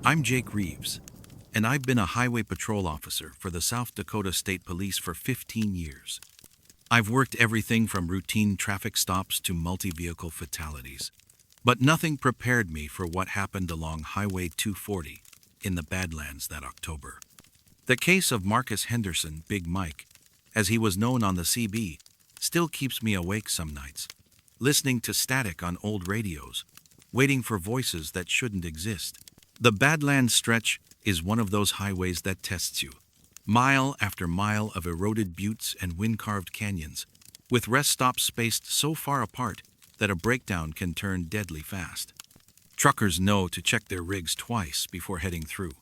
I'm Jake Reeves, and I've been a highway patrol officer for the South Dakota State Police for 15 years. I've worked everything from routine traffic stops to multi-vehicle fatalities, but nothing prepared me for what happened along Highway 240 in the Badlands that October. The case of Marcus Henderson, Big Mike, as he was known on the CB, still keeps me awake some nights, listening to static on old radios, waiting for voices that shouldn't exist. The Badlands stretch is one of those highways that tests you. Mile after mile of eroded buttes and wind-carved canyons, with rest stops spaced so far apart that a breakdown can turn deadly fast. Truckers know to check their rigs twice before heading through,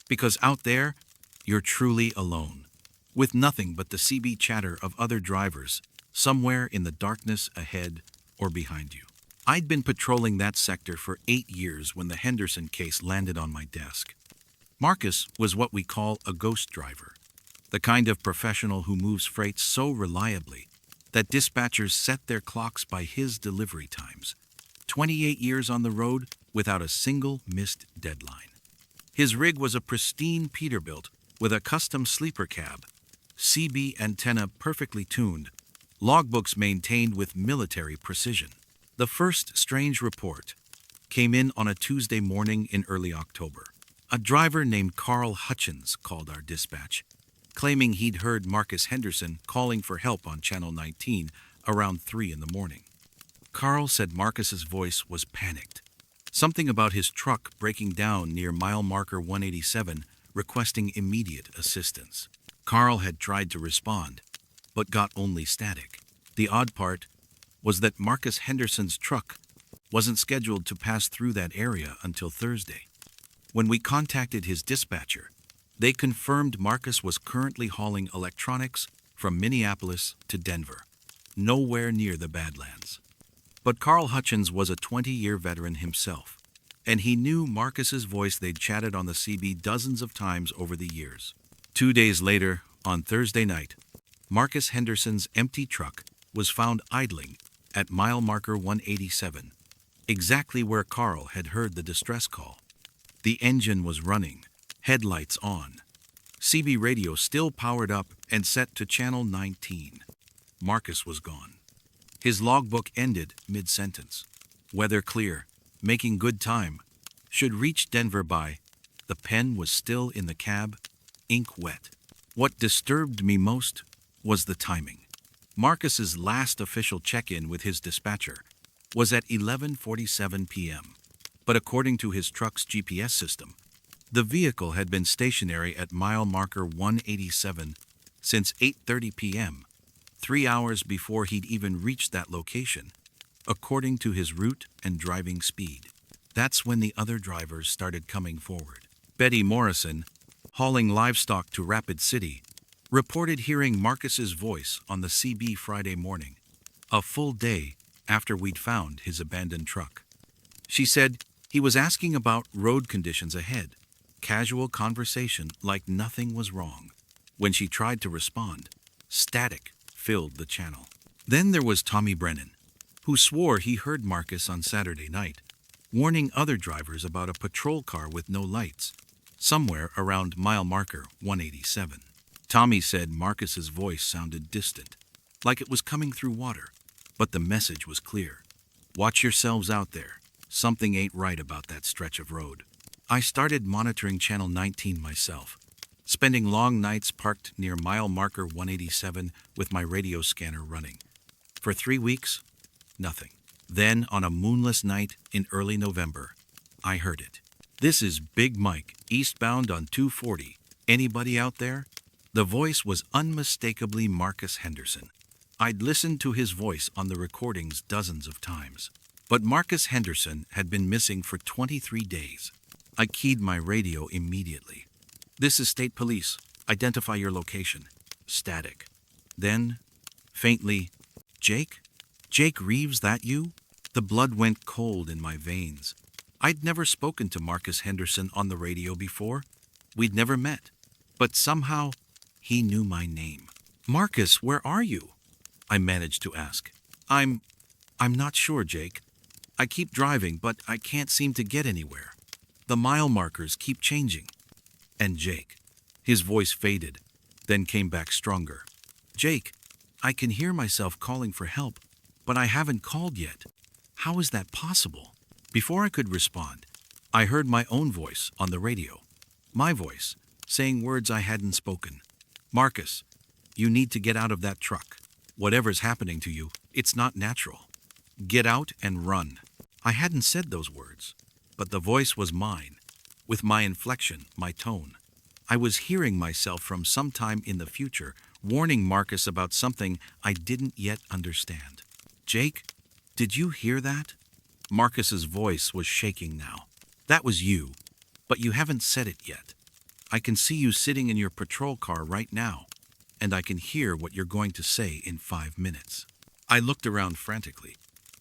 because out there, you're truly alone, with nothing but the CB chatter of other drivers somewhere in the darkness ahead or behind you. I'd been patrolling that sector for 8 years when the Henderson case landed on my desk. Marcus was what we call a ghost driver, the kind of professional who moves freight so reliably that dispatchers set their clocks by his delivery times. 28 years on the road without a single missed deadline. His rig was a pristine Peterbilt with a custom sleeper cab, CB antenna perfectly tuned, logbooks maintained with military precision. The first strange report came in on a Tuesday morning in early October. A driver named Carl Hutchins called our dispatch, claiming he'd heard Marcus Henderson calling for help on Channel 19 around 3 in the morning. Carl said Marcus's voice was panicked. Something about his truck breaking down near mile marker 187, requesting immediate assistance. Carl had tried to respond, but got only static. The odd part was that Marcus Henderson's truck wasn't scheduled to pass through that area until Thursday. When we contacted his dispatcher, they confirmed Marcus was currently hauling electronics from Minneapolis to Denver, nowhere near the Badlands. But Carl Hutchins was a 20-year veteran himself, and he knew Marcus's voice. They'd chatted on the CB dozens of times over the years. 2 days later, on Thursday night, Marcus Henderson's empty truck was found idling at mile marker 187, exactly where Carl had heard the distress call. The engine was running, headlights on, CB radio still powered up and set to channel 19. Marcus was gone. His logbook ended mid-sentence. Weather clear, making good time, should reach Denver by. The pen was still in the cab, ink wet. What disturbed me most was the timing. Marcus's last official check-in with his dispatcher was at 11:47 p.m., but according to his truck's GPS system, the vehicle had been stationary at mile marker 187 since 8:30 p.m., 3 hours before he'd even reached that location, according to his route and driving speed. That's when the other drivers started coming forward. Betty Morrison, hauling livestock to Rapid City, reported hearing Marcus's voice on the CB Friday morning, a full day after we'd found his abandoned truck. She said he was asking about road conditions ahead, casual conversation like nothing was wrong. When she tried to respond, static filled the channel. Then there was Tommy Brennan, who swore he heard Marcus on Saturday night, warning other drivers about a patrol car with no lights, somewhere around mile marker 187. Tommy said Marcus's voice sounded distant, like it was coming through water, but the message was clear. Watch yourselves out there. Something ain't right about that stretch of road. I started monitoring Channel 19 myself, spending long nights parked near mile marker 187 with my radio scanner running. For 3 weeks, nothing. Then, on a moonless night in early November, I heard it. This is Big Mike, eastbound on 240. Anybody out there? The voice was unmistakably Marcus Henderson. I'd listened to his voice on the recordings dozens of times. But Marcus Henderson had been missing for 23 days. I keyed my radio immediately. This is State Police. Identify your location. Static. Then, faintly, Jake? Jake Reeves, that you? The blood went cold in my veins. I'd never spoken to Marcus Henderson on the radio before. We'd never met. But somehow, he knew my name. Marcus, where are you? I managed to ask. I'm not sure, Jake. I keep driving, but I can't seem to get anywhere. The mile markers keep changing. And Jake. His voice faded, then came back stronger. Jake, I can hear myself calling for help, but I haven't called yet. How is that possible? Before I could respond, I heard my own voice on the radio. My voice, saying words I hadn't spoken. Marcus, you need to get out of that truck. Whatever's happening to you, it's not natural. Get out and run. I hadn't said those words, but the voice was mine, with my inflection, my tone. I was hearing myself from some time in the future, warning Marcus about something I didn't yet understand. Jake, did you hear that? Marcus's voice was shaking now. That was you, but you haven't said it yet. I can see you sitting in your patrol car right now, and I can hear what you're going to say in 5 minutes. I looked around frantically.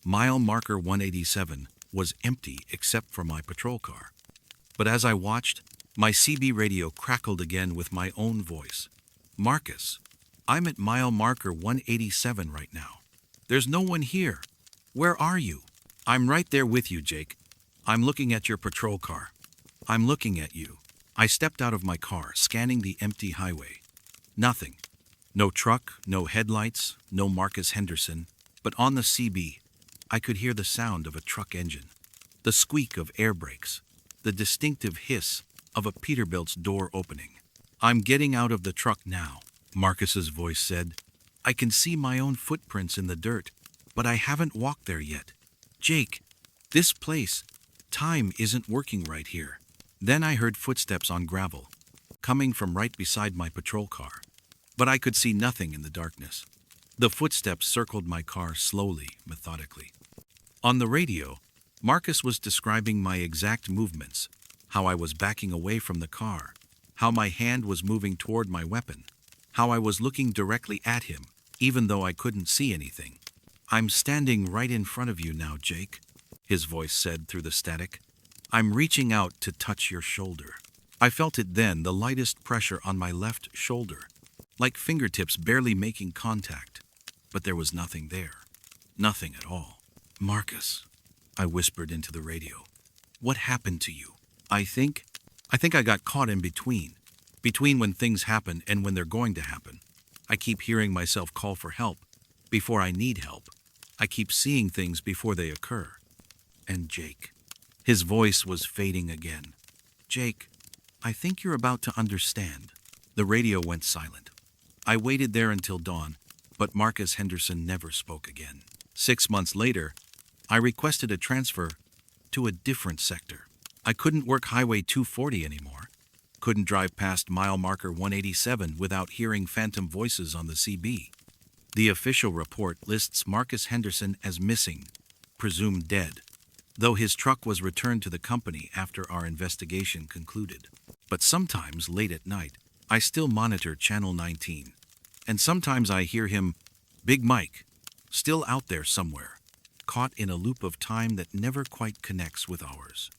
Mile marker 187 was empty except for my patrol car. But as I watched, my CB radio crackled again with my own voice. Marcus, I'm at mile marker 187 right now. There's no one here. Where are you? I'm right there with you, Jake. I'm looking at your patrol car. I'm looking at you. I stepped out of my car, scanning the empty highway. Nothing. No truck, no headlights, no Marcus Henderson. But on the CB, I could hear the sound of a truck engine, the squeak of air brakes, the distinctive hiss of a Peterbilt's door opening. I'm getting out of the truck now, Marcus's voice said. I can see my own footprints in the dirt, but I haven't walked there yet. Jake, this place, time isn't working right here. Then I heard footsteps on gravel, coming from right beside my patrol car. But I could see nothing in the darkness. The footsteps circled my car slowly, methodically. On the radio, Marcus was describing my exact movements, how I was backing away from the car, how my hand was moving toward my weapon, how I was looking directly at him, even though I couldn't see anything. I'm standing right in front of you now, Jake, his voice said through the static. I'm reaching out to touch your shoulder. I felt it then, the lightest pressure on my left shoulder, like fingertips barely making contact. But there was nothing there. Nothing at all. Marcus, I whispered into the radio. What happened to you? I think I got caught in between. Between when things happen and when they're going to happen. I keep hearing myself call for help before I need help. I keep seeing things before they occur. And Jake. His voice was fading again. Jake, I think you're about to understand. The radio went silent. I waited there until dawn, but Marcus Henderson never spoke again. 6 months later, I requested a transfer to a different sector. I couldn't work Highway 240 anymore. Couldn't drive past mile marker 187 without hearing phantom voices on the CB. The official report lists Marcus Henderson as missing, presumed dead, though his truck was returned to the company after our investigation concluded. But sometimes, late at night, I still monitor Channel 19, and sometimes I hear him, Big Mike, still out there somewhere, caught in a loop of time that never quite connects with ours.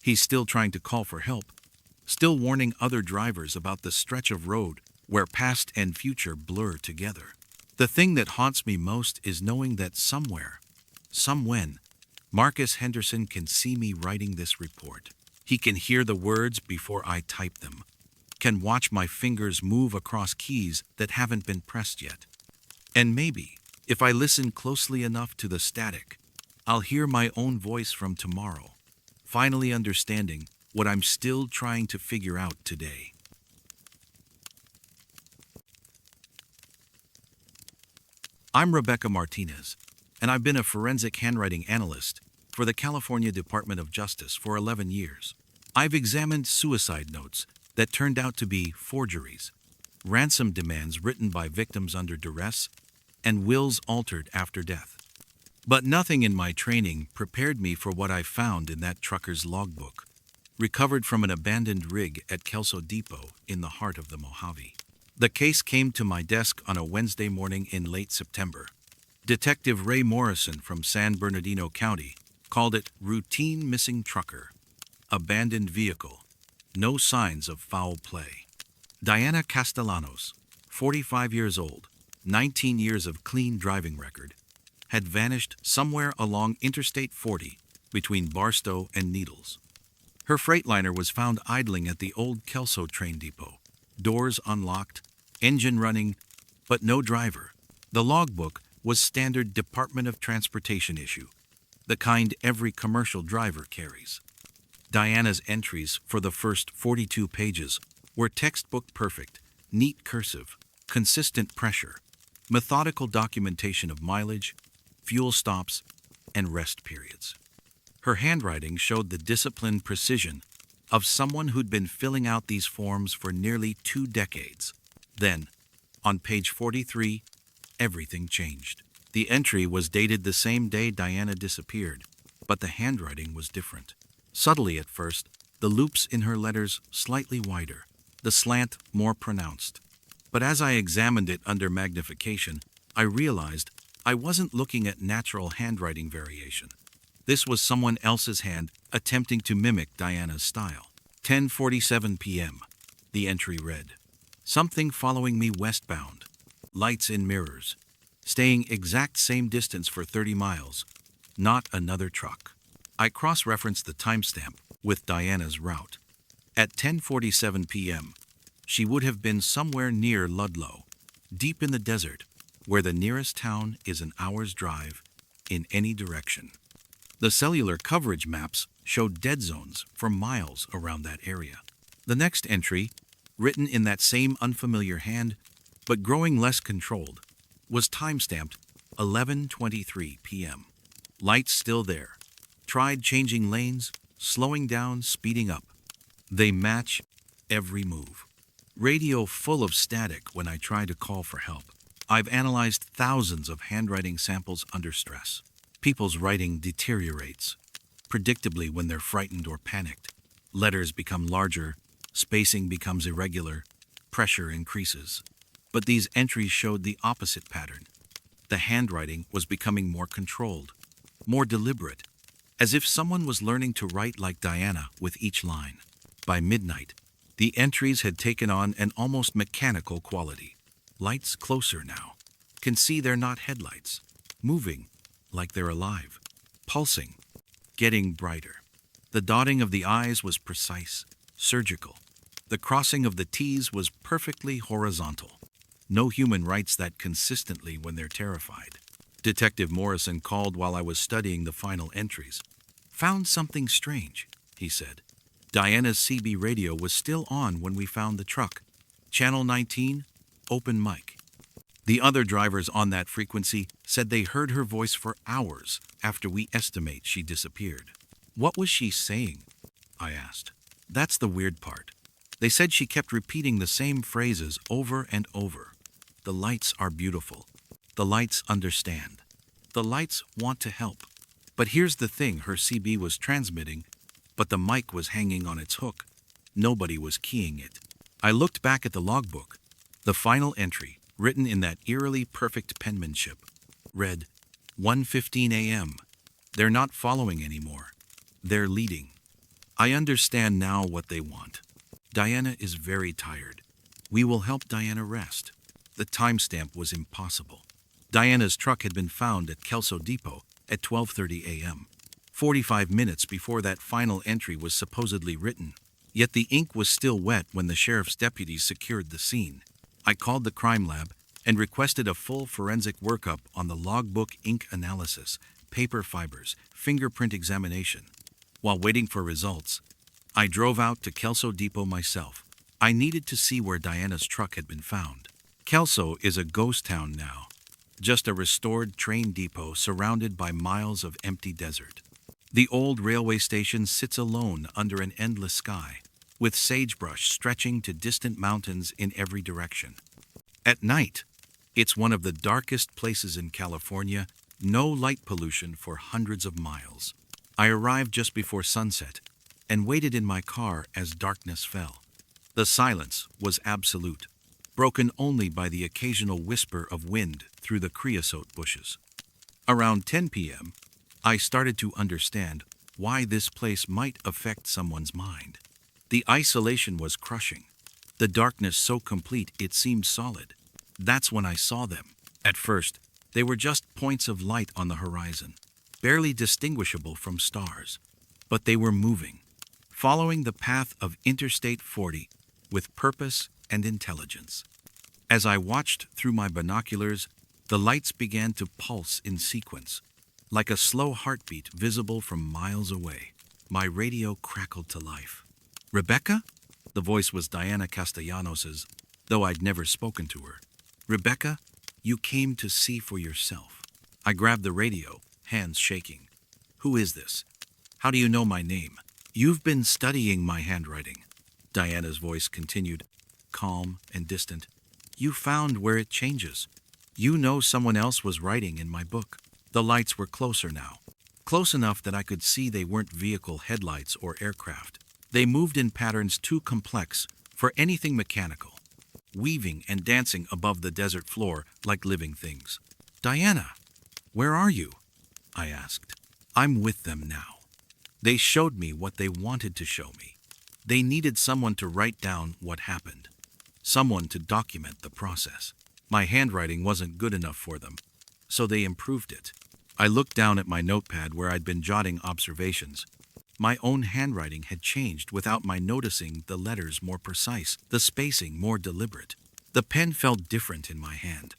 He's still trying to call for help, still warning other drivers about the stretch of road where past and future blur together. The thing that haunts me most is knowing that somewhere, somewhen, Marcus Henderson can see me writing this report. He can hear the words before I type them, can watch my fingers move across keys that haven't been pressed yet. And maybe, if I listen closely enough to the static, I'll hear my own voice from tomorrow, finally understanding what I'm still trying to figure out today. I'm Rebecca Martinez, and I've been a forensic handwriting analyst for the California Department of Justice for 11 years. I've examined suicide notes that turned out to be forgeries, ransom demands written by victims under duress, and wills altered after death. But nothing in my training prepared me for what I found in that trucker's logbook, recovered from an abandoned rig at Kelso Depot in the heart of the Mojave. The case came to my desk on a Wednesday morning in late September. Detective Ray Morrison from San Bernardino County called it routine missing trucker, abandoned vehicle, no signs of foul play. Diana Castellanos, 45 years old, 19 years of clean driving record, had vanished somewhere along Interstate 40 between Barstow and Needles. Her Freightliner was found idling at the old Kelso train depot. Doors unlocked, engine running, but no driver. The logbook was standard Department of Transportation issue, the kind every commercial driver carries. Diana's entries for the first 42 pages were textbook perfect, neat cursive, consistent pressure, methodical documentation of mileage, fuel stops, and rest periods. Her handwriting showed the disciplined precision of someone who'd been filling out these forms for nearly 2 decades. Then, on page 43, everything changed. The entry was dated the same day Diana disappeared, but the handwriting was different. Subtly at first, the loops in her letters slightly wider, the slant more pronounced. But as I examined it under magnification, I realized I wasn't looking at natural handwriting variation. This was someone else's hand attempting to mimic Diana's style. 10:47 p.m. The entry read, "Something following me westbound. Lights in mirrors. Staying exact same distance for 30 miles. Not another truck." I cross-referenced the timestamp with Diana's route. At 10:47 p.m., she would have been somewhere near Ludlow, deep in the desert, where the nearest town is an hour's drive in any direction. The cellular coverage maps showed dead zones for miles around that area. The next entry, written in that same unfamiliar hand, but growing less controlled, was timestamped 11:23 p.m. Lights still there. Tried changing lanes, slowing down, speeding up. They match every move. Radio full of static when I try to call for help. I've analyzed thousands of handwriting samples under stress. People's writing deteriorates, predictably when they're frightened or panicked. Letters become larger, spacing becomes irregular, pressure increases. But these entries showed the opposite pattern. The handwriting was becoming more controlled, more deliberate, as if someone was learning to write like Diana with each line. By midnight, the entries had taken on an almost mechanical quality. Lights closer now. Can see they're not headlights. Moving, like they're alive. Pulsing, getting brighter. The dotting of the I's was precise, surgical. The crossing of the T's was perfectly horizontal. No human writes that consistently when they're terrified. Detective Morrison called while I was studying the final entries. "Found something strange," he said. "Diana's CB radio was still on when we found the truck. Channel 19, open mic." The other drivers on that frequency said they heard her voice for hours after we estimate she disappeared. "What was she saying?" I asked. "That's the weird part. They said she kept repeating the same phrases over and over. The lights are beautiful. The lights understand. The lights want to help." But here's the thing, her CB was transmitting, but the mic was hanging on its hook. Nobody was keying it. I looked back at the logbook. The final entry, written in that eerily perfect penmanship, read, 1:15 a.m. They're not following anymore. They're leading. I understand now what they want. Diana is very tired. We will help Diana rest. The timestamp was impossible. Diana's truck had been found at Kelso Depot at 12:30 a.m., 45 minutes before that final entry was supposedly written. Yet the ink was still wet when the sheriff's deputies secured the scene. I called the crime lab and requested a full forensic workup on the logbook ink analysis, paper fibers, fingerprint examination. While waiting for results, I drove out to Kelso Depot myself. I needed to see where Diana's truck had been found. Kelso is a ghost town now, just a restored train depot surrounded by miles of empty desert. The old railway station sits alone under an endless sky, with sagebrush stretching to distant mountains in every direction. At night, it's one of the darkest places in California, no light pollution for hundreds of miles. I arrived just before sunset and waited in my car as darkness fell. The silence was absolute, broken only by the occasional whisper of wind through the creosote bushes. Around 10 p.m., I started to understand why this place might affect someone's mind. The isolation was crushing, the darkness so complete it seemed solid. That's when I saw them. At first, they were just points of light on the horizon, barely distinguishable from stars. But they were moving, following the path of Interstate 40 with purpose and intelligence. As I watched through my binoculars, the lights began to pulse in sequence, like a slow heartbeat visible from miles away. My radio crackled to life. "Rebecca?" The voice was Diana Castellanos's, though I'd never spoken to her. "Rebecca, you came to see for yourself." I grabbed the radio, hands shaking. "Who is this? How do you know my name?" "You've been studying my handwriting," Diana's voice continued, calm and distant. "You found where it changes. You know someone else was writing in my book." The lights were closer now, close enough that I could see they weren't vehicle headlights or aircraft. They moved in patterns too complex for anything mechanical, weaving and dancing above the desert floor like living things. "Diana, where are you?" I asked. "I'm with them now. They showed me what they wanted to show me. They needed someone to write down what happened, someone to document the process. My handwriting wasn't good enough for them, so they improved it." I looked down at my notepad where I'd been jotting observations. My own handwriting had changed without my noticing, the letters more precise, the spacing more deliberate. The pen felt different in my hand,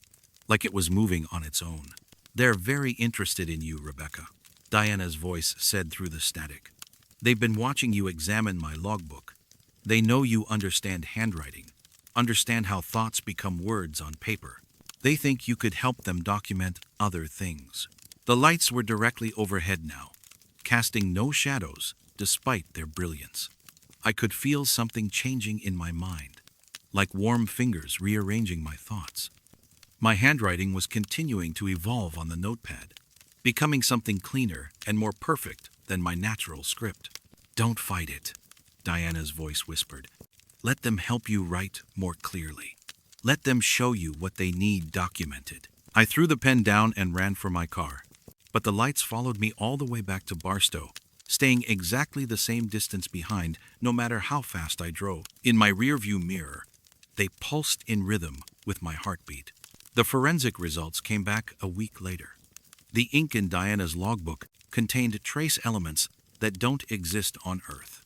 like it was moving on its own. "They're very interested in you, Rebecca," Diana's voice said through the static. "They've been watching you examine my logbook. They know you understand handwriting, understand how thoughts become words on paper. They think you could help them document other things." The lights were directly overhead now, casting no shadows despite their brilliance. I could feel something changing in my mind, like warm fingers rearranging my thoughts. My handwriting was continuing to evolve on the notepad, becoming something cleaner and more perfect than my natural script. "Don't fight it," Diana's voice whispered. "Let them help you write more clearly. Let them show you what they need documented." I threw the pen down and ran for my car, but the lights followed me all the way back to Barstow, staying exactly the same distance behind no matter how fast I drove. In my rearview mirror, they pulsed in rhythm with my heartbeat. The forensic results came back a week later. The ink in Diana's logbook contained trace elements that don't exist on Earth.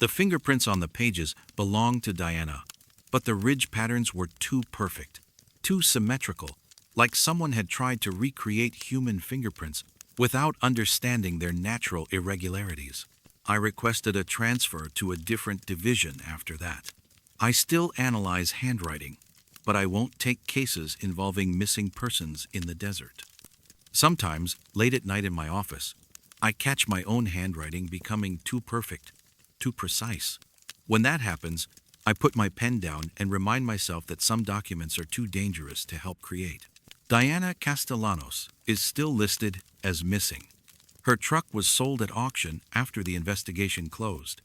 The fingerprints on the pages belonged to Diana, but the ridge patterns were too perfect, too symmetrical, like someone had tried to recreate human fingerprints without understanding their natural irregularities. I requested a transfer to a different division after that. I still analyze handwriting, but I won't take cases involving missing persons in the desert. Sometimes, late at night in my office, I catch my own handwriting becoming too perfect, too precise. When that happens, I put my pen down and remind myself that some documents are too dangerous to help create. Diana Castellanos is still listed as missing. Her truck was sold at auction after the investigation closed.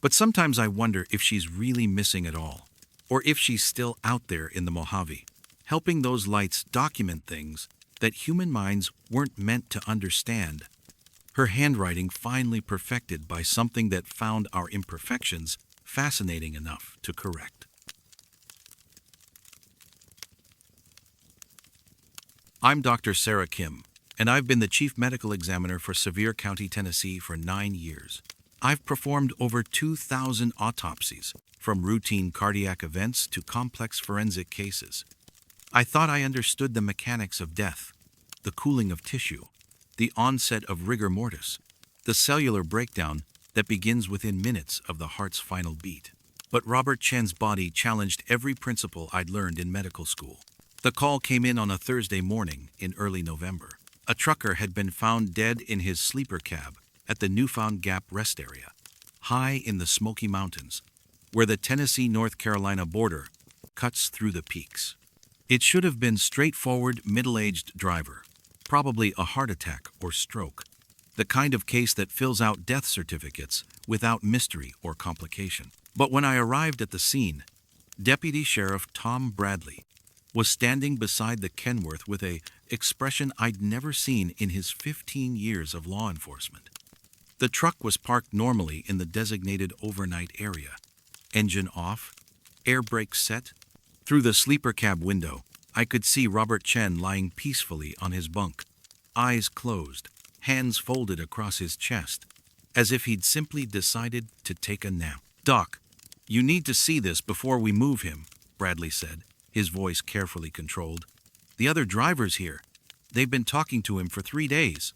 But sometimes I wonder if she's really missing at all, or if she's still out there in the Mojave, helping those lights document things that human minds weren't meant to understand. Her handwriting finally perfected by something that found our imperfections fascinating enough to correct. I'm Dr. Sarah Kim, and I've been the Chief Medical Examiner for Sevier County, Tennessee for 9 years. I've performed over 2,000 autopsies, from routine cardiac events to complex forensic cases. I thought I understood the mechanics of death, the cooling of tissue, the onset of rigor mortis, the cellular breakdown that begins within minutes of the heart's final beat. But Robert Chen's body challenged every principle I'd learned in medical school. The call came in on a Thursday morning in early November. A trucker had been found dead in his sleeper cab at the Newfound Gap rest area, high in the Smoky Mountains, where the Tennessee-North Carolina border cuts through the peaks. It should have been straightforward, middle-aged driver, probably a heart attack or stroke, the kind of case that fills out death certificates without mystery or complication. But when I arrived at the scene, Deputy Sheriff Tom Bradley was standing beside the Kenworth with an expression I'd never seen in his 15 years of law enforcement. The truck was parked normally in the designated overnight area, engine off, air brakes set. Through the sleeper cab window, I could see Robert Chen lying peacefully on his bunk, eyes closed, hands folded across his chest. as if he'd simply decided to take a nap. "Doc, you need to see this before we move him," Bradley said, his voice carefully controlled. "The other drivers here, they've been talking to him for 3 days.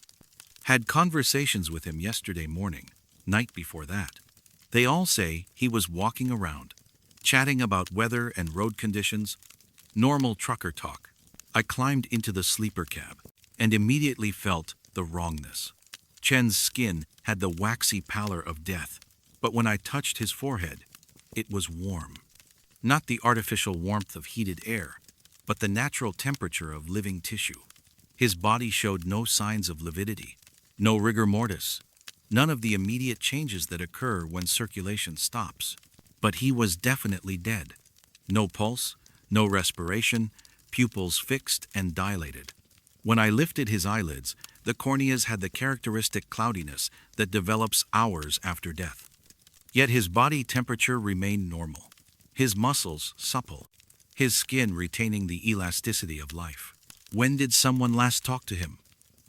Had conversations with him yesterday morning, night before that. They all say he was walking around, chatting about weather and road conditions, normal trucker talk." I climbed into the sleeper cab and immediately felt the wrongness. Chen's skin had the waxy pallor of death, but when I touched his forehead, it was warm. Not the artificial warmth of heated air, but the natural temperature of living tissue. His body showed no signs of lividity, no rigor mortis, none of the immediate changes that occur when circulation stops. But he was definitely dead. No pulse, no respiration, pupils fixed and dilated. When I lifted his eyelids, the corneas had the characteristic cloudiness that develops hours after death. Yet his body temperature remained normal, his muscles supple, his skin retaining the elasticity of life. "When did someone last talk to him?"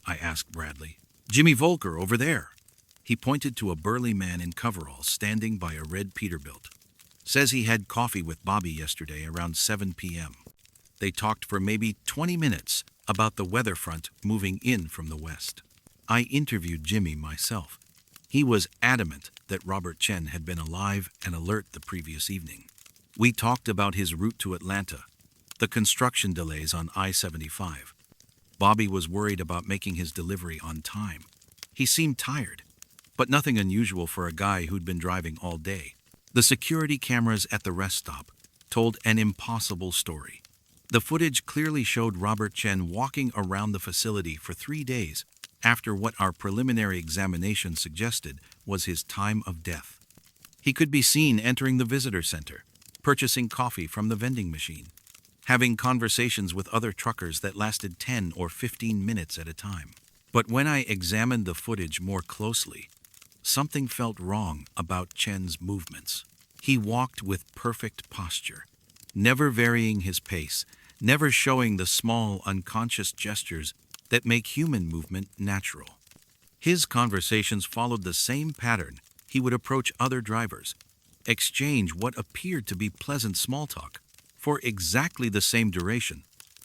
I asked Bradley. "Jimmy Volker, over there." He pointed to a burly man in coveralls standing by a red Peterbilt. "Says he had coffee with Bobby yesterday around 7 p.m. They talked for maybe 20 minutes about the weather front moving in from the west." I interviewed Jimmy myself. He was adamant that Robert Chen had been alive and alert the previous evening. We talked about his route to Atlanta, the construction delays on I-75. Bobby was worried about making his delivery on time. He seemed tired, but nothing unusual for a guy who'd been driving all day. The security cameras at the rest stop told an impossible story. The footage clearly showed Robert Chen walking around the facility for 3 days after what our preliminary examination suggested was his time of death. He could be seen entering the visitor center, purchasing coffee from the vending machine, having conversations with other truckers that lasted 10 or 15 minutes at a time. But when I examined the footage more closely, something felt wrong about Chen's movements. He walked with perfect posture, never varying his pace, never showing the small, unconscious gestures that make human movement natural. His conversations followed the same pattern. He would approach other drivers, exchange what appeared to be pleasant small talk for exactly the same duration,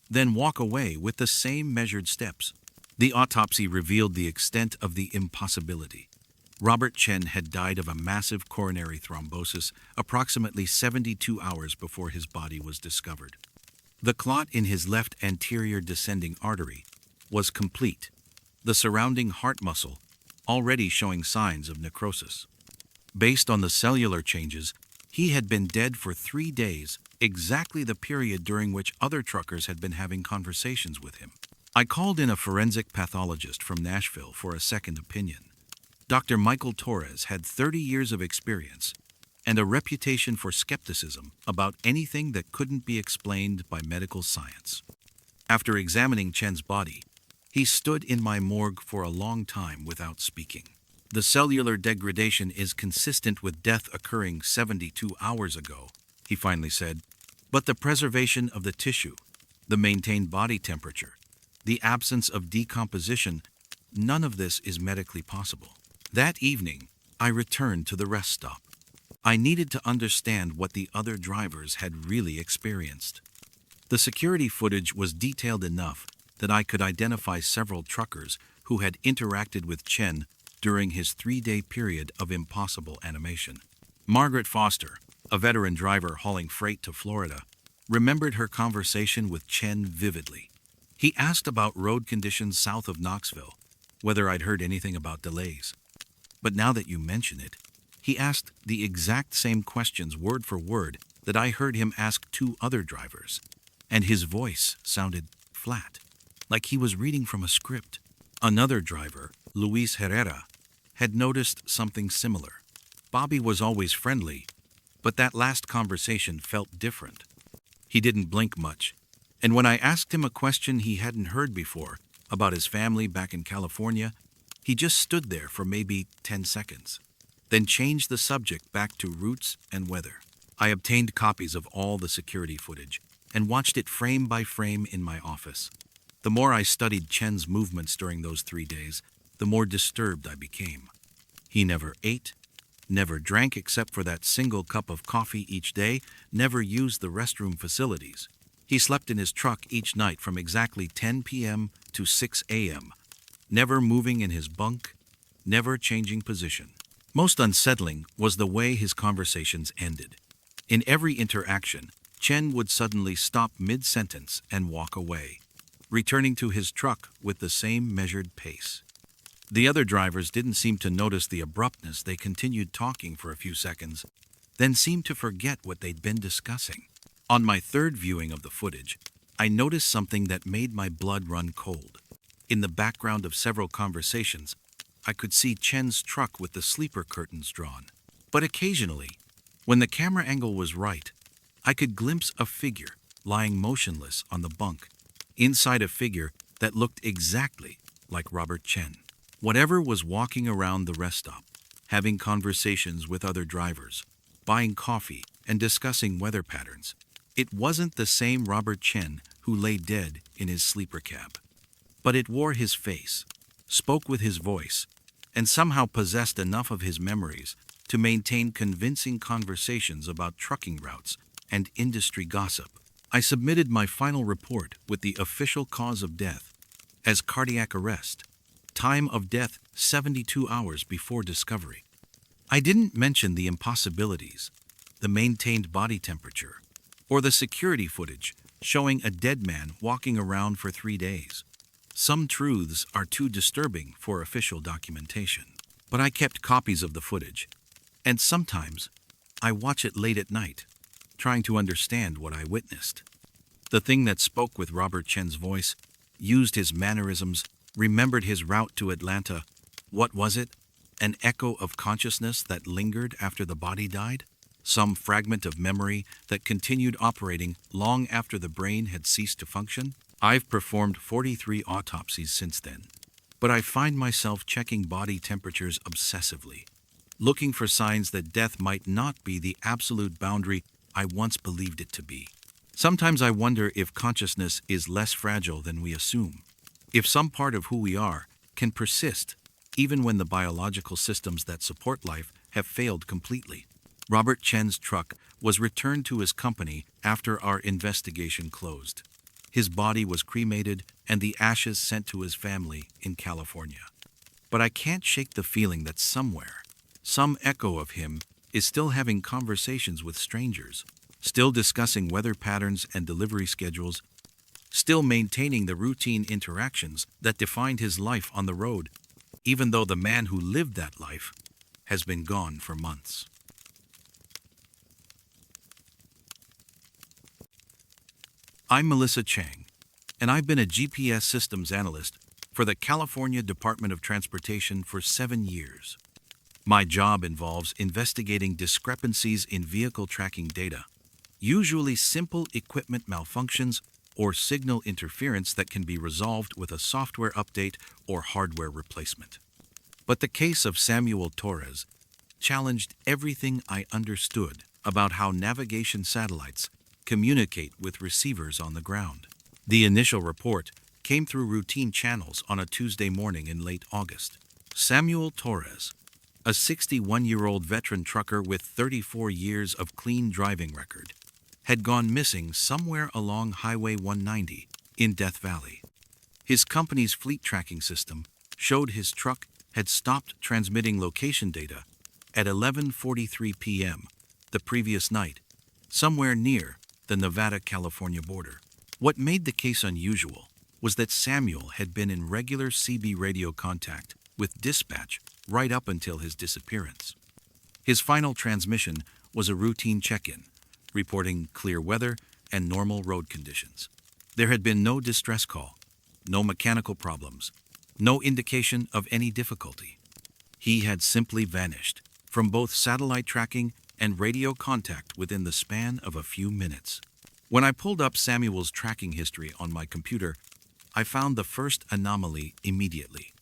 then walk away with the same measured steps. The autopsy revealed the extent of the impossibility. Robert Chen had died of a massive coronary thrombosis approximately 72 hours before his body was discovered. The clot in his left anterior descending artery was complete, the surrounding heart muscle already showing signs of necrosis. Based on the cellular changes, he had been dead for 3 days, exactly the period during which other truckers had been having conversations with him. I called in a forensic pathologist from Nashville for a second opinion. Dr. Michael Torres had 30 years of experience and a reputation for skepticism about anything that couldn't be explained by medical science. After examining Chen's body, he stood in my morgue for a long time without speaking. "The cellular degradation is consistent with death occurring 72 hours ago," he finally said, "but the preservation of the tissue, the maintained body temperature, the absence of decomposition, none of this is medically possible." That evening, I returned to the rest stop. I needed to understand what the other drivers had really experienced. The security footage was detailed enough that I could identify several truckers who had interacted with Chen during his 3-day period of impossible animation. Margaret Foster, a veteran driver hauling freight to Florida, remembered her conversation with Chen vividly. He asked about road conditions south of Knoxville, whether I'd heard anything about delays. But now that you mention it, he asked the exact same questions word for word that I heard him ask 2 other drivers, and his voice sounded flat, like he was reading from a script. Another driver, Luis Herrera, had noticed something similar. Bobby was always friendly, but that last conversation felt different. He didn't blink much, and when I asked him a question he hadn't heard before about his family back in California, he just stood there for maybe 10 seconds, then changed the subject back to routes and weather. I obtained copies of all the security footage and watched it frame by frame in my office. The more I studied Chen's movements during those 3 days, the more disturbed I became. He never ate, never drank except for that single cup of coffee each day, never used the restroom facilities. He slept in his truck each night from exactly 10 p.m. to 6 a.m., never moving in his bunk, never changing position. Most unsettling was the way his conversations ended. In every interaction, Chen would suddenly stop mid-sentence and walk away, returning to his truck with the same measured pace. The other drivers didn't seem to notice the abruptness. They continued talking for a few seconds, then seemed to forget what they'd been discussing. On my third viewing of the footage, I noticed something that made my blood run cold. In the background of several conversations, I could see Chen's truck with the sleeper curtains drawn. But occasionally, when the camera angle was right, I could glimpse a figure lying motionless on the bunk, inside a figure that looked exactly like Robert Chen. Whatever was walking around the rest stop, having conversations with other drivers, buying coffee, and discussing weather patterns, it wasn't the same Robert Chen who lay dead in his sleeper cab. But it wore his face, spoke with his voice, and somehow possessed enough of his memories to maintain convincing conversations about trucking routes and industry gossip. I submitted my final report with the official cause of death as cardiac arrest. Time of death 72 hours before discovery. I didn't mention the impossibilities, the maintained body temperature, or the security footage showing a dead man walking around for 3 days. Some truths are too disturbing for official documentation. But I kept copies of the footage, and sometimes I watch it late at night, trying to understand what I witnessed. The thing that spoke with Robert Chen's voice, used his mannerisms, remembered his route to Atlanta. What was it? An echo of consciousness that lingered after the body died? Some fragment of memory that continued operating long after the brain had ceased to function? I've performed 43 autopsies since then, but I find myself checking body temperatures obsessively, looking for signs that death might not be the absolute boundary I once believed it to be. Sometimes I wonder if consciousness is less fragile than we assume. If some part of who we are can persist even when the biological systems that support life have failed completely. Robert Chen's truck was returned to his company after our investigation closed. His body was cremated and the ashes sent to his family in California. But I can't shake the feeling that somewhere, some echo of him is still having conversations with strangers, still discussing weather patterns and delivery schedules, still maintaining the routine interactions that defined his life on the road, even though the man who lived that life has been gone for months. I'm Melissa Chang, and I've been a GPS systems analyst for the California Department of Transportation for 7 years. My job involves investigating discrepancies in vehicle tracking data, usually simple equipment malfunctions or signal interference that can be resolved with a software update or hardware replacement. But the case of Samuel Torres challenged everything I understood about how navigation satellites communicate with receivers on the ground. The initial report came through routine channels on a Tuesday morning in late August. Samuel Torres, a 61-year-old veteran trucker with 34 years of clean driving record, had gone missing somewhere along Highway 190 in Death Valley. His company's fleet tracking system showed his truck had stopped transmitting location data at 11:43 p.m. the previous night, somewhere near the Nevada-California border. What made the case unusual was that Samuel had been in regular CB radio contact with dispatch right up until his disappearance. His final transmission was a routine check-in, reporting clear weather and normal road conditions. There had been no distress call, no mechanical problems, no indication of any difficulty. He had simply vanished from both satellite tracking and radio contact within the span of a few minutes. When I pulled up Samuel's tracking history on my computer, I found the first anomaly immediately.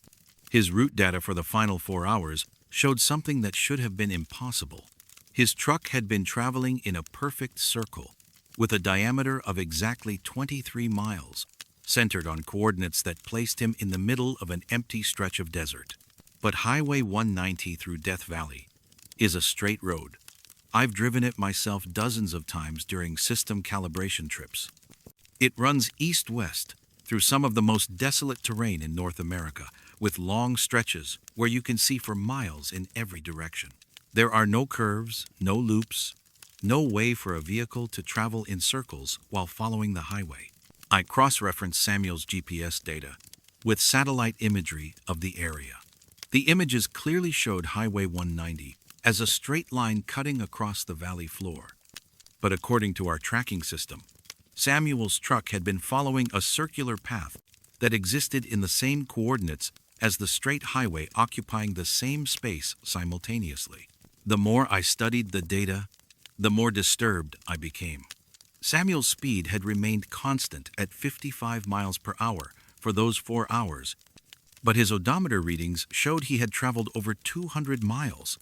His route data for the final 4 hours showed something that should have been impossible. His truck had been traveling in a perfect circle, with a diameter of exactly 23 miles, centered on coordinates that placed him in the middle of an empty stretch of desert. But Highway 190 through Death Valley is a straight road. I've driven it myself dozens of times during system calibration trips. It runs east-west through some of the most desolate terrain in North America, with long stretches where you can see for miles in every direction. There are no curves, no loops, no way for a vehicle to travel in circles while following the highway. I cross-referenced Samuel's GPS data with satellite imagery of the area. The images clearly showed Highway 190 as a straight line cutting across the valley floor. But according to our tracking system, Samuel's truck had been following a circular path that existed in the same coordinates as the straight highway, occupying the same space simultaneously. The more I studied the data, the more disturbed I became. Samuel's speed had remained constant at 55 miles per hour for those 4 hours, but his odometer readings showed he had traveled over 200 miles,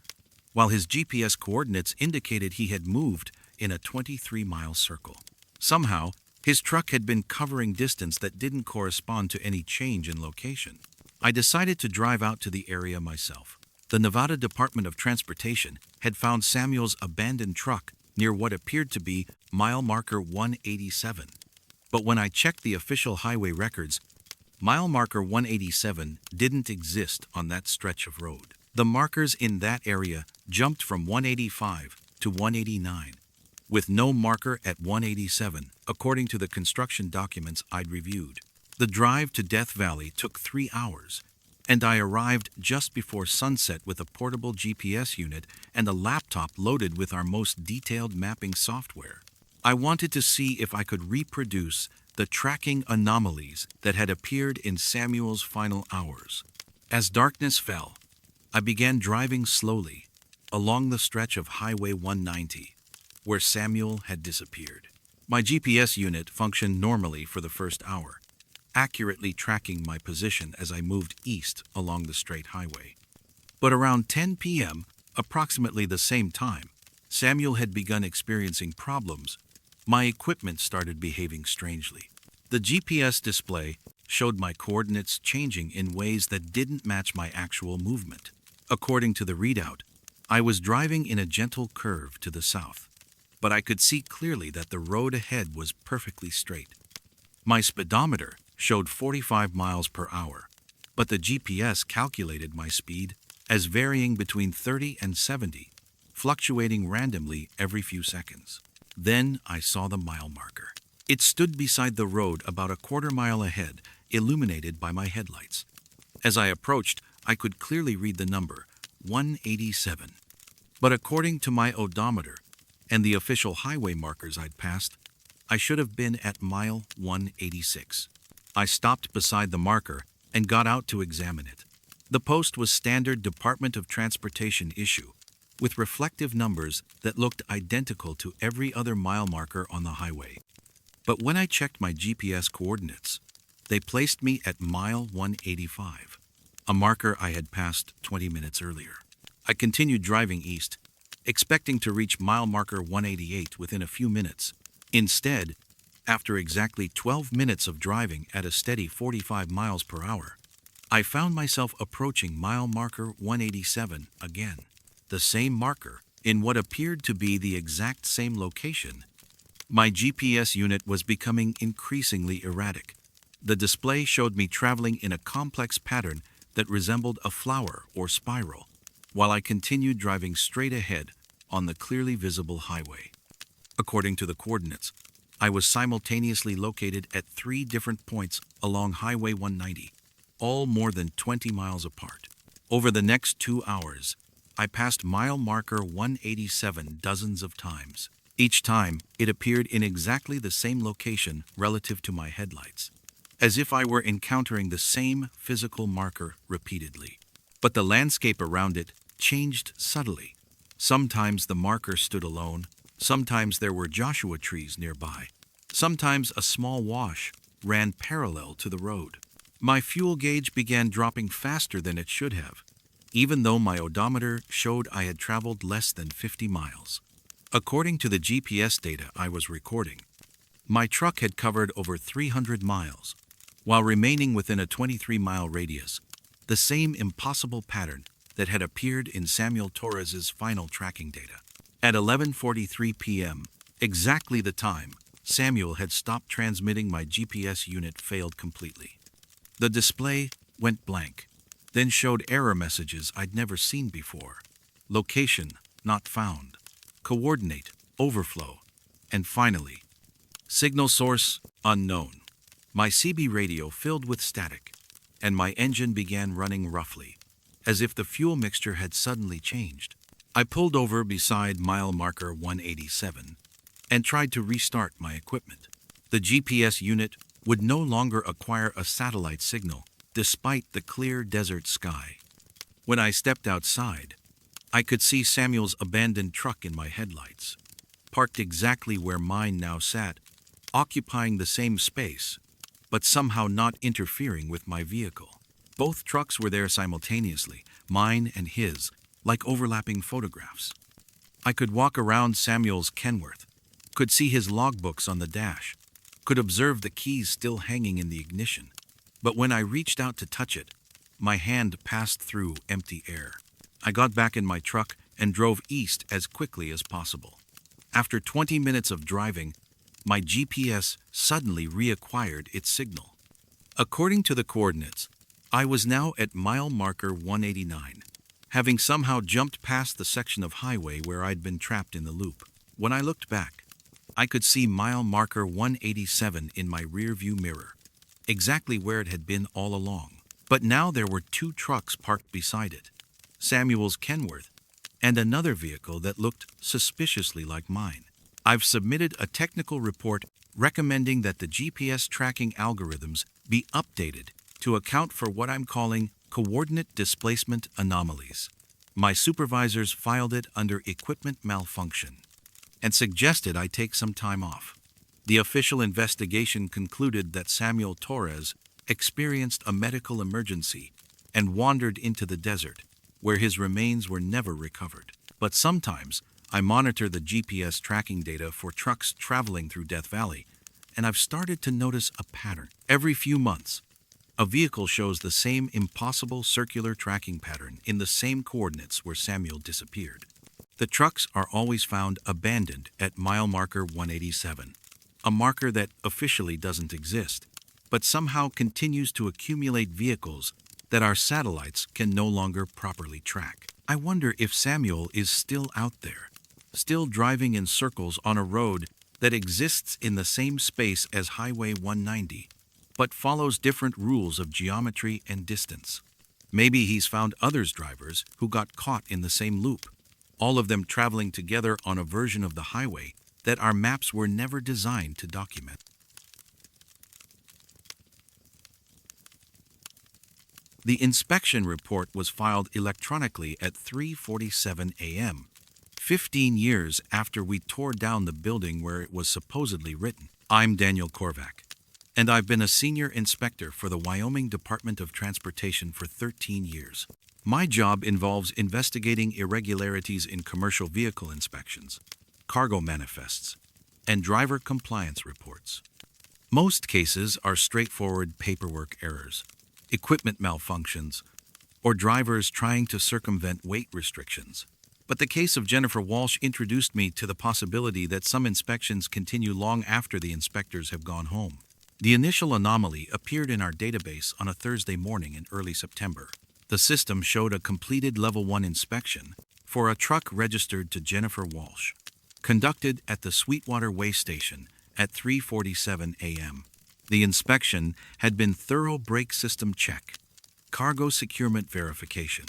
while his GPS coordinates indicated he had moved in a 23-mile circle. Somehow, his truck had been covering distance that didn't correspond to any change in location. I decided to drive out to the area myself. The Nevada Department of Transportation had found Samuel's abandoned truck near what appeared to be mile marker 187. But when I checked the official highway records, mile marker 187 didn't exist on that stretch of road. The markers in that area jumped from 185 to 189, with no marker at 187, according to the construction documents I'd reviewed. The drive to Death Valley took 3 hours, and I arrived just before sunset with a portable GPS unit and a laptop loaded with our most detailed mapping software. I wanted to see if I could reproduce the tracking anomalies that had appeared in Samuel's final hours. As darkness fell, I began driving slowly along the stretch of Highway 190, where Samuel had disappeared. My GPS unit functioned normally for the first hour, accurately tracking my position as I moved east along the straight highway. But around 10 p.m., approximately the same time, Samuel had begun experiencing problems. My equipment started behaving strangely. The GPS display showed my coordinates changing in ways that didn't match my actual movement. According to the readout, I was driving in a gentle curve to the south, but I could see clearly that the road ahead was perfectly straight. My speedometer showed 45 miles per hour, but the GPS calculated my speed as varying between 30 and 70, fluctuating randomly every few seconds. Then I saw the mile marker. It stood beside the road about a quarter mile ahead, illuminated by my headlights. As I approached, I could clearly read the number, 187. But according to my odometer and the official highway markers I'd passed, I should have been at mile 186. I stopped beside the marker and got out to examine it. The post was standard Department of Transportation issue, with reflective numbers that looked identical to every other mile marker on the highway. But when I checked my GPS coordinates, they placed me at mile 185, a marker I had passed 20 minutes earlier. I continued driving east, expecting to reach mile marker 188 within a few minutes. Instead, after exactly 12 minutes of driving at a steady 45 miles per hour, I found myself approaching mile marker 187 again. The same marker, in what appeared to be the exact same location. My GPS unit was becoming increasingly erratic. The display showed me traveling in a complex pattern that resembled a flower or spiral, while I continued driving straight ahead on the clearly visible highway. According to the coordinates, I was simultaneously located at 3 different points along Highway 190, all more than 20 miles apart. Over the next 2 hours, I passed mile marker 187 dozens of times. Each time, it appeared in exactly the same location relative to my headlights, as if I were encountering the same physical marker repeatedly. But the landscape around it changed subtly. Sometimes the marker stood alone, sometimes there were Joshua trees nearby, sometimes a small wash ran parallel to the road. My fuel gauge began dropping faster than it should have, even though my odometer showed I had traveled less than 50 miles. According to the GPS data I was recording, my truck had covered over 300 miles, while remaining within a 23-mile radius, the same impossible pattern that had appeared in Samuel Torres's final tracking data. At 11:43 p.m., exactly the time Samuel had stopped transmitting, my GPS unit failed completely. The display went blank, then showed error messages I'd never seen before. Location not found, coordinate overflow, and finally, signal source unknown. My CB radio filled with static, and my engine began running roughly, as if the fuel mixture had suddenly changed. I pulled over beside mile marker 187 and tried to restart my equipment. The GPS unit would no longer acquire a satellite signal despite the clear desert sky. When I stepped outside, I could see Samuel's abandoned truck in my headlights, parked exactly where mine now sat, occupying the same space, but somehow not interfering with my vehicle. Both trucks were there simultaneously, mine and his, like overlapping photographs. I could walk around Samuel's Kenworth, could see his logbooks on the dash, could observe the keys still hanging in the ignition. But when I reached out to touch it, my hand passed through empty air. I got back in my truck and drove east as quickly as possible. After 20 minutes of driving, my GPS suddenly reacquired its signal. According to the coordinates, I was now at mile marker 189, having somehow jumped past the section of highway where I'd been trapped in the loop. When I looked back, I could see mile marker 187 in my rearview mirror, exactly where it had been all along. But now there were two trucks parked beside it, Samuel's Kenworth and another vehicle that looked suspiciously like mine. I've submitted a technical report recommending that the GPS tracking algorithms be updated to account for what I'm calling coordinate displacement anomalies. My supervisors filed it under equipment malfunction and suggested I take some time off. The official investigation concluded that Samuel Torres experienced a medical emergency and wandered into the desert, where his remains were never recovered. But sometimes I monitor the GPS tracking data for trucks traveling through Death Valley, and I've started to notice a pattern. Every few months, a vehicle shows the same impossible circular tracking pattern in the same coordinates where Samuel disappeared. The trucks are always found abandoned at mile marker 187, a marker that officially doesn't exist, but somehow continues to accumulate vehicles that our satellites can no longer properly track. I wonder if Samuel is still out there, still driving in circles on a road that exists in the same space as Highway 190, but follows different rules of geometry and distance. Maybe he's found others drivers who got caught in the same loop, all of them traveling together on a version of the highway that our maps were never designed to document. The inspection report was filed electronically at 3:47 a.m., 15 years after we tore down the building where it was supposedly written. I'm Daniel Korvac, and I've been a senior inspector for the Wyoming Department of Transportation for 13 years. My job involves investigating irregularities in commercial vehicle inspections, cargo manifests, and driver compliance reports. Most cases are straightforward paperwork errors, equipment malfunctions, or drivers trying to circumvent weight restrictions. But the case of Jennifer Walsh introduced me to the possibility that some inspections continue long after the inspectors have gone home. The initial anomaly appeared in our database on a Thursday morning in early September. The system showed a completed Level 1 inspection for a truck registered to Jennifer Walsh, conducted at the Sweetwater Way Station at 3:47 a.m. The inspection had been thorough brake system check, cargo securement verification,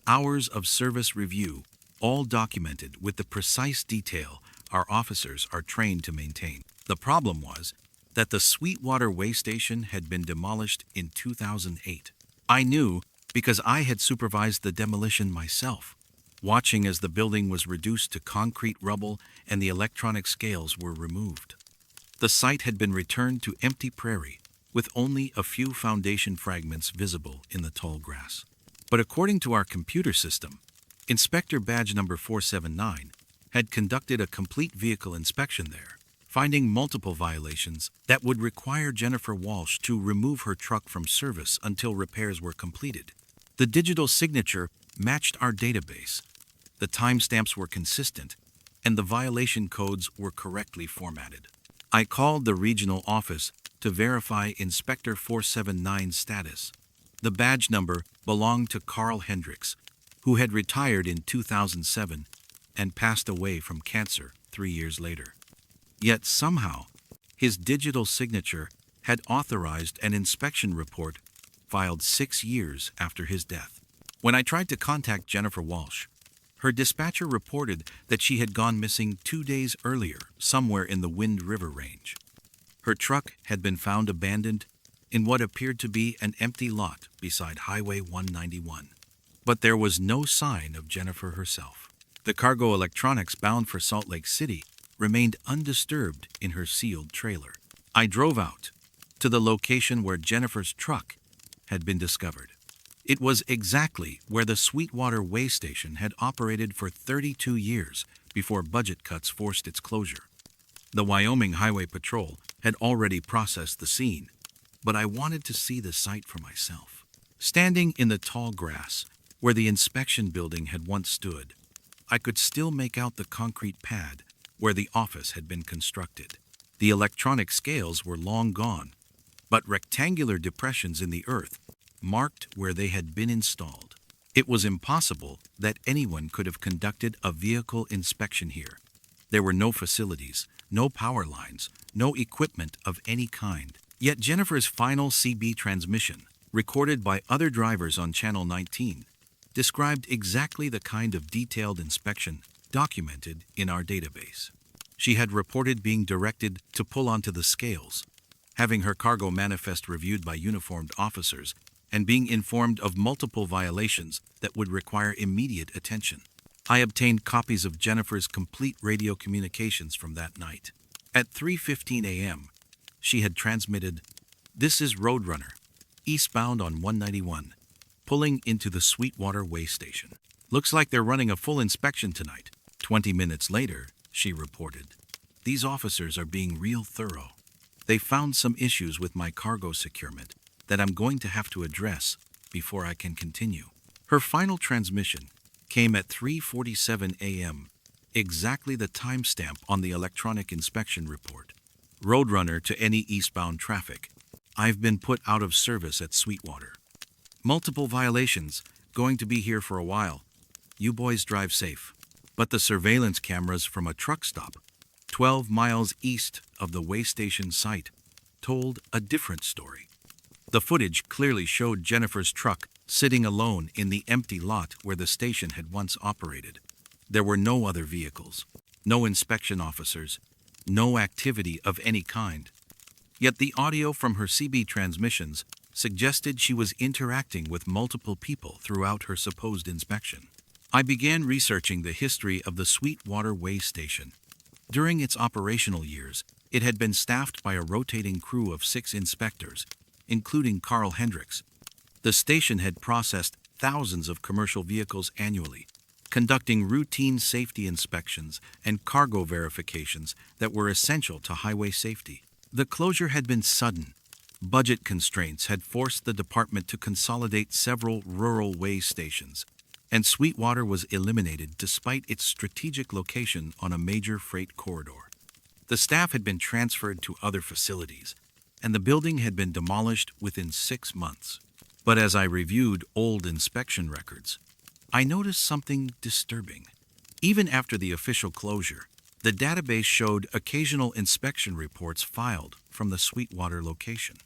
hours of service review, all documented with the precise detail our officers are trained to maintain. The problem was that the Sweetwater Way Station had been demolished in 2008. I knew because I had supervised the demolition myself, watching as the building was reduced to concrete rubble and the electronic scales were removed. The site had been returned to empty prairie, with only a few foundation fragments visible in the tall grass. But according to our computer system, Inspector Badge number 479 had conducted a complete vehicle inspection there, finding multiple violations that would require Jennifer Walsh to remove her truck from service until repairs were completed. The digital signature matched our database. The timestamps were consistent, and the violation codes were correctly formatted. I called the regional office to verify Inspector 479's status. The badge number belonged to Carl Hendricks, who had retired in 2007 and passed away from cancer 3 years later. Yet somehow, his digital signature had authorized an inspection report filed 6 years after his death. When I tried to contact Jennifer Walsh, her dispatcher reported that she had gone missing 2 days earlier somewhere in the Wind River Range. Her truck had been found abandoned in what appeared to be an empty lot beside Highway 191. But there was no sign of Jennifer herself. The cargo electronics bound for Salt Lake City remained undisturbed in her sealed trailer. I drove out to the location where Jennifer's truck had been discovered. It was exactly where the Sweetwater Way Station had operated for 32 years before budget cuts forced its closure. The Wyoming Highway Patrol had already processed the scene, but I wanted to see the site for myself. Standing in the tall grass where the inspection building had once stood, I could still make out the concrete pad where the office had been constructed. The electronic scales were long gone, but rectangular depressions in the earth marked where they had been installed. It was impossible that anyone could have conducted a vehicle inspection here. There were no facilities, no power lines, no equipment of any kind. Yet Jennifer's final CB transmission, recorded by other drivers on Channel 19, described exactly the kind of detailed inspection documented in our database. She had reported being directed to pull onto the scales, having her cargo manifest reviewed by uniformed officers, and being informed of multiple violations that would require immediate attention. I obtained copies of Jennifer's complete radio communications from that night. At 3:15 a.m., she had transmitted, "This is Roadrunner, eastbound on 191, pulling into the Sweetwater Way Station. Looks like they're running a full inspection tonight." 20 minutes later, she reported, "These officers are being real thorough. They found some issues with my cargo securement that I'm going to have to address before I can continue." Her final transmission came at 3:47 a.m., exactly the timestamp on the electronic inspection report. "Roadrunner to any eastbound traffic. I've been put out of service at Sweetwater. Multiple violations, going to be here for a while. You boys drive safe." But the surveillance cameras from a truck stop 12 miles east of the way station site told a different story. The footage clearly showed Jennifer's truck sitting alone in the empty lot where the station had once operated. There were no other vehicles, no inspection officers, no activity of any kind. Yet the audio from her CB transmissions suggested she was interacting with multiple people throughout her supposed inspection. I began researching the history of the Sweetwater Way Station. During its operational years, it had been staffed by a rotating crew of 6 inspectors, including Carl Hendricks. The station had processed thousands of commercial vehicles annually, conducting routine safety inspections and cargo verifications that were essential to highway safety. The closure had been sudden. Budget constraints had forced the department to consolidate several rural way stations, and Sweetwater was eliminated despite its strategic location on a major freight corridor. The staff had been transferred to other facilities, and the building had been demolished within 6 months. But as I reviewed old inspection records, I noticed something disturbing. Even after the official closure, the database showed occasional inspection reports filed from the Sweetwater location.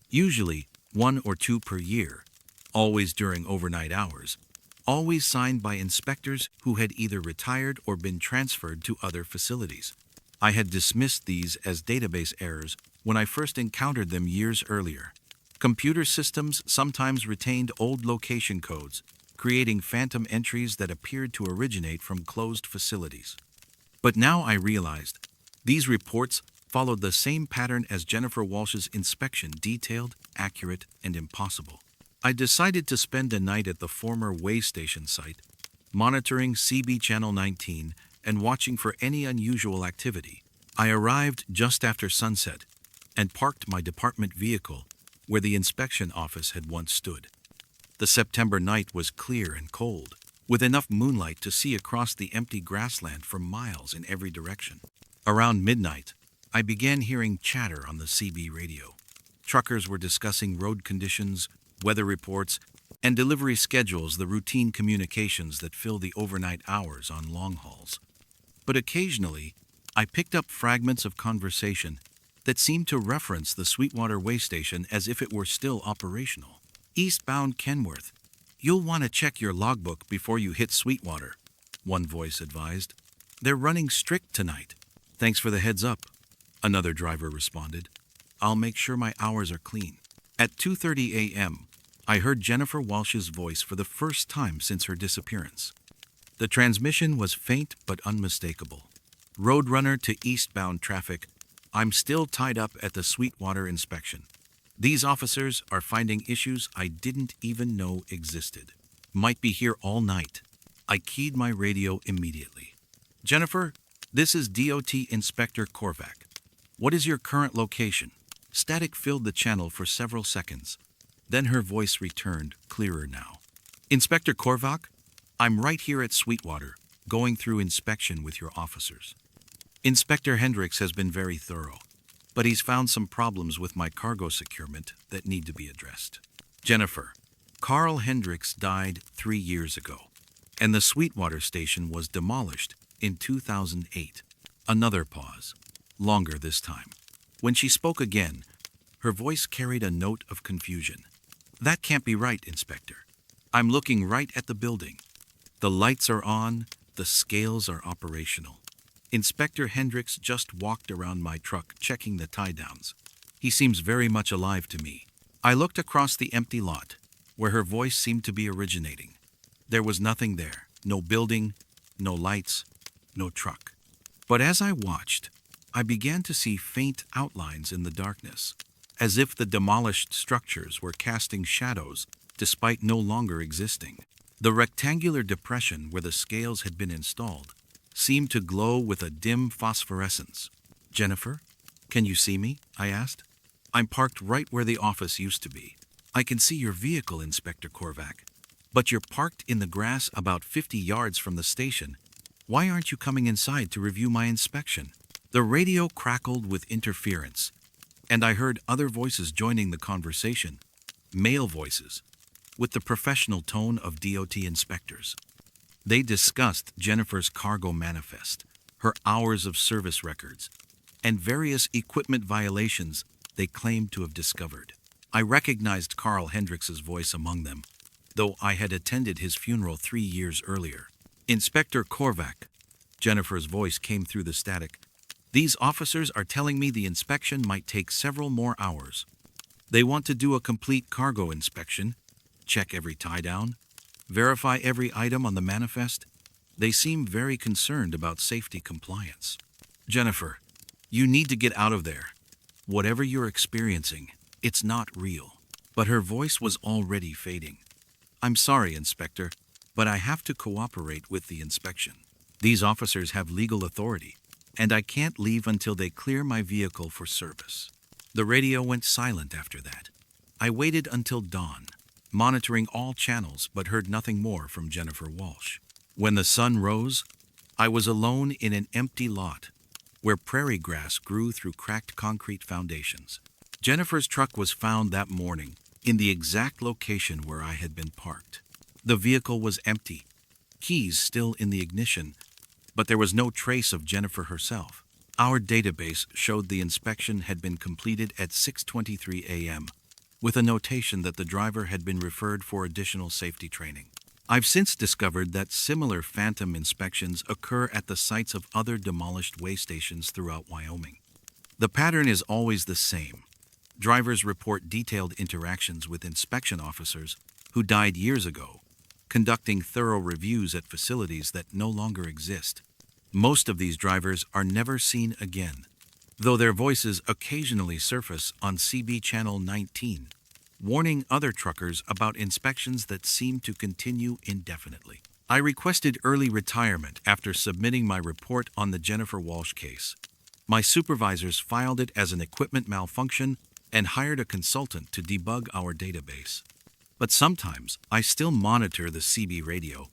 Usually 1 or 2 per year, always during overnight hours, always signed by inspectors who had either retired or been transferred to other facilities. I had dismissed these as database errors when I first encountered them years earlier. Computer systems sometimes retained old location codes, creating phantom entries that appeared to originate from closed facilities. But now I realized these reports followed the same pattern as Jennifer Walsh's inspection: detailed, accurate, and impossible. I decided to spend a night at the former way station site, monitoring CB Channel 19 and watching for any unusual activity. I arrived just after sunset and parked my department vehicle where the inspection office had once stood. The September night was clear and cold, with enough moonlight to see across the empty grassland for miles in every direction. Around midnight, I began hearing chatter on the CB radio. Truckers were discussing road conditions, weather reports, and delivery schedules, the routine communications that fill the overnight hours on long hauls. But occasionally, I picked up fragments of conversation that seemed to reference the Sweetwater way station as if it were still operational. "Eastbound Kenworth. You'll want to check your logbook before you hit Sweetwater," one voice advised. "They're running strict tonight." "Thanks for the heads up," another driver responded. "I'll make sure my hours are clean." At 2:30 a.m., I heard Jennifer Walsh's voice for the first time since her disappearance. The transmission was faint but unmistakable. "Roadrunner to eastbound traffic. I'm still tied up at the Sweetwater inspection. These officers are finding issues I didn't even know existed. Might be here all night." I keyed my radio immediately. "Jennifer, this is DOT Inspector Korvac. What is your current location?" Static filled the channel for several seconds. Then her voice returned, clearer now. "Inspector Korvac, I'm right here at Sweetwater, going through inspection with your officers. Inspector Hendricks has been very thorough, but he's found some problems with my cargo securement that need to be addressed." "Jennifer, Carl Hendricks died 3 years ago, and the Sweetwater station was demolished in 2008. Another pause, longer this time. When she spoke again, her voice carried a note of confusion. "That can't be right, Inspector. I'm looking right at the building. The lights are on, the scales are operational. Inspector Hendricks just walked around my truck checking the tie-downs. He seems very much alive to me." I looked across the empty lot, where her voice seemed to be originating. There was nothing there, no building, no lights, no truck. But as I watched, I began to see faint outlines in the darkness, as if the demolished structures were casting shadows despite no longer existing. The rectangular depression where the scales had been installed seemed to glow with a dim phosphorescence. "Jennifer, can you see me?" I asked. "I'm parked right where the office used to be." "I can see your vehicle, Inspector Korvac, but you're parked in the grass about 50 yards from the station. Why aren't you coming inside to review my inspection?" The radio crackled with interference, and I heard other voices joining the conversation, male voices, with the professional tone of DOT inspectors. They discussed Jennifer's cargo manifest, her hours of service records, and various equipment violations they claimed to have discovered. I recognized Carl Hendricks's voice among them, though I had attended his funeral 3 years earlier. "Inspector Korvac," Jennifer's voice came through the static. "These officers are telling me the inspection might take several more hours. They want to do a complete cargo inspection, check every tie-down, verify every item on the manifest. They seem very concerned about safety compliance." "Jennifer, you need to get out of there. Whatever you're experiencing, it's not real." But her voice was already fading. "I'm sorry, Inspector, but I have to cooperate with the inspection. These officers have legal authority, and I can't leave until they clear my vehicle for service." The radio went silent after that. I waited until dawn, monitoring all channels, but heard nothing more from Jennifer Walsh. When the sun rose, I was alone in an empty lot, where prairie grass grew through cracked concrete foundations. Jennifer's truck was found that morning, in the exact location where I had been parked. The vehicle was empty, keys still in the ignition, but there was no trace of Jennifer herself. Our database showed the inspection had been completed at 6:23 a.m., with a notation that the driver had been referred for additional safety training. I've since discovered that similar phantom inspections occur at the sites of other demolished way stations throughout Wyoming. The pattern is always the same. Drivers report detailed interactions with inspection officers who died years ago, conducting thorough reviews at facilities that no longer exist. Most of these drivers are never seen again, though their voices occasionally surface on CB Channel 19, warning other truckers about inspections that seem to continue indefinitely. I requested early retirement after submitting my report on the Jennifer Walsh case. My supervisors filed it as an equipment malfunction and hired a consultant to debug our database. But sometimes I still monitor the CB radio,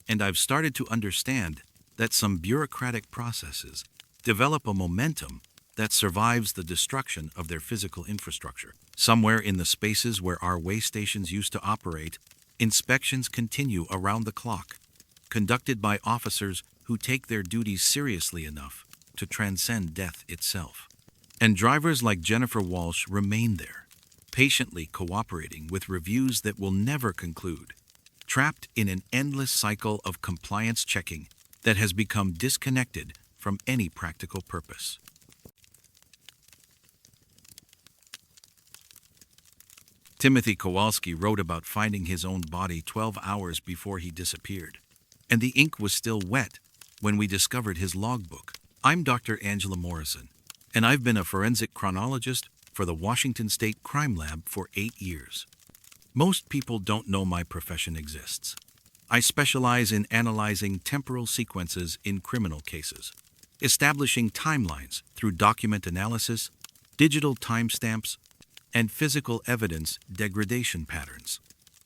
and I've started to understand that some bureaucratic processes develop a momentum that survives the destruction of their physical infrastructure. Somewhere in the spaces where our way stations used to operate, inspections continue around the clock, conducted by officers who take their duties seriously enough to transcend death itself. And drivers like Jennifer Walsh remain there, patiently cooperating with reviews that will never conclude, trapped in an endless cycle of compliance checking that has become disconnected from any practical purpose. Timothy Kowalski wrote about finding his own body 12 hours before he disappeared, and the ink was still wet when we discovered his logbook. I'm Dr. Angela Morrison, and I've been a forensic chronologist for the Washington State Crime Lab for 8 years. Most people don't know my profession exists. I specialize in analyzing temporal sequences in criminal cases, establishing timelines through document analysis, digital timestamps, and physical evidence degradation patterns.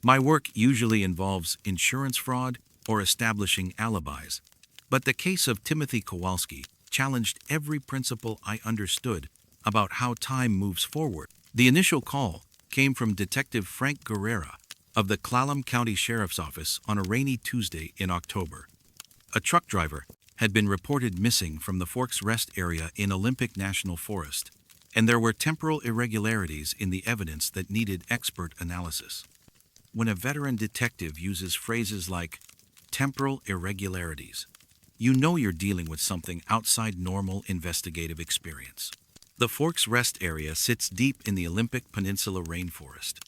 My work usually involves insurance fraud or establishing alibis, but the case of Timothy Kowalski challenged every principle I understood about how time moves forward. The initial call came from Detective Frank Guerrera of the Clallam County Sheriff's Office on a rainy Tuesday in October. A truck driver had been reported missing from the Forks Rest area in Olympic National Forest, and there were temporal irregularities in the evidence that needed expert analysis. When a veteran detective uses phrases like temporal irregularities, you know you're dealing with something outside normal investigative experience. The Forks Rest area sits deep in the Olympic Peninsula rainforest,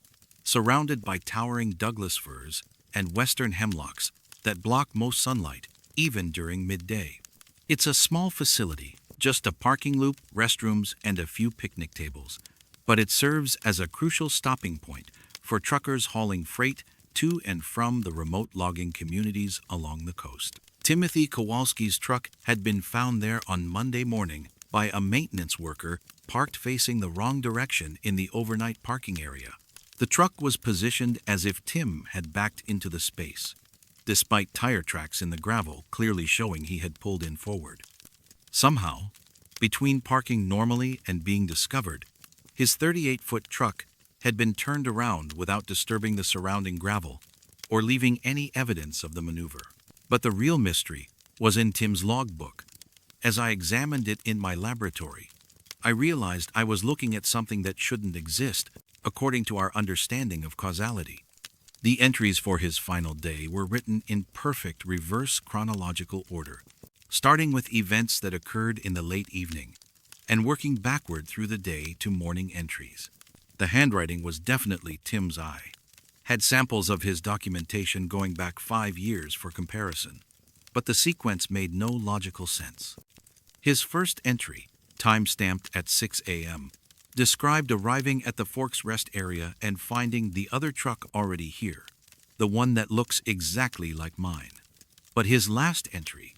surrounded by towering Douglas firs and western hemlocks that block most sunlight, even during midday. It's a small facility, just a parking loop, restrooms, and a few picnic tables, but it serves as a crucial stopping point for truckers hauling freight to and from the remote logging communities along the coast. Timothy Kowalski's truck had been found there on Monday morning by a maintenance worker parked facing the wrong direction in the overnight parking area. The truck was positioned as if Tim had backed into the space, despite tire tracks in the gravel clearly showing he had pulled in forward. Somehow, between parking normally and being discovered, his 38-foot truck had been turned around without disturbing the surrounding gravel or leaving any evidence of the maneuver. But the real mystery was in Tim's logbook. As I examined it in my laboratory, I realized I was looking at something that shouldn't exist according to our understanding of causality. The entries for his final day were written in perfect reverse chronological order, starting with events that occurred in the late evening and working backward through the day to morning entries. The handwriting was definitely Tim's eye. Had samples of his documentation going back 5 years for comparison, but the sequence made no logical sense. His first entry, time-stamped at 6 a.m., described arriving at the Forks Rest area and finding the other truck already here, the one that looks exactly like mine. But his last entry,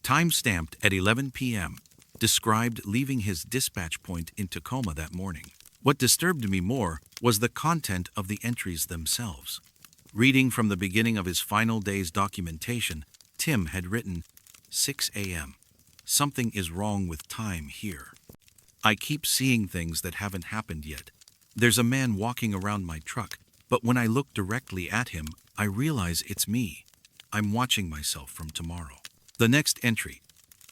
time-stamped at 11 p.m., described leaving his dispatch point in Tacoma that morning. What disturbed me more was the content of the entries themselves. Reading from the beginning of his final day's documentation, Tim had written, 6 a.m. Something is wrong with time here. I keep seeing things that haven't happened yet. There's a man walking around my truck, but when I look directly at him, I realize it's me. I'm watching myself from tomorrow. The next entry,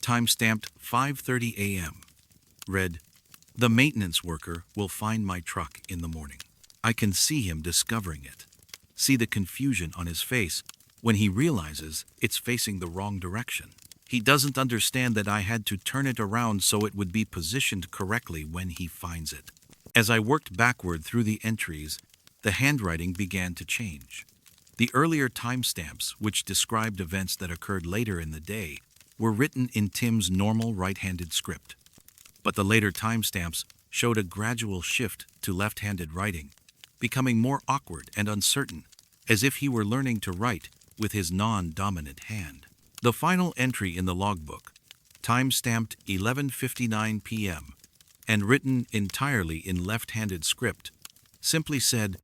time-stamped 5:30 a.m., read, the maintenance worker will find my truck in the morning. I can see him discovering it. See the confusion on his face when he realizes it's facing the wrong direction. He doesn't understand that I had to turn it around so it would be positioned correctly when he finds it. As I worked backward through the entries, the handwriting began to change. The earlier timestamps, which described events that occurred later in the day, were written in Tim's normal right-handed script. But the later timestamps showed a gradual shift to left-handed writing, becoming more awkward and uncertain, as if he were learning to write with his non-dominant hand. The final entry in the logbook, time-stamped 11:59 p.m., and written entirely in left-handed script, simply said,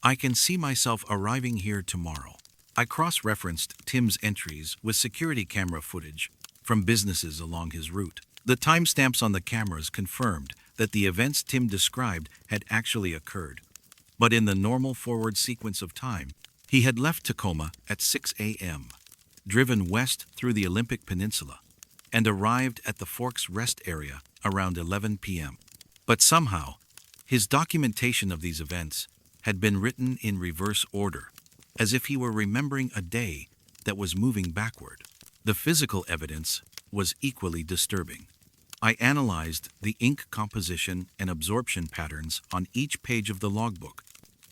I can see myself arriving here tomorrow. I cross-referenced Tim's entries with security camera footage from businesses along his route. The timestamps on the cameras confirmed that the events Tim described had actually occurred. But in the normal forward sequence of time, he had left Tacoma at 6 a.m., driven west through the Olympic Peninsula, and arrived at the Forks rest area around 11 p.m. But somehow, his documentation of these events had been written in reverse order, as if he were remembering a day that was moving backward. The physical evidence was equally disturbing. I analyzed the ink composition and absorption patterns on each page of the logbook.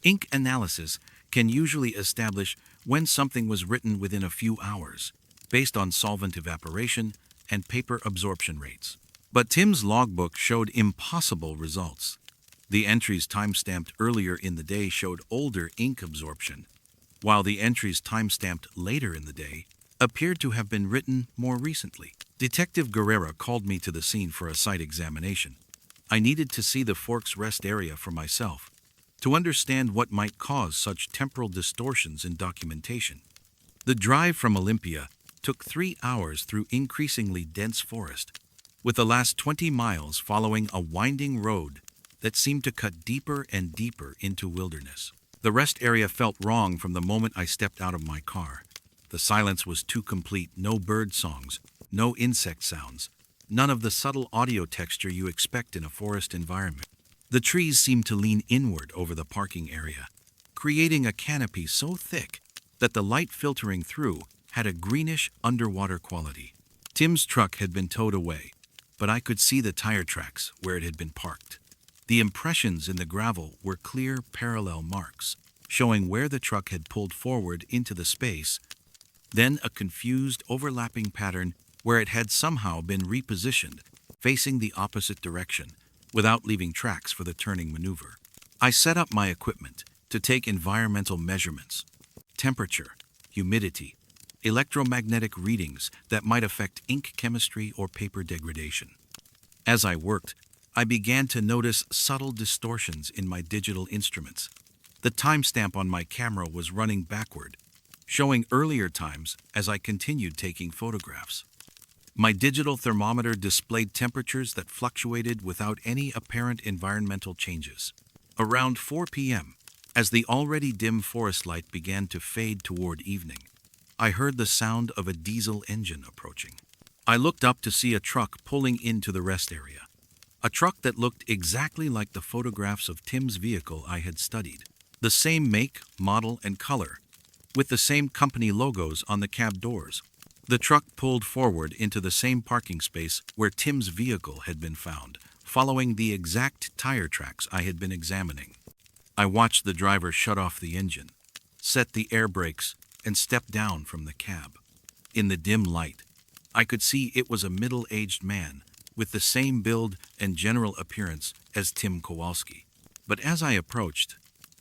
Ink analysis can usually establish when something was written within a few hours, based on solvent evaporation and paper absorption rates. But Tim's logbook showed impossible results. The entries timestamped earlier in the day showed older ink absorption, while the entries timestamped later in the day appeared to have been written more recently. Detective Guerrera called me to the scene for a site examination. I needed to see the Forks rest area for myself, to understand what might cause such temporal distortions in documentation. The drive from Olympia took 3 hours through increasingly dense forest, with the last 20 miles following a winding road that seemed to cut deeper and deeper into wilderness. The rest area felt wrong from the moment I stepped out of my car. The silence was too complete, no bird songs, no insect sounds, none of the subtle audio texture you expect in a forest environment. The trees seemed to lean inward over the parking area, creating a canopy so thick that the light filtering through had a greenish underwater quality. Tim's truck had been towed away, but I could see the tire tracks where it had been parked. The impressions in the gravel were clear parallel marks, showing where the truck had pulled forward into the space, then a confused overlapping pattern where it had somehow been repositioned, facing the opposite direction, without leaving tracks for the turning maneuver. I set up my equipment to take environmental measurements, temperature, humidity, electromagnetic readings that might affect ink chemistry or paper degradation. As I worked, I began to notice subtle distortions in my digital instruments. The timestamp on my camera was running backward, showing earlier times as I continued taking photographs. My digital thermometer displayed temperatures that fluctuated without any apparent environmental changes. Around 4 p.m., as the already dim forest light began to fade toward evening, I heard the sound of a diesel engine approaching. I looked up to see a truck pulling into the rest area. A truck that looked exactly like the photographs of Tim's vehicle I had studied. The same make, model, and color, with the same company logos on the cab doors. The truck pulled forward into the same parking space where Tim's vehicle had been found, following the exact tire tracks I had been examining. I watched the driver shut off the engine, set the air brakes, and step down from the cab. In the dim light, I could see it was a middle-aged man with the same build and general appearance as Tim Kowalski. But as I approached,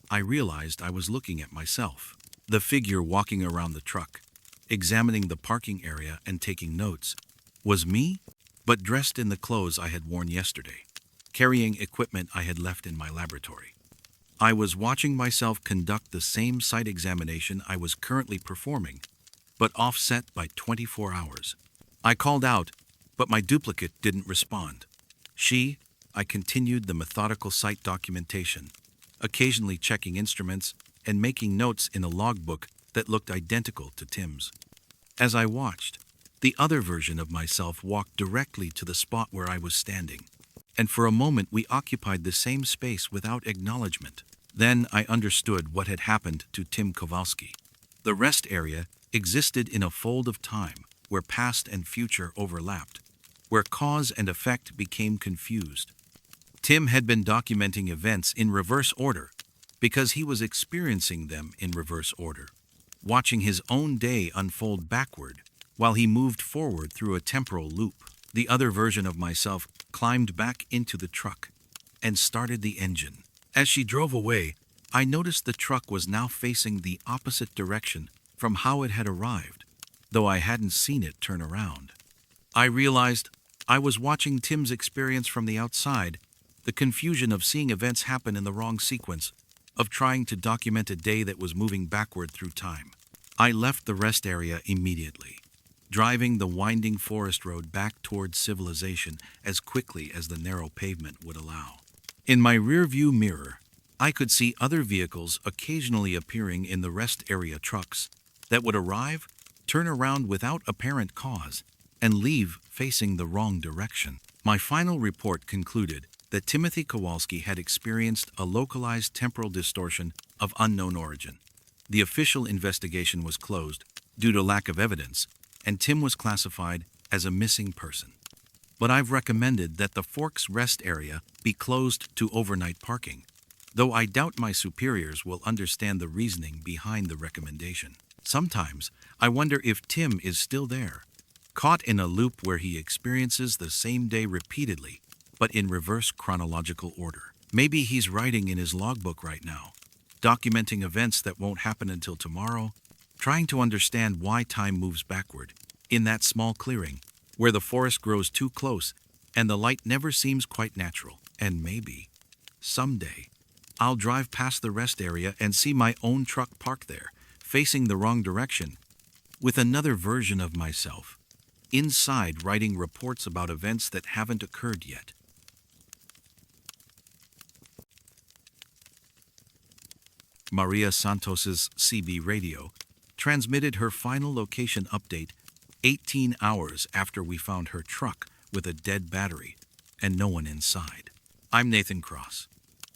I realized I was looking at myself. The figure walking around the truck, examining the parking area and taking notes, was me, but dressed in the clothes I had worn yesterday, carrying equipment I had left in my laboratory. I was watching myself conduct the same site examination I was currently performing, but offset by 24 hours. I called out, but my duplicate didn't respond. I continued the methodical site documentation, occasionally checking instruments and making notes in a logbook that looked identical to Tim's. As I watched, the other version of myself walked directly to the spot where I was standing, and for a moment we occupied the same space without acknowledgement. Then I understood what had happened to Tim Kowalski. The rest area existed in a fold of time where past and future overlapped, where cause and effect became confused. Tim had been documenting events in reverse order because he was experiencing them in reverse order, watching his own day unfold backward while he moved forward through a temporal loop. The other version of myself climbed back into the truck and started the engine. As she drove away, I noticed the truck was now facing the opposite direction from how it had arrived, though I hadn't seen it turn around. I realized I was watching Tim's experience from the outside, the confusion of seeing events happen in the wrong sequence, of trying to document a day that was moving backward through time. I left the rest area immediately, driving the winding forest road back towards civilization as quickly as the narrow pavement would allow. In my rearview mirror, I could see other vehicles occasionally appearing in the rest area trucks that would arrive, turn around without apparent cause, and leave facing the wrong direction. My final report concluded that Timothy Kowalski had experienced a localized temporal distortion of unknown origin. The official investigation was closed due to lack of evidence, and Tim was classified as a missing person. But I've recommended that the Forks rest area be closed to overnight parking, though I doubt my superiors will understand the reasoning behind the recommendation. Sometimes I wonder if Tim is still there, caught in a loop where he experiences the same day repeatedly, but in reverse chronological order. Maybe he's writing in his logbook right now, documenting events that won't happen until tomorrow, trying to understand why time moves backward in that small clearing where the forest grows too close and the light never seems quite natural. And maybe, someday, I'll drive past the rest area and see my own truck parked there, facing the wrong direction, with another version of myself, inside writing reports about events that haven't occurred yet. Maria Santos's CB radio transmitted her final location update 18 hours after we found her truck with a dead battery and no one inside. I'm Nathan Cross,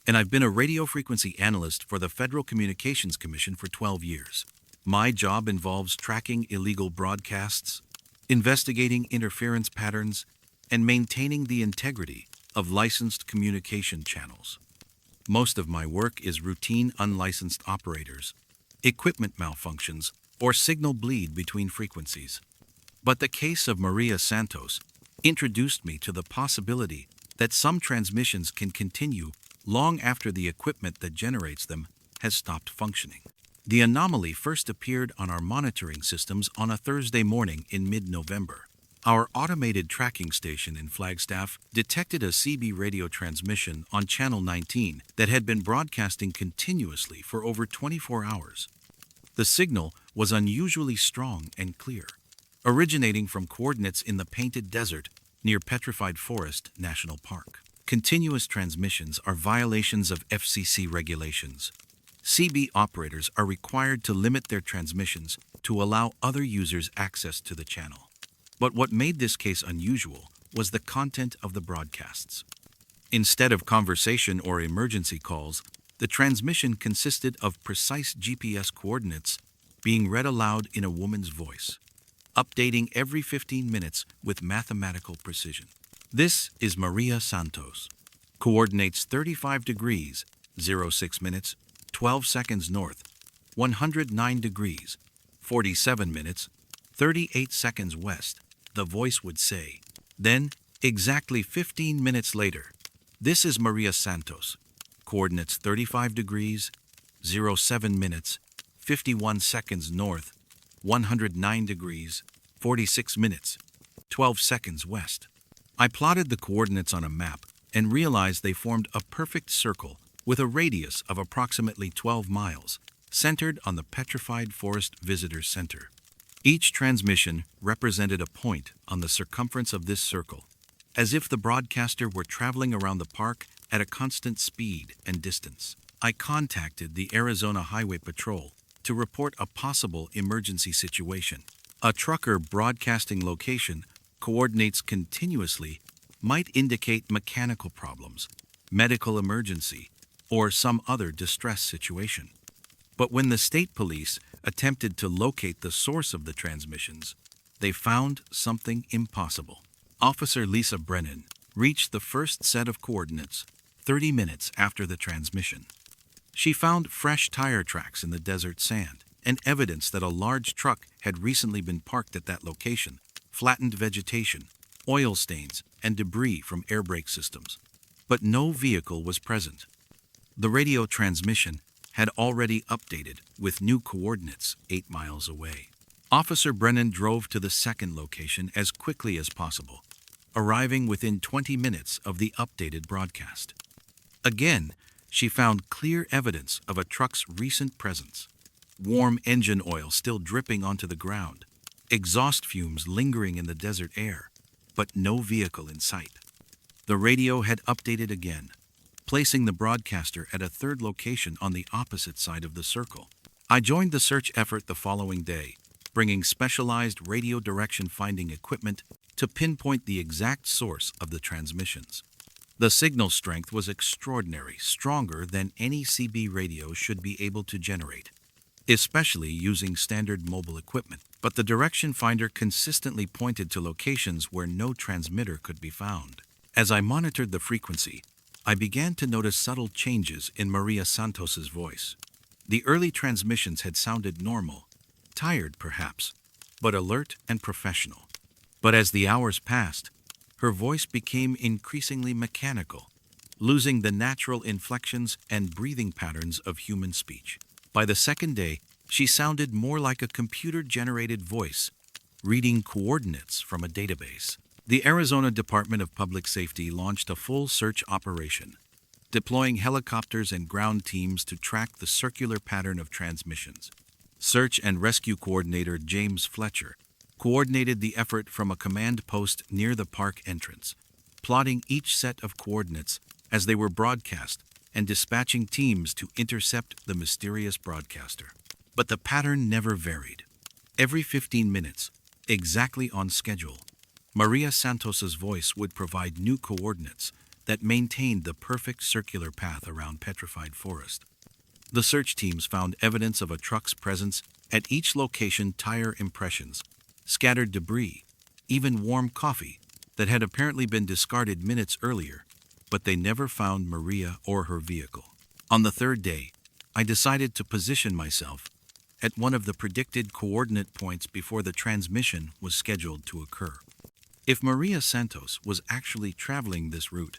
and I've been a radio frequency analyst for the Federal Communications Commission for 12 years. My job involves tracking illegal broadcasts, investigating interference patterns, and maintaining the integrity of licensed communication channels. Most of my work is routine unlicensed operators, equipment malfunctions, or signal bleed between frequencies. But the case of Maria Santos introduced me to the possibility that some transmissions can continue long after the equipment that generates them has stopped functioning. The anomaly first appeared on our monitoring systems on a Thursday morning in mid-November. Our automated tracking station in Flagstaff detected a CB radio transmission on Channel 19 that had been broadcasting continuously for over 24 hours. The signal was unusually strong and clear, originating from coordinates in the Painted Desert near Petrified Forest National Park. Continuous transmissions are violations of FCC regulations. CB operators are required to limit their transmissions to allow other users access to the channel. But what made this case unusual was the content of the broadcasts. Instead of conversation or emergency calls, the transmission consisted of precise GPS coordinates being read aloud in a woman's voice, updating every 15 minutes with mathematical precision. This is Maria Santos. Coordinates 35 degrees, 06 minutes, 12 seconds north, 109 degrees, 47 minutes, 38 seconds west, the voice would say. Then, exactly 15 minutes later, this is Maria Santos. Coordinates 35 degrees, 07 minutes, 51 seconds north, 109 degrees, 46 minutes, 12 seconds west. I plotted the coordinates on a map and realized they formed a perfect circle with a radius of approximately 12 miles, centered on the Petrified Forest Visitor Center. Each transmission represented a point on the circumference of this circle, as if the broadcaster were traveling around the park at a constant speed and distance. I contacted the Arizona Highway Patrol to report a possible emergency situation. A trucker broadcasting location coordinates continuously might indicate mechanical problems, medical emergency, or some other distress situation. But when the state police attempted to locate the source of the transmissions, they found something impossible. Officer Lisa Brennan reached the first set of coordinates 30 minutes after the transmission. She found fresh tire tracks in the desert sand and evidence that a large truck had recently been parked at that location, flattened vegetation, oil stains, and debris from air brake systems. But no vehicle was present. The radio transmission had already updated with new coordinates 8 miles away. Officer Brennan drove to the second location as quickly as possible, arriving within 20 minutes of the updated broadcast. Again, She found clear evidence of a truck's recent presence. Warm engine oil still dripping onto the ground, exhaust fumes lingering in the desert air, but no vehicle in sight. The radio had updated again, placing the broadcaster at a third location on the opposite side of the circle. I joined the search effort the following day, bringing specialized radio direction finding equipment to pinpoint the exact source of the transmissions. The signal strength was extraordinary, stronger than any CB radio should be able to generate, especially using standard mobile equipment. But the direction finder consistently pointed to locations where no transmitter could be found. As I monitored the frequency, I began to notice subtle changes in Maria Santos's voice. The early transmissions had sounded normal, tired perhaps, but alert and professional. But as the hours passed, her voice became increasingly mechanical, losing the natural inflections and breathing patterns of human speech. By the second day, she sounded more like a computer-generated voice, reading coordinates from a database. The Arizona Department of Public Safety launched a full search operation, deploying helicopters and ground teams to track the circular pattern of transmissions. Search and Rescue Coordinator James Fletcher coordinated the effort from a command post near the park entrance, plotting each set of coordinates as they were broadcast and dispatching teams to intercept the mysterious broadcaster. But the pattern never varied. Every 15 minutes, exactly on schedule, Maria Santos's voice would provide new coordinates that maintained the perfect circular path around petrified forest. The search teams found evidence of a truck's presence at each location: tire impressions, scattered debris, even warm coffee that had apparently been discarded minutes earlier, but they never found Maria or her vehicle. On the third day, I decided to position myself at one of the predicted coordinate points before the transmission was scheduled to occur. If Maria Santos was actually traveling this route,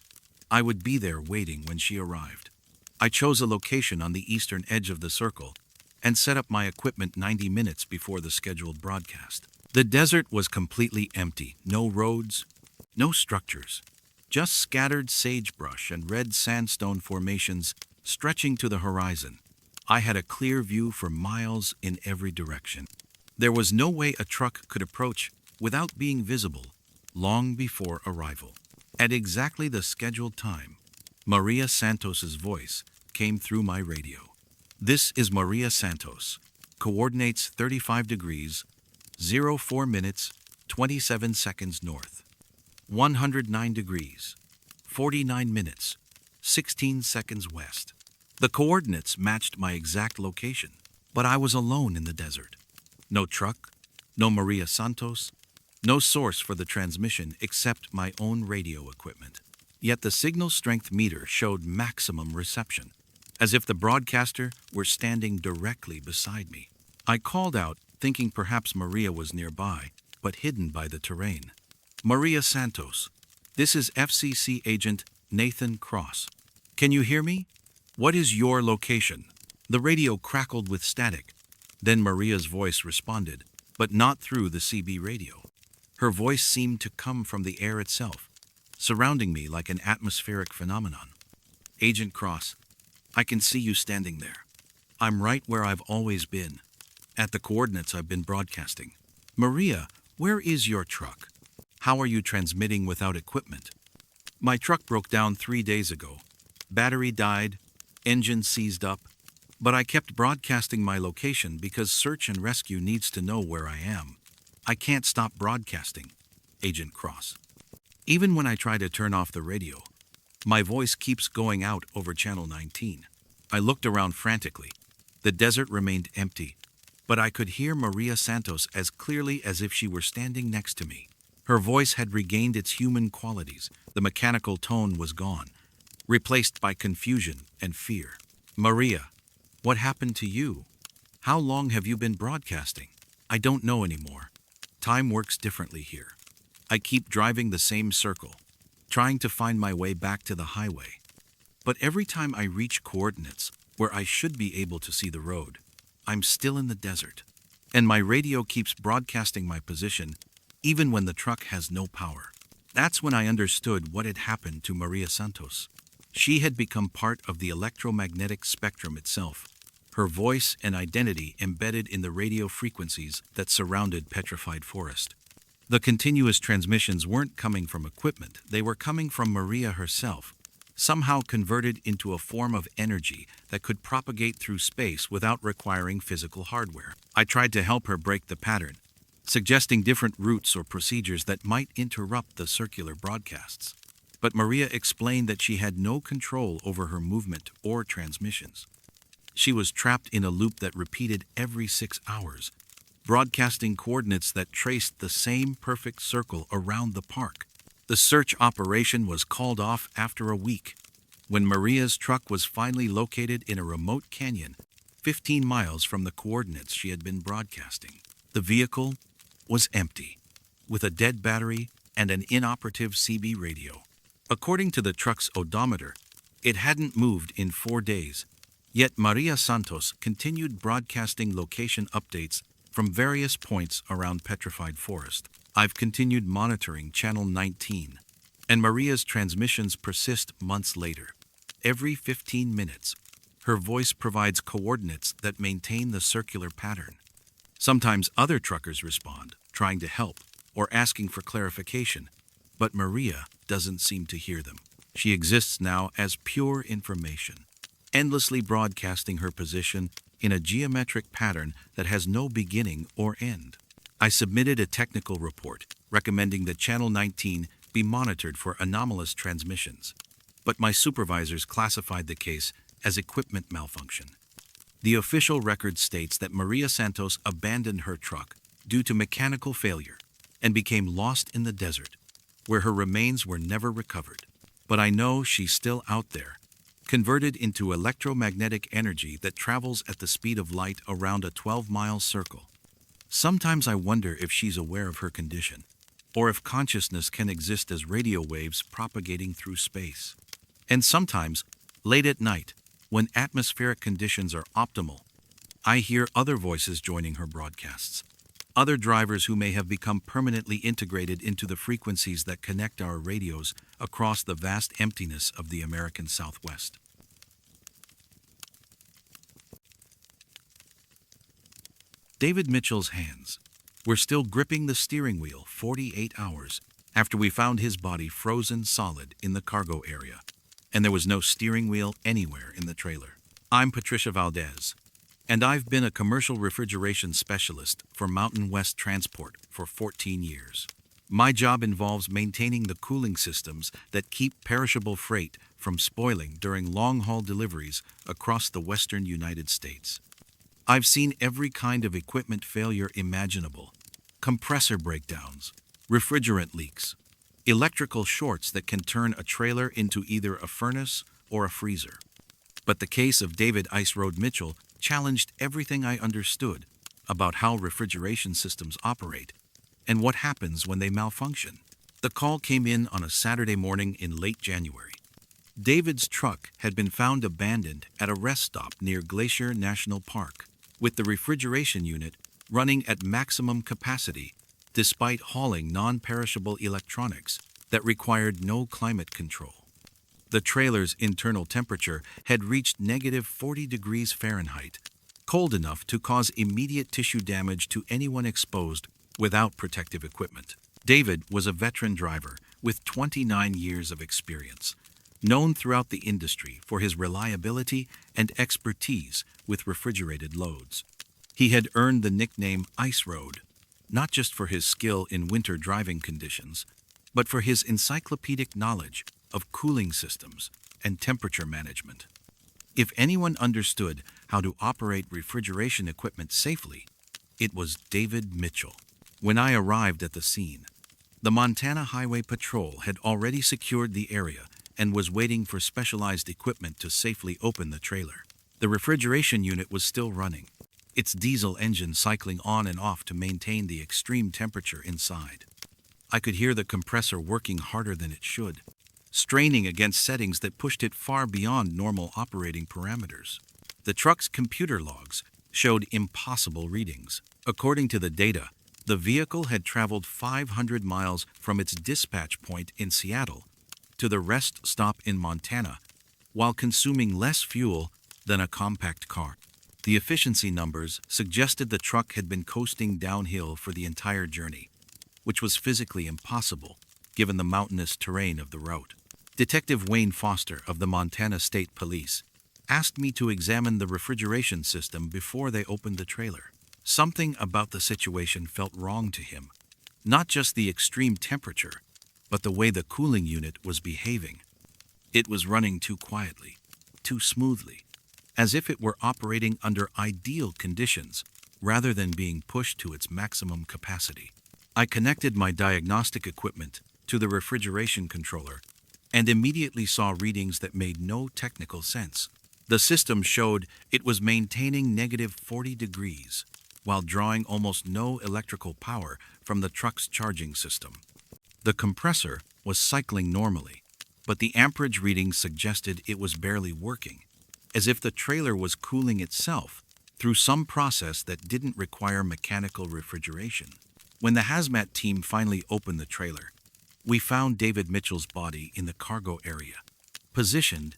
I would be there waiting when she arrived. I chose a location on the eastern edge of the circle and set up my equipment 90 minutes before the scheduled broadcast. The desert was completely empty. No roads, no structures, just scattered sagebrush and red sandstone formations stretching to the horizon. I had a clear view for miles in every direction. There was no way a truck could approach without being visible long before arrival. At exactly the scheduled time, Maria Santos's voice came through my radio. This is Maria Santos. Coordinates 35 degrees, 04 minutes, 27 seconds north. 109 degrees, 49 minutes, 16 seconds west. The coordinates matched my exact location, but I was alone in the desert. No truck, no Maria Santos, no source for the transmission except my own radio equipment. Yet the signal strength meter showed maximum reception, as if the broadcaster were standing directly beside me. I called out, thinking perhaps Maria was nearby, but hidden by the terrain. Maria Santos, this is FCC agent Nathan Cross. Can you hear me? What is your location? The radio crackled with static. Then Maria's voice responded, but not through the CB radio. Her voice seemed to come from the air itself, surrounding me like an atmospheric phenomenon. Agent Cross, I can see you standing there. I'm right where I've always been, at the coordinates I've been broadcasting. Maria, where is your truck? How are you transmitting without equipment? My truck broke down 3 days ago. Battery died, engine seized up, but I kept broadcasting my location because search and rescue needs to know where I am. I can't stop broadcasting. Agent Cross. Even when I try to turn off the radio, my voice keeps going out over channel 19. I looked around frantically. The desert remained empty, but I could hear Maria Santos as clearly as if she were standing next to me. Her voice had regained its human qualities. The mechanical tone was gone, replaced by confusion and fear. Maria, what happened to you? How long have you been broadcasting? I don't know anymore. Time works differently here. I keep driving the same circle, trying to find my way back to the highway. But every time I reach coordinates where I should be able to see the road, I'm still in the desert. And my radio keeps broadcasting my position even when the truck has no power. That's when I understood what had happened to Maria Santos. She had become part of the electromagnetic spectrum itself, her voice and identity embedded in the radio frequencies that surrounded Petrified Forest. The continuous transmissions weren't coming from equipment, they were coming from Maria herself, somehow converted into a form of energy that could propagate through space without requiring physical hardware. I tried to help her break the pattern, suggesting different routes or procedures that might interrupt the circular broadcasts. But Maria explained that she had no control over her movement or transmissions. She was trapped in a loop that repeated every 6 hours, broadcasting coordinates that traced the same perfect circle around the park. The search operation was called off after a week, when Maria's truck was finally located in a remote canyon, 15 miles from the coordinates she had been broadcasting. The vehicle was empty, with a dead battery and an inoperative CB radio. According to the truck's odometer, it hadn't moved in 4 days, yet Maria Santos continued broadcasting location updates from various points around Petrified Forest. I've continued monitoring Channel 19, and Maria's transmissions persist months later. Every 15 minutes, her voice provides coordinates that maintain the circular pattern. Sometimes other truckers respond, trying to help or asking for clarification, but Maria doesn't seem to hear them. She exists now as pure information, endlessly broadcasting her position in a geometric pattern that has no beginning or end. I submitted a technical report recommending that Channel 19 be monitored for anomalous transmissions, but my supervisors classified the case as equipment malfunction. The official record states that Maria Santos abandoned her truck due to mechanical failure and became lost in the desert, where her remains were never recovered. But I know she's still out there, converted into electromagnetic energy that travels at the speed of light around a 12-mile circle. Sometimes I wonder if she's aware of her condition, or if consciousness can exist as radio waves propagating through space. And sometimes, late at night, when atmospheric conditions are optimal, I hear other voices joining her broadcasts. Other drivers who may have become permanently integrated into the frequencies that connect our radios across the vast emptiness of the American Southwest. David Mitchell's hands were still gripping the steering wheel 48 hours after we found his body frozen solid in the cargo area, and there was no steering wheel anywhere in the trailer. I'm Patricia Valdez, and I've been a commercial refrigeration specialist for Mountain West Transport for 14 years. My job involves maintaining the cooling systems that keep perishable freight from spoiling during long-haul deliveries across the western United States. I've seen every kind of equipment failure imaginable: compressor breakdowns, refrigerant leaks, electrical shorts that can turn a trailer into either a furnace or a freezer. But the case of David Ice Road Mitchell challenged everything I understood about how refrigeration systems operate and what happens when they malfunction. The call came in on a Saturday morning in late January. David's truck had been found abandoned at a rest stop near Glacier National Park, with the refrigeration unit running at maximum capacity despite hauling non-perishable electronics that required no climate control. The trailer's internal temperature had reached negative 40 degrees Fahrenheit, cold enough to cause immediate tissue damage to anyone exposed without protective equipment. David was a veteran driver with 29 years of experience, known throughout the industry for his reliability and expertise with refrigerated loads. He had earned the nickname Ice Road, not just for his skill in winter driving conditions, but for his encyclopedic knowledge of cooling systems and temperature management. If anyone understood how to operate refrigeration equipment safely, it was David Mitchell. When I arrived at the scene, the Montana Highway Patrol had already secured the area and was waiting for specialized equipment to safely open the trailer. The refrigeration unit was still running, its diesel engine cycling on and off to maintain the extreme temperature inside. I could hear the compressor working harder than it should, straining against settings that pushed it far beyond normal operating parameters. The truck's computer logs showed impossible readings. According to the data, the vehicle had traveled 500 miles from its dispatch point in Seattle to the rest stop in Montana while consuming less fuel than a compact car. The efficiency numbers suggested the truck had been coasting downhill for the entire journey, which was physically impossible given the mountainous terrain of the route. Detective Wayne Foster of the Montana State Police asked me to examine the refrigeration system before they opened the trailer. Something about the situation felt wrong to him. Not just the extreme temperature, but the way the cooling unit was behaving. It was running too quietly, too smoothly, as if it were operating under ideal conditions rather than being pushed to its maximum capacity. I connected my diagnostic equipment to the refrigeration controller and immediately saw readings that made no technical sense. The system showed it was maintaining -40 degrees while drawing almost no electrical power from the truck's charging system. The compressor was cycling normally, but the amperage readings suggested it was barely working, as if the trailer was cooling itself through some process that didn't require mechanical refrigeration. When the hazmat team finally opened the trailer, we found David Mitchell's body in the cargo area, positioned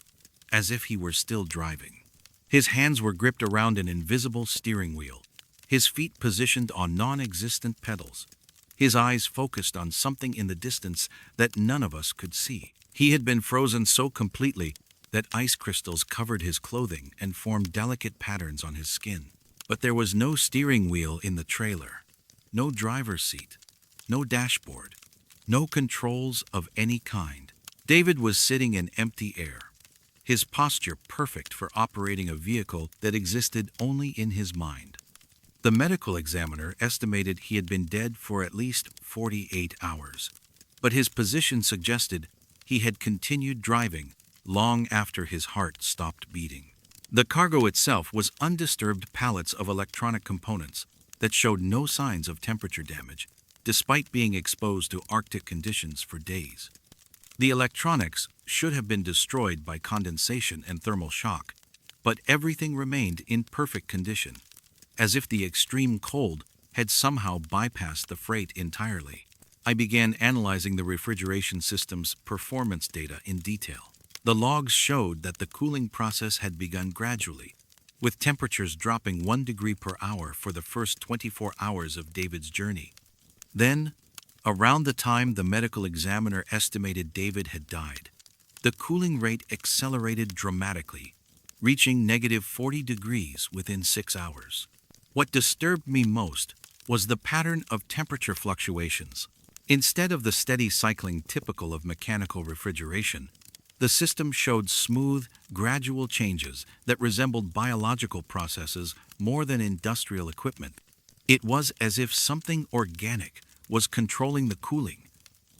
as if he were still driving. His hands were gripped around an invisible steering wheel, his feet positioned on non-existent pedals, his eyes focused on something in the distance that none of us could see. He had been frozen so completely that ice crystals covered his clothing and formed delicate patterns on his skin. But there was no steering wheel in the trailer, no driver's seat, no dashboard, no controls of any kind. David was sitting in empty air, his posture perfect for operating a vehicle that existed only in his mind. The medical examiner estimated he had been dead for at least 48 hours, but his position suggested he had continued driving long after his heart stopped beating. The cargo itself was undisturbed pallets of electronic components that showed no signs of temperature damage, despite being exposed to Arctic conditions for days. The electronics should have been destroyed by condensation and thermal shock, but everything remained in perfect condition, as if the extreme cold had somehow bypassed the freight entirely. I began analyzing the refrigeration system's performance data in detail. The logs showed that the cooling process had begun gradually, with temperatures dropping 1 degree per hour for the first 24 hours of David's journey. Then, around the time the medical examiner estimated David had died, the cooling rate accelerated dramatically, reaching -40 degrees within 6 hours. What disturbed me most was the pattern of temperature fluctuations. Instead of the steady cycling typical of mechanical refrigeration, the system showed smooth, gradual changes that resembled biological processes more than industrial equipment. It was as if something organic was controlling the cooling,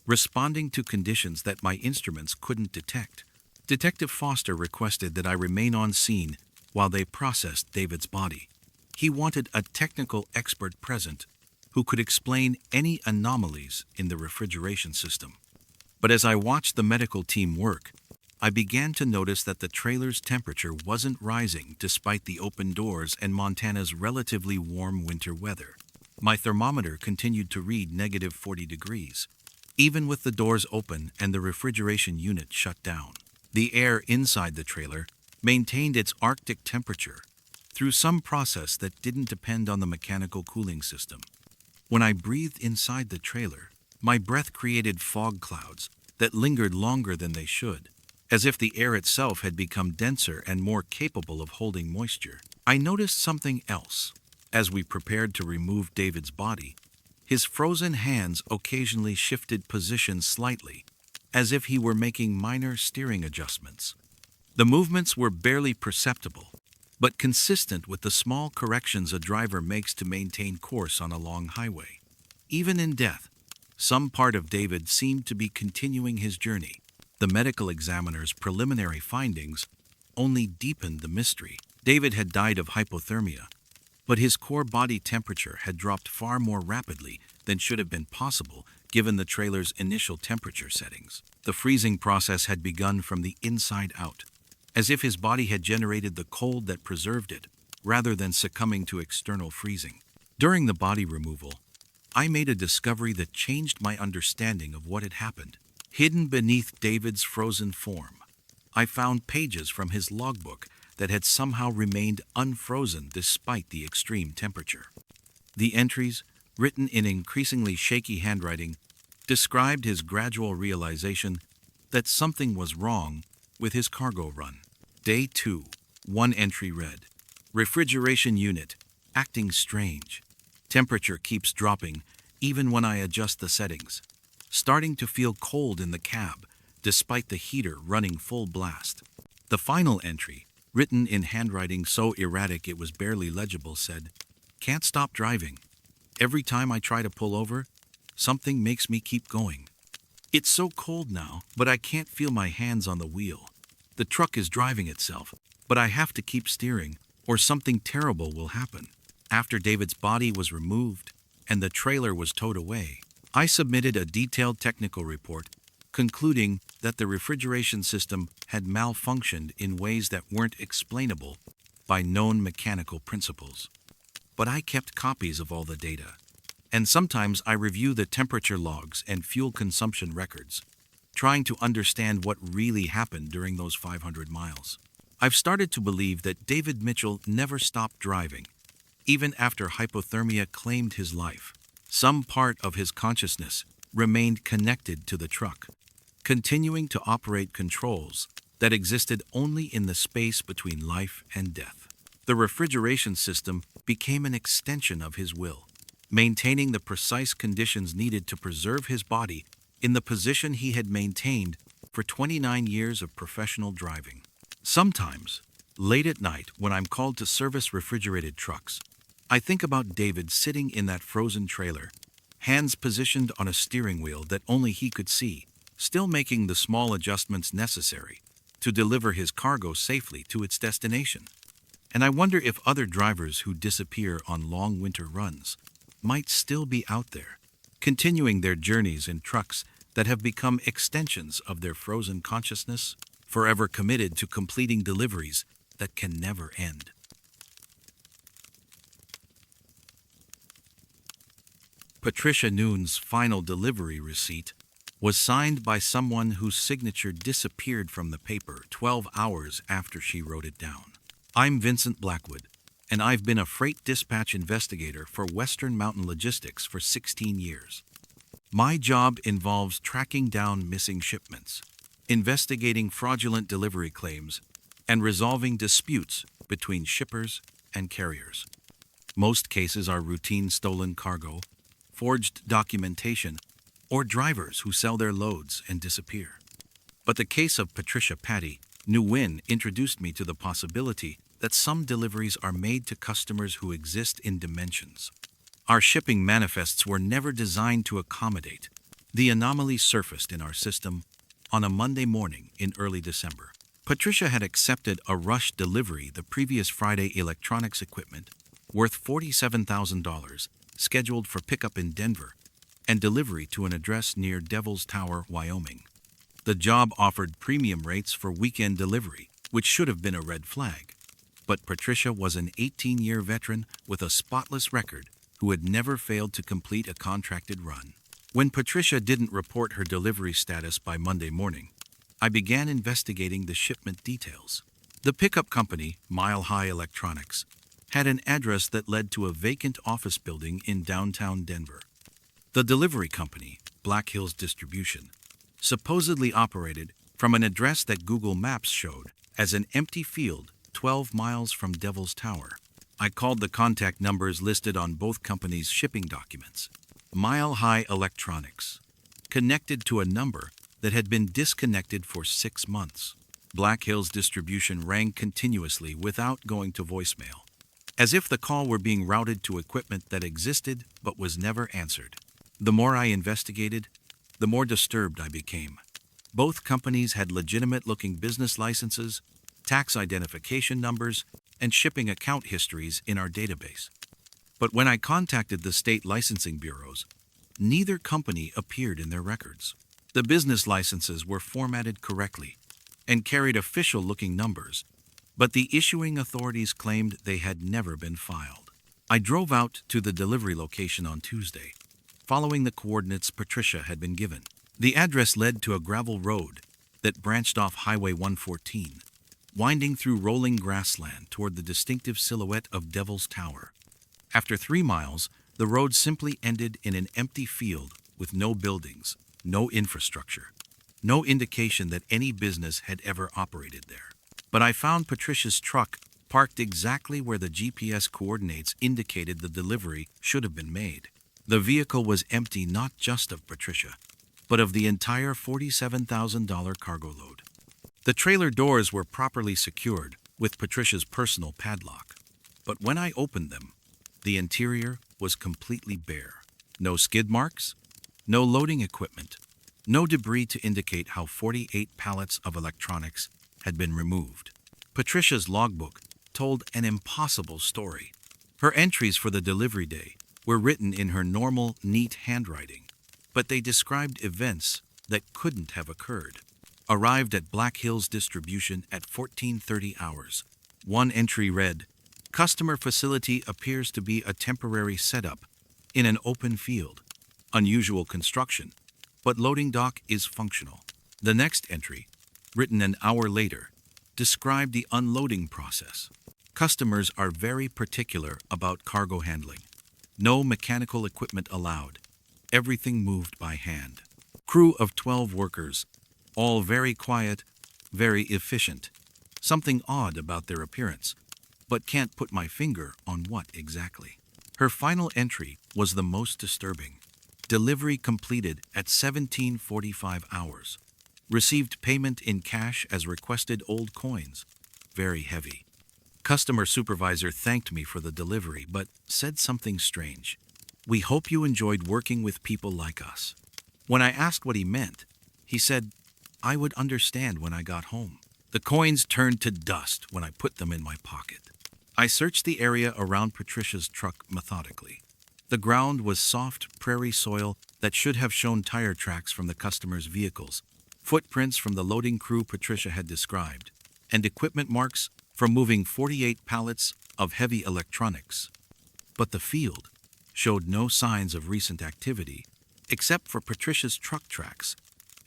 responding to conditions that my instruments couldn't detect. Detective Foster requested that I remain on scene while they processed David's body. He wanted a technical expert present who could explain any anomalies in the refrigeration system. But as I watched the medical team work, I began to notice that the trailer's temperature wasn't rising despite the open doors and Montana's relatively warm winter weather. My thermometer continued to read -40 degrees, even with the doors open and the refrigeration unit shut down. The air inside the trailer maintained its Arctic temperature through some process that didn't depend on the mechanical cooling system. When I breathed inside the trailer, my breath created fog clouds that lingered longer than they should, as if the air itself had become denser and more capable of holding moisture. I noticed something else. As we prepared to remove David's body, his frozen hands occasionally shifted position slightly, as if he were making minor steering adjustments. The movements were barely perceptible, but consistent with the small corrections a driver makes to maintain course on a long highway. Even in death, some part of David seemed to be continuing his journey. The medical examiner's preliminary findings only deepened the mystery. David had died of hypothermia, but his core body temperature had dropped far more rapidly than should have been possible given the trailer's initial temperature settings. The freezing process had begun from the inside out, as if his body had generated the cold that preserved it, rather than succumbing to external freezing. During the body removal, I made a discovery that changed my understanding of what had happened. Hidden beneath David's frozen form, I found pages from his logbook that had somehow remained unfrozen despite the extreme temperature. The entries, written in increasingly shaky handwriting, described his gradual realization that something was wrong with his cargo run. Day 2, one entry read, "Refrigeration unit, acting strange. Temperature keeps dropping even when I adjust the settings. Starting to feel cold in the cab, despite the heater running full blast." The final entry, written in handwriting so erratic it was barely legible, said, "Can't stop driving. Every time I try to pull over, something makes me keep going. It's so cold now, but I can't feel my hands on the wheel. The truck is driving itself, but I have to keep steering, or something terrible will happen." After David's body was removed and the trailer was towed away, I submitted a detailed technical report concluding that the refrigeration system had malfunctioned in ways that weren't explainable by known mechanical principles. But I kept copies of all the data, and sometimes I review the temperature logs and fuel consumption records, trying to understand what really happened during those 500 miles. I've started to believe that David Mitchell never stopped driving, even after hypothermia claimed his life. Some part of his consciousness remained connected to the truck, continuing to operate controls that existed only in the space between life and death. The refrigeration system became an extension of his will, maintaining the precise conditions needed to preserve his body in the position he had maintained for 29 years of professional driving. Sometimes, late at night when I'm called to service refrigerated trucks, I think about David sitting in that frozen trailer, hands positioned on a steering wheel that only he could see, still making the small adjustments necessary to deliver his cargo safely to its destination. And I wonder if other drivers who disappear on long winter runs might still be out there, continuing their journeys in trucks that have become extensions of their frozen consciousness, forever committed to completing deliveries that can never end. Patricia Noon's final delivery receipt was signed by someone whose signature disappeared from the paper 12 hours after she wrote it down. I'm Vincent Blackwood, and I've been a freight dispatch investigator for Western Mountain Logistics for 16 years. My job involves tracking down missing shipments, investigating fraudulent delivery claims, and resolving disputes between shippers and carriers. Most cases are routine stolen cargo, forged documentation, or drivers who sell their loads and disappear. But the case of Patricia Patty Nguyen introduced me to the possibility that some deliveries are made to customers who exist in dimensions our shipping manifests were never designed to accommodate. The anomaly surfaced in our system on a Monday morning in early December. Patricia had accepted a rush delivery the previous Friday, electronics equipment worth $47,000, scheduled for pickup in Denver and delivery to an address near Devil's Tower, Wyoming. The job offered premium rates for weekend delivery, which should have been a red flag. But Patricia was an 18-year veteran with a spotless record who had never failed to complete a contracted run. When Patricia didn't report her delivery status by Monday morning, I began investigating the shipment details. The pickup company, Mile High Electronics, had an address that led to a vacant office building in downtown Denver. The delivery company, Black Hills Distribution, supposedly operated from an address that Google Maps showed as an empty field 12 miles from Devil's Tower. I called the contact numbers listed on both companies' shipping documents. Mile High Electronics connected to a number that had been disconnected for 6 months. Black Hills Distribution rang continuously without going to voicemail, as if the call were being routed to equipment that existed but was never answered. The more I investigated, the more disturbed I became. Both companies had legitimate-looking business licenses, tax identification numbers, and shipping account histories in our database. But when I contacted the state licensing bureaus, neither company appeared in their records. The business licenses were formatted correctly and carried official-looking numbers, but the issuing authorities claimed they had never been filed. I drove out to the delivery location on Tuesday, following the coordinates Patricia had been given. The address led to a gravel road that branched off Highway 114, winding through rolling grassland toward the distinctive silhouette of Devil's Tower. After 3 miles, the road simply ended in an empty field with no buildings, no infrastructure, no indication that any business had ever operated there. But I found Patricia's truck parked exactly where the GPS coordinates indicated the delivery should have been made. The vehicle was empty not just of Patricia, but of the entire $47,000 cargo load. The trailer doors were properly secured with Patricia's personal padlock, but when I opened them, the interior was completely bare. No skid marks, no loading equipment, no debris to indicate how 48 pallets of electronics had been removed. Patricia's logbook told an impossible story. Her entries for the delivery day were written in her normal, neat handwriting, but they described events that couldn't have occurred. Arrived at Black Hills Distribution at 14:30 hours. One entry read, "Customer facility appears to be a temporary setup in an open field. Unusual construction, but loading dock is functional." The next entry, written an hour later, described the unloading process. Customers are very particular about cargo handling. No mechanical equipment allowed. Everything moved by hand. Crew of 12 workers, all very quiet, very efficient. Something odd about their appearance, but can't put my finger on what exactly. Her final entry was the most disturbing. Delivery completed at 17:45 hours. Received payment in cash as requested, old coins. Very heavy. Customer supervisor thanked me for the delivery, but said something strange. "We hope you enjoyed working with people like us." When I asked what he meant, he said, "I would understand when I got home." The coins turned to dust when I put them in my pocket. I searched the area around Patricia's truck methodically. The ground was soft prairie soil that should have shown tire tracks from the customer's vehicles, footprints from the loading crew Patricia had described, and equipment marks from moving 48 pallets of heavy electronics. But the field showed no signs of recent activity, except for Patricia's truck tracks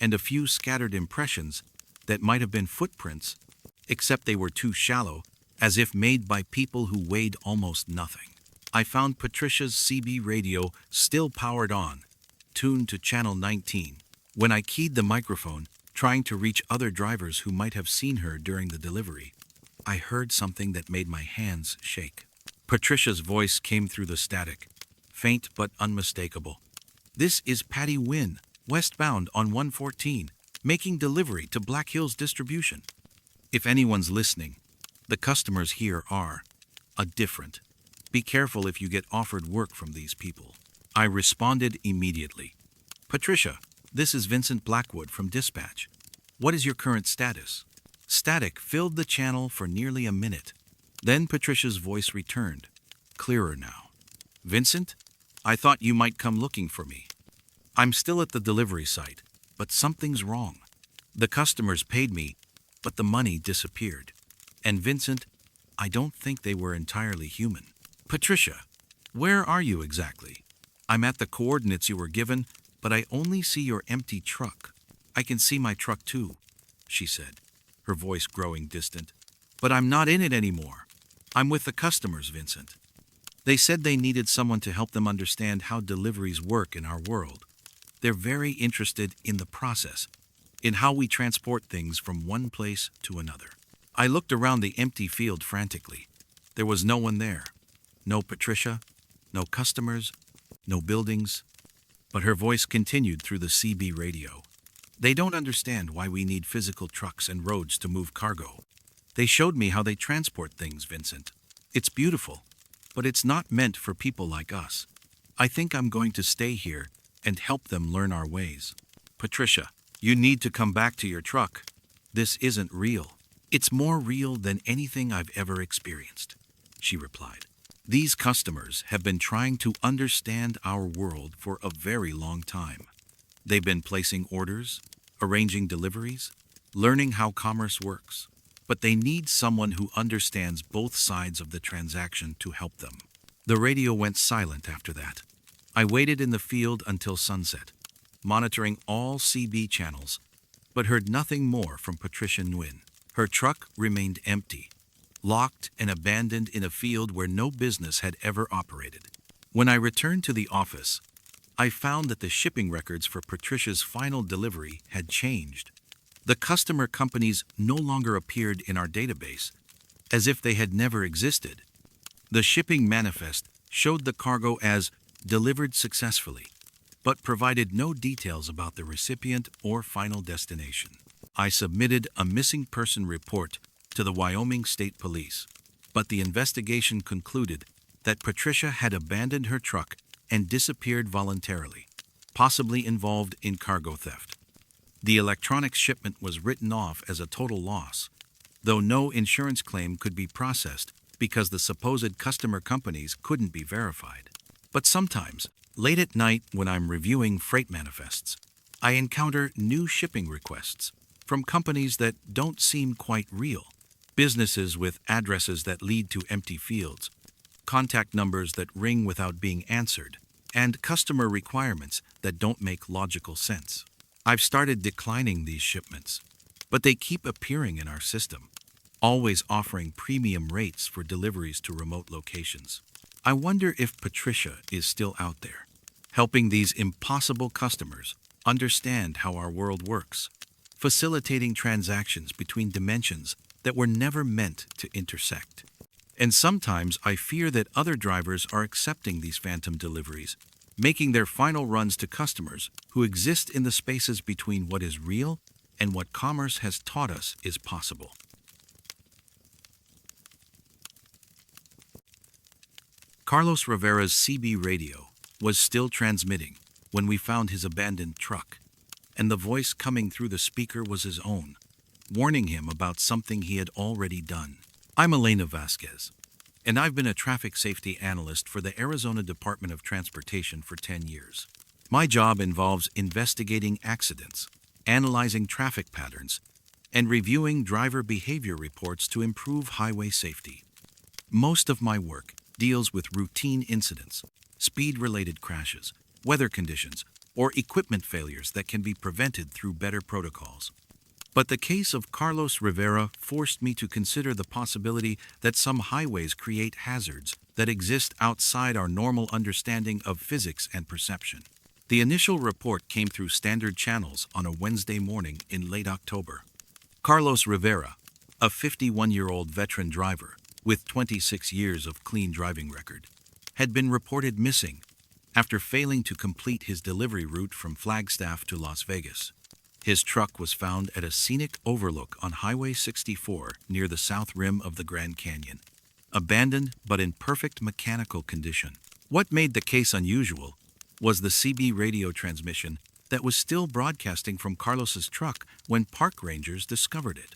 and a few scattered impressions that might have been footprints, except they were too shallow, as if made by people who weighed almost nothing. I found Patricia's CB radio still powered on, tuned to channel 19. When I keyed the microphone, trying to reach other drivers who might have seen her during the delivery, I heard something that made my hands shake. Patricia's voice came through the static, faint but unmistakable. "This is Patty Wynn, westbound on 114, making delivery to Black Hills Distribution. If anyone's listening, the customers here are different. Be careful if you get offered work from these people." I responded immediately. "Patricia, this is Vincent Blackwood from Dispatch. What is your current status?" Static filled the channel for nearly a minute. Then Patricia's voice returned, clearer now. "Vincent, I thought you might come looking for me. I'm still at the delivery site, but something's wrong. The customers paid me, but the money disappeared. And Vincent, I don't think they were entirely human." "Patricia, where are you exactly? I'm at the coordinates you were given, but I only see your empty truck." "I can see my truck too," she said, her voice growing distant. "But I'm not in it anymore. I'm with the customers, Vincent. They said they needed someone to help them understand how deliveries work in our world. They're very interested in the process, in how we transport things from one place to another." I looked around the empty field frantically. There was no one there. No Patricia, no customers, no buildings. But her voice continued through the CB radio. "They don't understand why we need physical trucks and roads to move cargo. They showed me how they transport things, Vincent. It's beautiful, but it's not meant for people like us. I think I'm going to stay here and help them learn our ways." "Patricia, you need to come back to your truck. This isn't real." "It's more real than anything I've ever experienced," she replied. "These customers have been trying to understand our world for a very long time. They've been placing orders, arranging deliveries, learning how commerce works. But they need someone who understands both sides of the transaction to help them." The radio went silent after that. I waited in the field until sunset, monitoring all CB channels, but heard nothing more from Patricia Nguyen. Her truck remained empty, locked and abandoned in a field where no business had ever operated. When I returned to the office, I found that the shipping records for Patricia's final delivery had changed. The customer companies no longer appeared in our database, as if they had never existed. The shipping manifest showed the cargo as delivered successfully, but provided no details about the recipient or final destination. I submitted a missing person report to the Wyoming State Police, but the investigation concluded that Patricia had abandoned her truck and disappeared voluntarily, possibly involved in cargo theft. The electronics shipment was written off as a total loss, though no insurance claim could be processed because the supposed customer companies couldn't be verified. But sometimes, late at night when I'm reviewing freight manifests, I encounter new shipping requests from companies that don't seem quite real. Businesses with addresses that lead to empty fields, contact numbers that ring without being answered, and customer requirements that don't make logical sense. I've started declining these shipments, but they keep appearing in our system, always offering premium rates for deliveries to remote locations. I wonder if Patricia is still out there, helping these impossible customers understand how our world works, facilitating transactions between dimensions that were never meant to intersect. And sometimes I fear that other drivers are accepting these phantom deliveries, making their final runs to customers who exist in the spaces between what is real and what commerce has taught us is possible. Carlos Rivera's CB radio was still transmitting when we found his abandoned truck, and the voice coming through the speaker was his own, warning him about something he had already done. I'm Elena Vasquez, and I've been a traffic safety analyst for the Arizona Department of Transportation for 10 years. My job involves investigating accidents, analyzing traffic patterns, and reviewing driver behavior reports to improve highway safety. Most of my work deals with routine incidents, speed-related crashes, weather conditions, or equipment failures that can be prevented through better protocols. But the case of Carlos Rivera forced me to consider the possibility that some highways create hazards that exist outside our normal understanding of physics and perception. The initial report came through standard channels on a Wednesday morning in late October. Carlos Rivera, a 51-year-old veteran driver with 26 years of clean driving record, had been reported missing after failing to complete his delivery route from Flagstaff to Las Vegas. His truck was found at a scenic overlook on Highway 64 near the south rim of the Grand Canyon, abandoned but in perfect mechanical condition. What made the case unusual was the CB radio transmission that was still broadcasting from Carlos's truck when park rangers discovered it.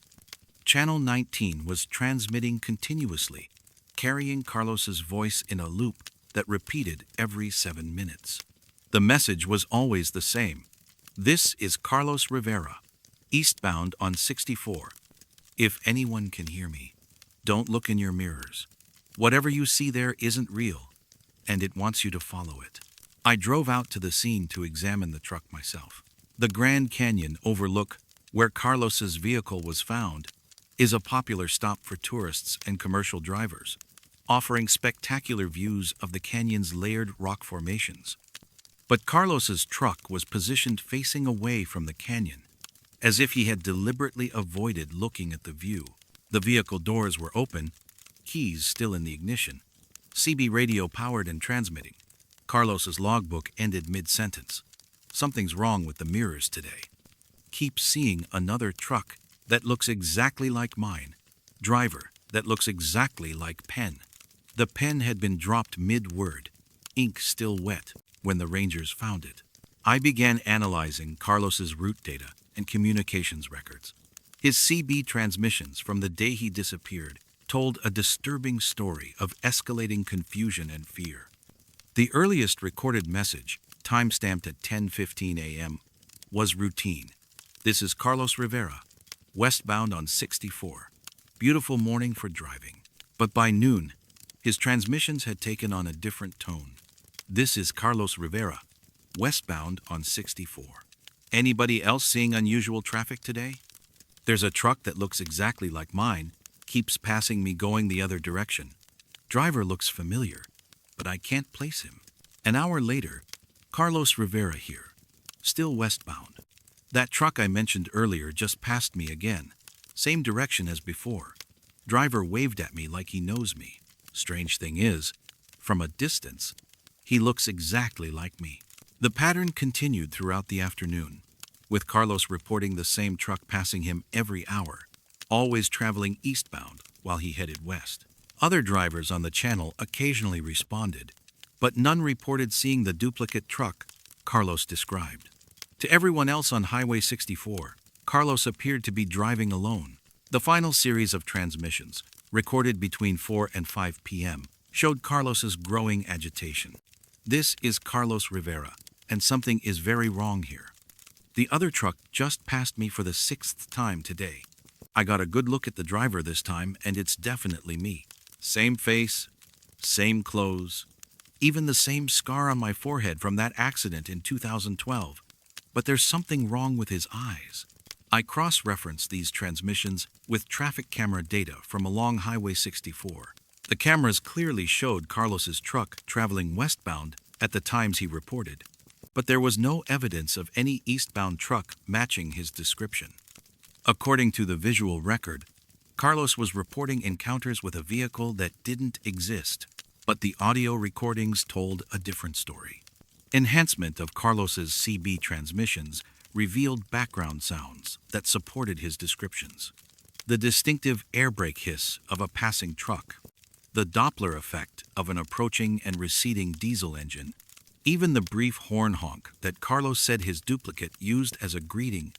Channel 19 was transmitting continuously, carrying Carlos's voice in a loop that repeated every 7 minutes. The message was always the same. This is Carlos Rivera, eastbound on 64. If anyone can hear me, don't look in your mirrors. Whatever you see there isn't real, and it wants you to follow it. I drove out to the scene to examine the truck myself. The Grand Canyon overlook, where Carlos's vehicle was found, is a popular stop for tourists and commercial drivers, offering spectacular views of the canyon's layered rock formations. But Carlos's truck was positioned facing away from the canyon, as if he had deliberately avoided looking at the view. The vehicle doors were open, keys still in the ignition, CB radio powered and transmitting. Carlos's logbook ended mid-sentence. Something's wrong with the mirrors today. Keep seeing another truck that looks exactly like mine. Driver that looks exactly like pen. The pen had been dropped mid-word, ink still wet, when the rangers found it. I began analyzing Carlos's route data and communications records. His CB transmissions from the day he disappeared told a disturbing story of escalating confusion and fear. The earliest recorded message, timestamped at 10:15 a.m., was routine. This is Carlos Rivera, westbound on 64. Beautiful morning for driving. But by noon, his transmissions had taken on a different tone. This is Carlos Rivera, westbound on 64. Anybody else seeing unusual traffic today? There's a truck that looks exactly like mine, keeps passing me going the other direction. Driver looks familiar, but I can't place him. An hour later, Carlos Rivera here, still westbound. That truck I mentioned earlier just passed me again, same direction as before. Driver waved at me like he knows me. Strange thing is, from a distance, he looks exactly like me. The pattern continued throughout the afternoon, with Carlos reporting the same truck passing him every hour, always traveling eastbound while he headed west. Other drivers on the channel occasionally responded, but none reported seeing the duplicate truck Carlos described. To everyone else on Highway 64, Carlos appeared to be driving alone. The final series of transmissions, recorded between 4 and 5 p.m., showed Carlos's growing agitation. This is Carlos Rivera, and something is very wrong here. The other truck just passed me for the 6th time today. I got a good look at the driver this time, and it's definitely me. Same face, same clothes, even the same scar on my forehead from that accident in 2012. But there's something wrong with his eyes. I cross-referenced these transmissions with traffic camera data from along Highway 64. The cameras clearly showed Carlos's truck traveling westbound at the times he reported, but there was no evidence of any eastbound truck matching his description. According to the visual record, Carlos was reporting encounters with a vehicle that didn't exist, but the audio recordings told a different story. Enhancement of Carlos's CB transmissions revealed background sounds that supported his descriptions. The distinctive air brake hiss of a passing truck, the Doppler effect of an approaching and receding diesel engine, even the brief horn honk that Carlos said his duplicate used as a greeting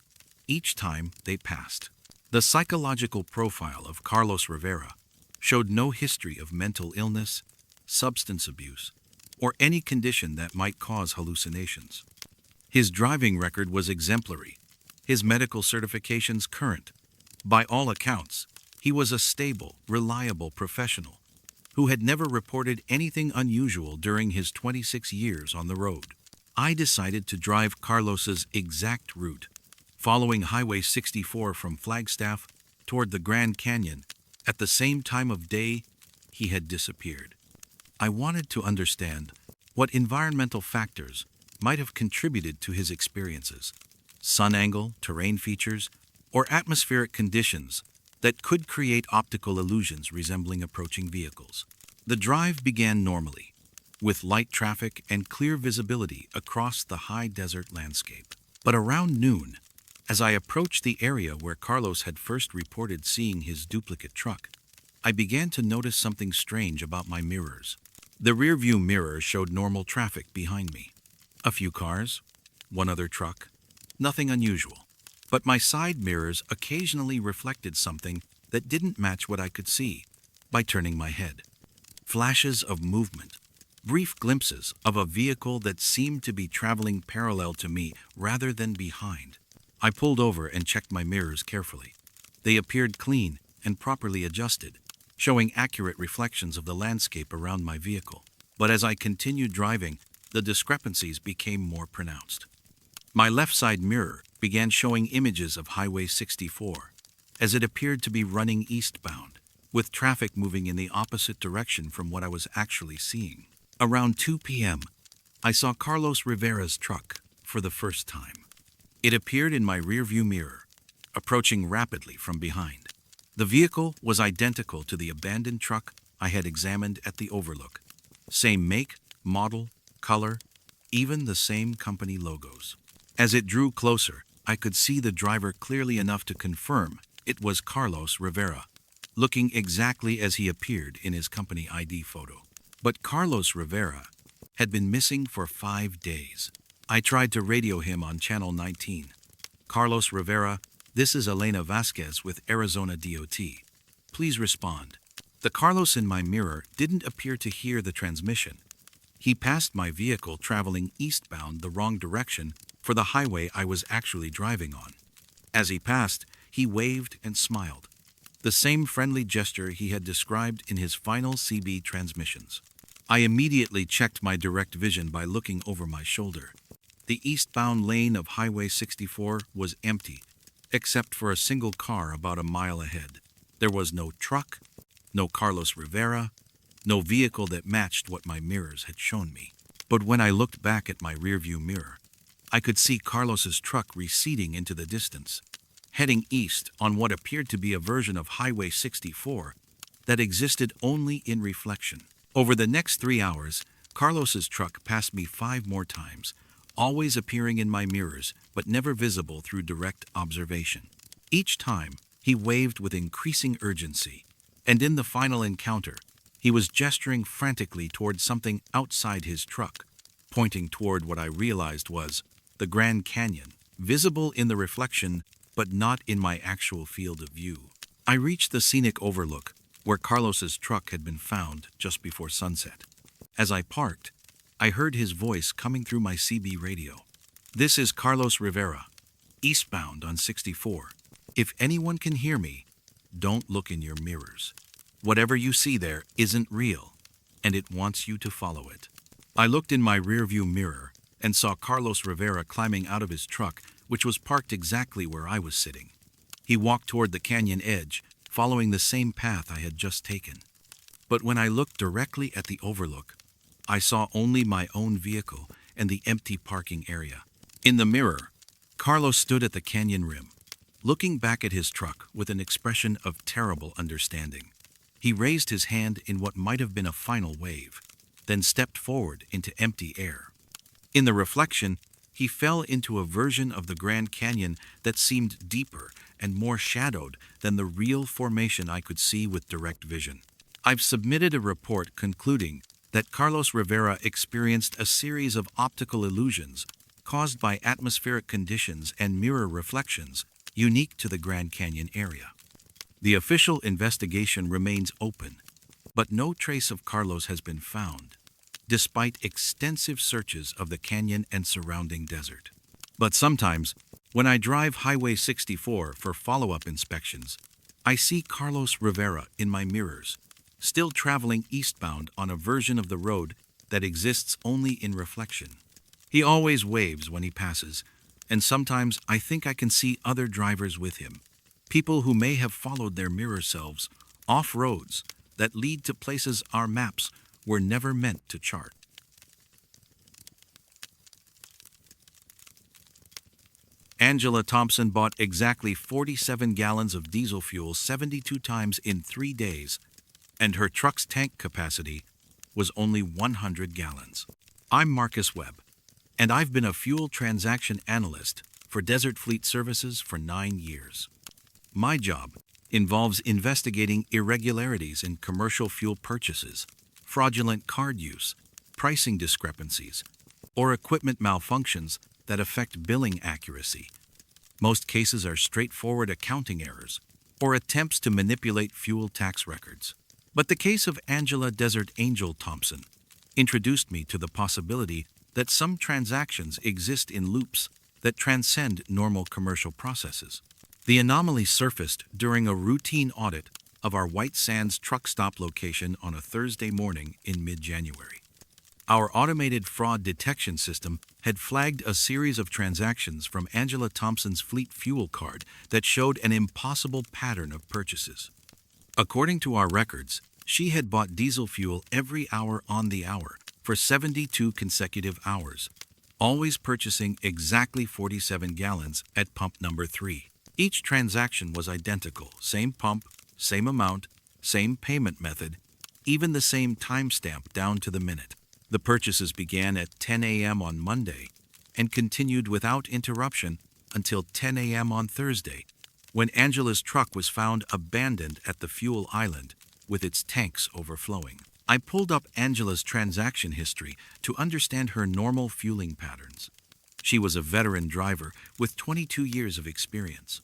each time they passed. The psychological profile of Carlos Rivera showed no history of mental illness, substance abuse, or any condition that might cause hallucinations. His driving record was exemplary, his medical certifications current. By all accounts, he was a stable, reliable professional who had never reported anything unusual during his 26 years on the road. I decided to drive Carlos's exact route, following Highway 64 from Flagstaff toward the Grand Canyon at the same time of day he had disappeared. I wanted to understand what environmental factors might have contributed to his experiences, sun angle, terrain features, or atmospheric conditions that could create optical illusions resembling approaching vehicles. The drive began normally, with light traffic and clear visibility across the high desert landscape. But around noon, as I approached the area where Carlos had first reported seeing his duplicate truck, I began to notice something strange about my mirrors. The rearview mirror showed normal traffic behind me. A few cars, one other truck, nothing unusual. But my side mirrors occasionally reflected something that didn't match what I could see by turning my head. Flashes of movement, brief glimpses of a vehicle that seemed to be traveling parallel to me rather than behind. I pulled over and checked my mirrors carefully. They appeared clean and properly adjusted, showing accurate reflections of the landscape around my vehicle. But as I continued driving, the discrepancies became more pronounced. My left side mirror began showing images of Highway 64, as it appeared to be running eastbound, with traffic moving in the opposite direction from what I was actually seeing. Around 2 p.m., I saw Carlos Rivera's truck for the first time. It appeared in my rearview mirror, approaching rapidly from behind. The vehicle was identical to the abandoned truck I had examined at the overlook. Same make, model, color, even the same company logos. As it drew closer, I could see the driver clearly enough to confirm it was Carlos Rivera, looking exactly as he appeared in his company ID photo. But Carlos Rivera had been missing for 5 days. I tried to radio him on Channel 19. Carlos Rivera, this is Elena Vasquez with Arizona DOT. Please respond. The Carlos in my mirror didn't appear to hear the transmission. He passed my vehicle traveling eastbound the wrong direction for the highway I was actually driving on. As he passed, he waved and smiled, the same friendly gesture he had described in his final CB transmissions. I immediately checked my direct vision by looking over my shoulder. The eastbound lane of Highway 64 was empty, except for a single car about a mile ahead. There was no truck, no Carlos Rivera, no vehicle that matched what my mirrors had shown me. But when I looked back at my rearview mirror, I could see Carlos's truck receding into the distance, heading east on what appeared to be a version of Highway 64 that existed only in reflection. Over the next 3 hours, Carlos's truck passed me 5 more times, always appearing in my mirrors but never visible through direct observation. Each time, he waved with increasing urgency, and in the final encounter, he was gesturing frantically toward something outside his truck, pointing toward what I realized was the Grand Canyon, visible in the reflection but not in my actual field of view. I reached the scenic overlook where Carlos's truck had been found just before sunset. As I parked, I heard his voice coming through my CB radio. "This is Carlos Rivera, eastbound on 64. If anyone can hear me, don't look in your mirrors. Whatever you see there isn't real, and it wants you to follow it." I looked in my rearview mirror and saw Carlos Rivera climbing out of his truck, which was parked exactly where I was sitting. He walked toward the canyon edge, following the same path I had just taken. But when I looked directly at the overlook, I saw only my own vehicle and the empty parking area. In the mirror, Carlos stood at the canyon rim, looking back at his truck with an expression of terrible understanding. He raised his hand in what might have been a final wave, then stepped forward into empty air. In the reflection, he fell into a version of the Grand Canyon that seemed deeper and more shadowed than the real formation I could see with direct vision. I've submitted a report concluding that Carlos Rivera experienced a series of optical illusions caused by atmospheric conditions and mirror reflections unique to the Grand Canyon area. The official investigation remains open, but no trace of Carlos has been found, despite extensive searches of the canyon and surrounding desert. But sometimes, when I drive Highway 64 for follow-up inspections, I see Carlos Rivera in my mirrors, still traveling eastbound on a version of the road that exists only in reflection. He always waves when he passes, and sometimes I think I can see other drivers with him, people who may have followed their mirror selves off roads that lead to places our maps were never meant to chart. Angela Thompson bought exactly 47 gallons of diesel fuel 72 times in 3 days, and her truck's tank capacity was only 100 gallons. I'm Marcus Webb, and I've been a fuel transaction analyst for Desert Fleet Services for 9 years. My job involves investigating irregularities in commercial fuel purchases, fraudulent card use, pricing discrepancies, or equipment malfunctions that affect billing accuracy. Most cases are straightforward accounting errors or attempts to manipulate fuel tax records. But the case of Angela Desert Angel Thompson introduced me to the possibility that some transactions exist in loops that transcend normal commercial processes. The anomaly surfaced during a routine audit of our White Sands truck stop location on a Thursday morning in mid-January. Our automated fraud detection system had flagged a series of transactions from Angela Thompson's fleet fuel card that showed an impossible pattern of purchases. According to our records, she had bought diesel fuel every hour on the hour for 72 consecutive hours, always purchasing exactly 47 gallons at pump number 3. Each transaction was identical, same pump, same amount, same payment method, even the same timestamp down to the minute. The purchases began at 10 a.m. on Monday and continued without interruption until 10 a.m. on Thursday, when Angela's truck was found abandoned at the fuel island with its tanks overflowing. I pulled up Angela's transaction history to understand her normal fueling patterns. She was a veteran driver with 22 years of experience,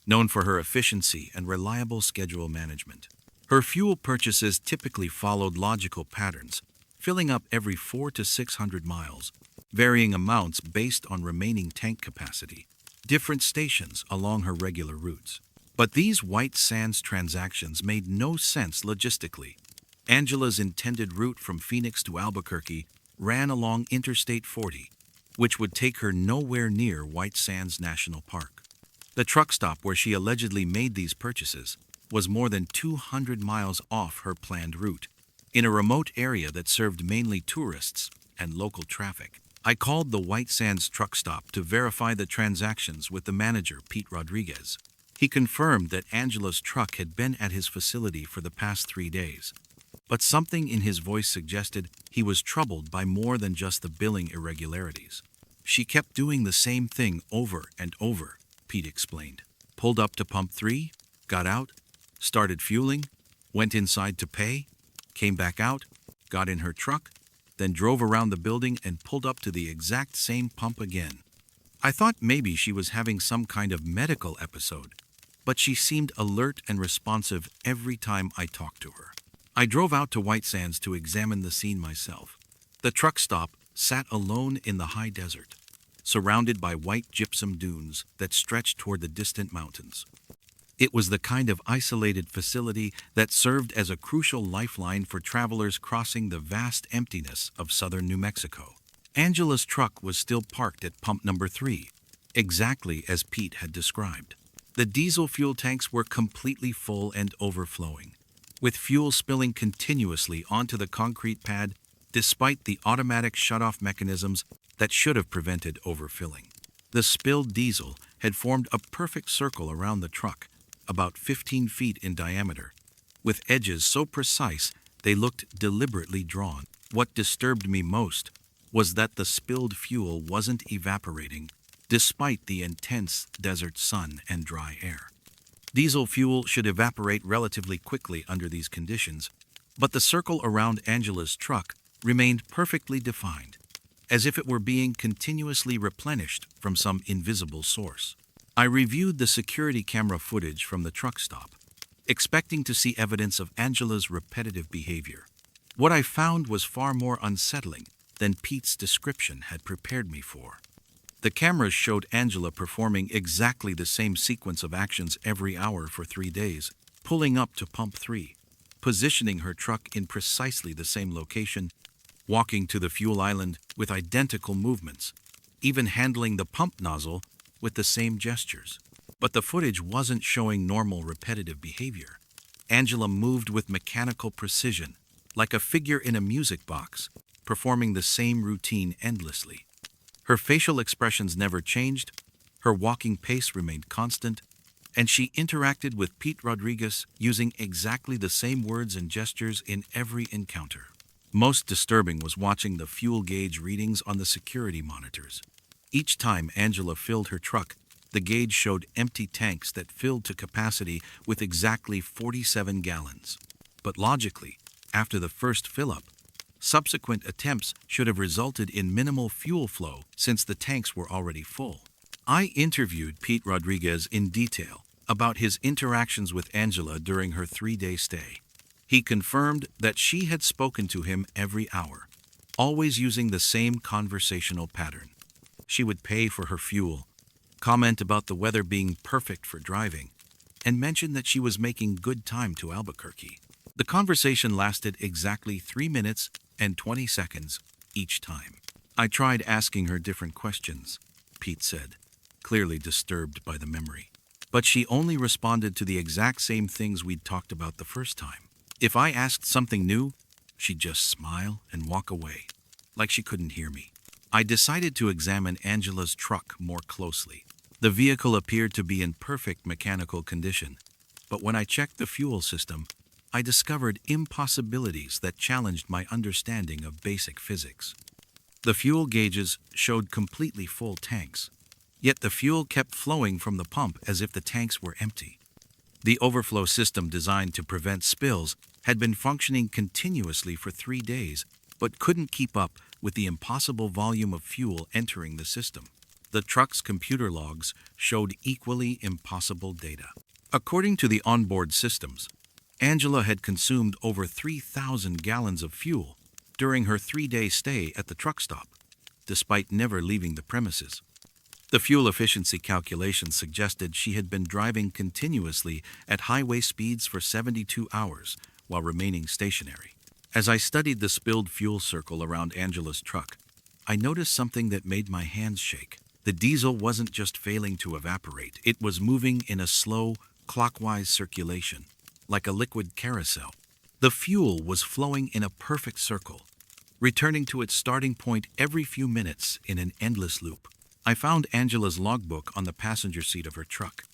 known for her efficiency and reliable schedule management. Her fuel purchases typically followed logical patterns, filling up every 400 to 600 miles, varying amounts based on remaining tank capacity, different stations along her regular routes. But these White Sands transactions made no sense logistically. Angela's intended route from Phoenix to Albuquerque ran along Interstate 40, which would take her nowhere near White Sands National Park. The truck stop where she allegedly made these purchases was more than 200 miles off her planned route, in a remote area that served mainly tourists and local traffic. I called the White Sands truck stop to verify the transactions with the manager, Pete Rodriguez. He confirmed that Angela's truck had been at his facility for the past 3 days, but something in his voice suggested he was troubled by more than just the billing irregularities. She kept doing the same thing over and over, Pete explained. Pulled up to pump 3, got out, started fueling, went inside to pay, came back out, got in her truck, then drove around the building and pulled up to the exact same pump again. I thought maybe she was having some kind of medical episode, but she seemed alert and responsive every time I talked to her. I drove out to White Sands to examine the scene myself. The truck stop sat alone in the high desert, surrounded by white gypsum dunes that stretched toward the distant mountains. It was the kind of isolated facility that served as a crucial lifeline for travelers crossing the vast emptiness of southern New Mexico. Angela's truck was still parked at pump number 3, exactly as Pete had described. The diesel fuel tanks were completely full and overflowing, with fuel spilling continuously onto the concrete pad despite the automatic shutoff mechanisms that should have prevented overfilling. The spilled diesel had formed a perfect circle around the truck, about 15 feet in diameter, with edges so precise they looked deliberately drawn. What disturbed me most was that the spilled fuel wasn't evaporating, despite the intense desert sun and dry air. Diesel fuel should evaporate relatively quickly under these conditions, but the circle around Angela's truck remained perfectly defined, as if it were being continuously replenished from some invisible source. I reviewed the security camera footage from the truck stop, expecting to see evidence of Angela's repetitive behavior. What I found was far more unsettling than Pete's description had prepared me for. The cameras showed Angela performing exactly the same sequence of actions every hour for 3 days, pulling up to pump 3, positioning her truck in precisely the same location, walking to the fuel island with identical movements, even handling the pump nozzle with the same gestures. But the footage wasn't showing normal repetitive behavior. Angela moved with mechanical precision, like a figure in a music box, performing the same routine endlessly. Her facial expressions never changed, her walking pace remained constant, and she interacted with Pete Rodriguez using exactly the same words and gestures in every encounter. Most disturbing was watching the fuel gauge readings on the security monitors. Each time Angela filled her truck, the gauge showed empty tanks that filled to capacity with exactly 47 gallons. But logically, after the first fill-up, subsequent attempts should have resulted in minimal fuel flow since the tanks were already full. I interviewed Pete Rodriguez in detail about his interactions with Angela during her 3-day stay. He confirmed that she had spoken to him every hour, always using the same conversational pattern. She would pay for her fuel, comment about the weather being perfect for driving, and mention that she was making good time to Albuquerque. The conversation lasted exactly 3 minutes and 20 seconds each time. I tried asking her different questions, Pete said, clearly disturbed by the memory. But she only responded to the exact same things we'd talked about the first time. If I asked something new, she'd just smile and walk away, like she couldn't hear me. I decided to examine Angela's truck more closely. The vehicle appeared to be in perfect mechanical condition, but when I checked the fuel system, I discovered impossibilities that challenged my understanding of basic physics. The fuel gauges showed completely full tanks, yet the fuel kept flowing from the pump as if the tanks were empty. The overflow system designed to prevent spills had been functioning continuously for 3 days, but couldn't keep up with the impossible volume of fuel entering the system. The truck's computer logs showed equally impossible data. According to the onboard systems, Angela had consumed over 3,000 gallons of fuel during her 3-day stay at the truck stop, despite never leaving the premises. The fuel efficiency calculations suggested she had been driving continuously at highway speeds for 72 hours while remaining stationary. As I studied the spilled fuel circle around Angela's truck, I noticed something that made my hands shake. The diesel wasn't just failing to evaporate, it was moving in a slow, clockwise circulation, like a liquid carousel. The fuel was flowing in a perfect circle, returning to its starting point every few minutes in an endless loop. I found Angela's logbook on the passenger seat of her truck.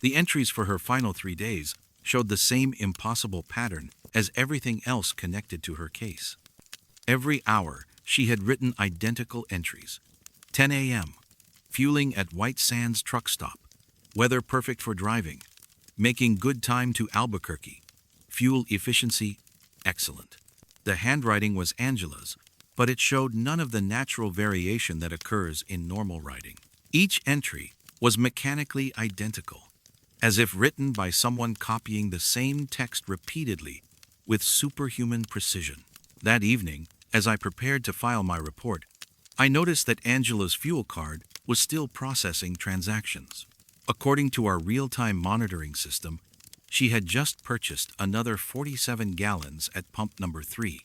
The entries for her final 3 days showed the same impossible pattern as everything else connected to her case. Every hour, she had written identical entries. 10 a.m., fueling at White Sands truck stop, weather perfect for driving, making good time to Albuquerque, fuel efficiency excellent. The handwriting was Angela's, but it showed none of the natural variation that occurs in normal writing. Each entry was mechanically identical, as if written by someone copying the same text repeatedly with superhuman precision. That evening, as I prepared to file my report, I noticed that Angela's fuel card was still processing transactions. According to our real-time monitoring system, she had just purchased another 47 gallons at pump number 3,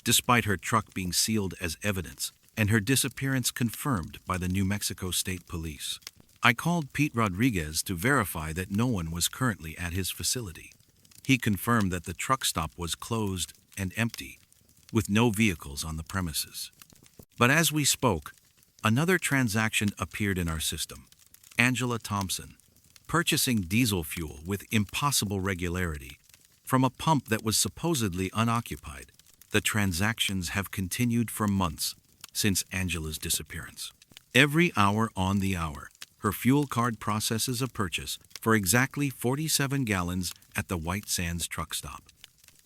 despite her truck being sealed as evidence and her disappearance confirmed by the New Mexico State Police. I called Pete Rodriguez to verify that no one was currently at his facility. He confirmed that the truck stop was closed and empty, with no vehicles on the premises. But as we spoke, another transaction appeared in our system. Angela Thompson, purchasing diesel fuel with impossible regularity from a pump that was supposedly unoccupied. The transactions have continued for months since Angela's disappearance. Every hour on the hour, her fuel card processes a purchase for exactly 47 gallons at the White Sands truck stop.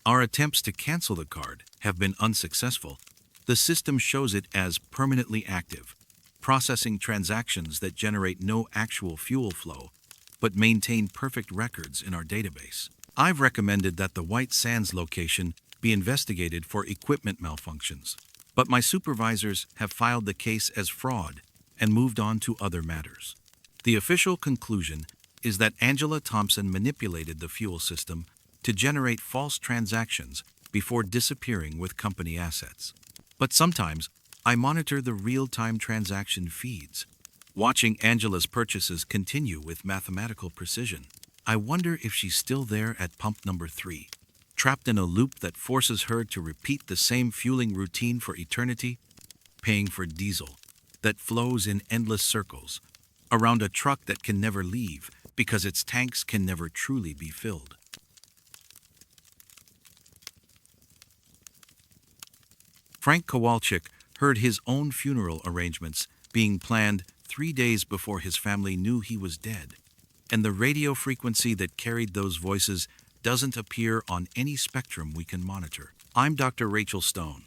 Our attempts to cancel the card have been unsuccessful. The system shows it as permanently active, processing transactions that generate no actual fuel flow, but maintain perfect records in our database. I've recommended that the White Sands location be investigated for equipment malfunctions, but my supervisors have filed the case as fraud and moved on to other matters. The official conclusion is that Angela Thompson manipulated the fuel system to generate false transactions before disappearing with company assets. But sometimes, I monitor the real-time transaction feeds, watching Angela's purchases continue with mathematical precision. I wonder if she's still there at pump number 3, trapped in a loop that forces her to repeat the same fueling routine for eternity, paying for diesel that flows in endless circles around a truck that can never leave because its tanks can never truly be filled. Frank Kowalczyk heard his own funeral arrangements being planned 3 days before his family knew he was dead, and the radio frequency that carried those voices doesn't appear on any spectrum we can monitor. I'm Dr. Rachel Stone,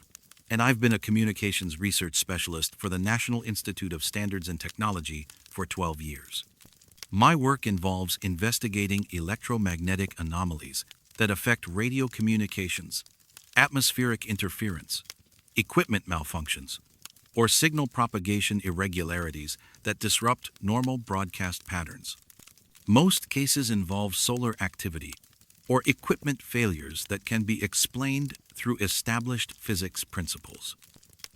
and I've been a communications research specialist for the National Institute of Standards and Technology for 12 years. My work involves investigating electromagnetic anomalies that affect radio communications, atmospheric interference, equipment malfunctions, or signal propagation irregularities that disrupt normal broadcast patterns. Most cases involve solar activity or equipment failures that can be explained through established physics principles.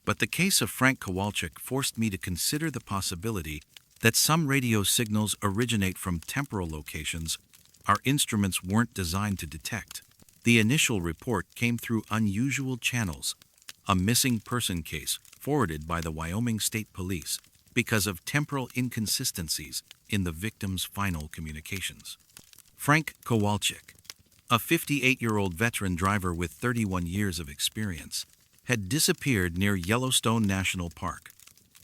But the case of Frank Kowalczyk forced me to consider the possibility that some radio signals originate from temporal locations our instruments weren't designed to detect. The initial report came through unusual channels, a missing person case forwarded by the Wyoming State Police because of temporal inconsistencies in the victim's final communications. Frank Kowalczyk, a 58-year-old veteran driver with 31 years of experience, had disappeared near Yellowstone National Park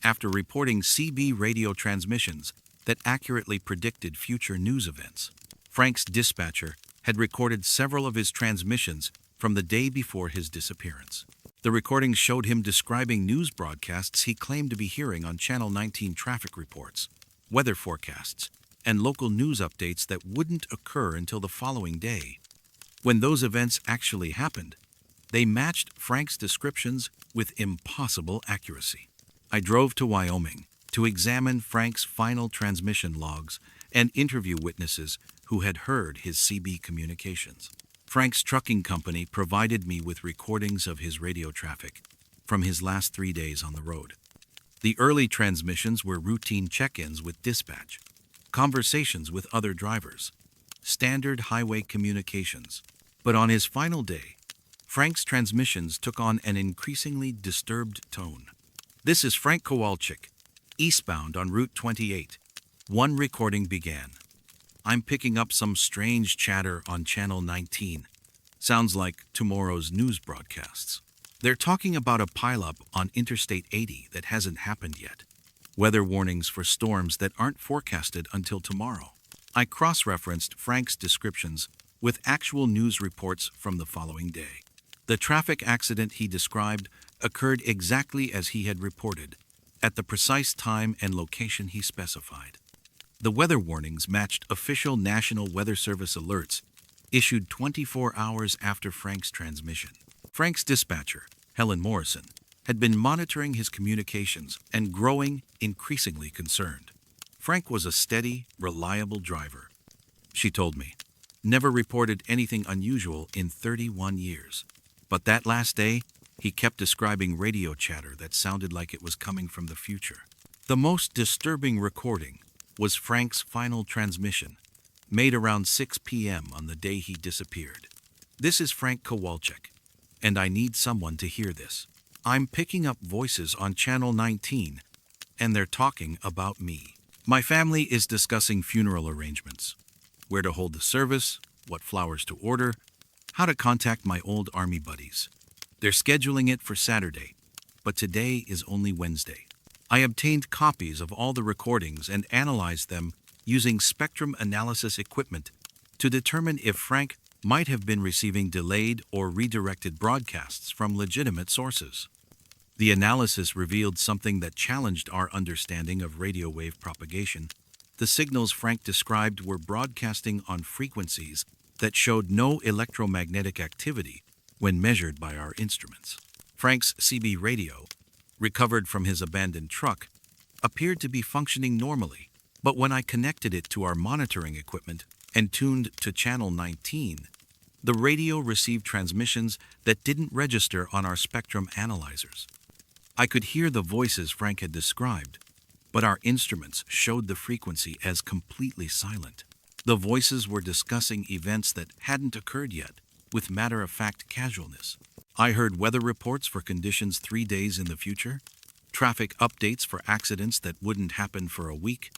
after reporting CB radio transmissions that accurately predicted future news events. Frank's dispatcher had recorded several of his transmissions from the day before his disappearance. The recordings showed him describing news broadcasts he claimed to be hearing on Channel 19 traffic reports, weather forecasts, and local news updates that wouldn't occur until the following day. When those events actually happened, they matched Frank's descriptions with impossible accuracy. I drove to Wyoming to examine Frank's final transmission logs and interview witnesses who had heard his CB communications. Frank's trucking company provided me with recordings of his radio traffic from his last 3 days on the road. The early transmissions were routine check-ins with dispatch, conversations with other drivers, standard highway communications. But on his final day, Frank's transmissions took on an increasingly disturbed tone. "This is Frank Kowalczyk, eastbound on Route 28. One recording began. I'm picking up some strange chatter on Channel 19. Sounds like tomorrow's news broadcasts. They're talking about a pileup on Interstate 80 that hasn't happened yet. Weather warnings for storms that aren't forecasted until tomorrow." I cross-referenced Frank's descriptions with actual news reports from the following day. The traffic accident he described occurred exactly as he had reported, at the precise time and location he specified. The weather warnings matched official National Weather Service alerts issued 24 hours after Frank's transmission. Frank's dispatcher, Helen Morrison, had been monitoring his communications and growing increasingly concerned. Frank was a steady, reliable driver, she told me. Never reported anything unusual in 31 years. But that last day, he kept describing radio chatter that sounded like it was coming from the future. The most disturbing recording was Frank's final transmission, made around 6 p.m. on the day he disappeared. "This is Frank Kowalczyk, and I need someone to hear this. I'm picking up voices on Channel 19, and they're talking about me. My family is discussing funeral arrangements, where to hold the service, what flowers to order, how to contact my old Army buddies. They're scheduling it for Saturday, but today is only Wednesday." I obtained copies of all the recordings and analyzed them using spectrum analysis equipment to determine if Frank might have been receiving delayed or redirected broadcasts from legitimate sources. The analysis revealed something that challenged our understanding of radio wave propagation. The signals Frank described were broadcasting on frequencies that showed no electromagnetic activity when measured by our instruments. Frank's CB radio, recovered from his abandoned truck, appeared to be functioning normally, but when I connected it to our monitoring equipment and tuned to Channel 19, the radio received transmissions that didn't register on our spectrum analyzers. I could hear the voices Frank had described, but our instruments showed the frequency as completely silent. The voices were discussing events that hadn't occurred yet, with matter-of-fact casualness. I heard weather reports for conditions 3 days in the future, traffic updates for accidents that wouldn't happen for a week,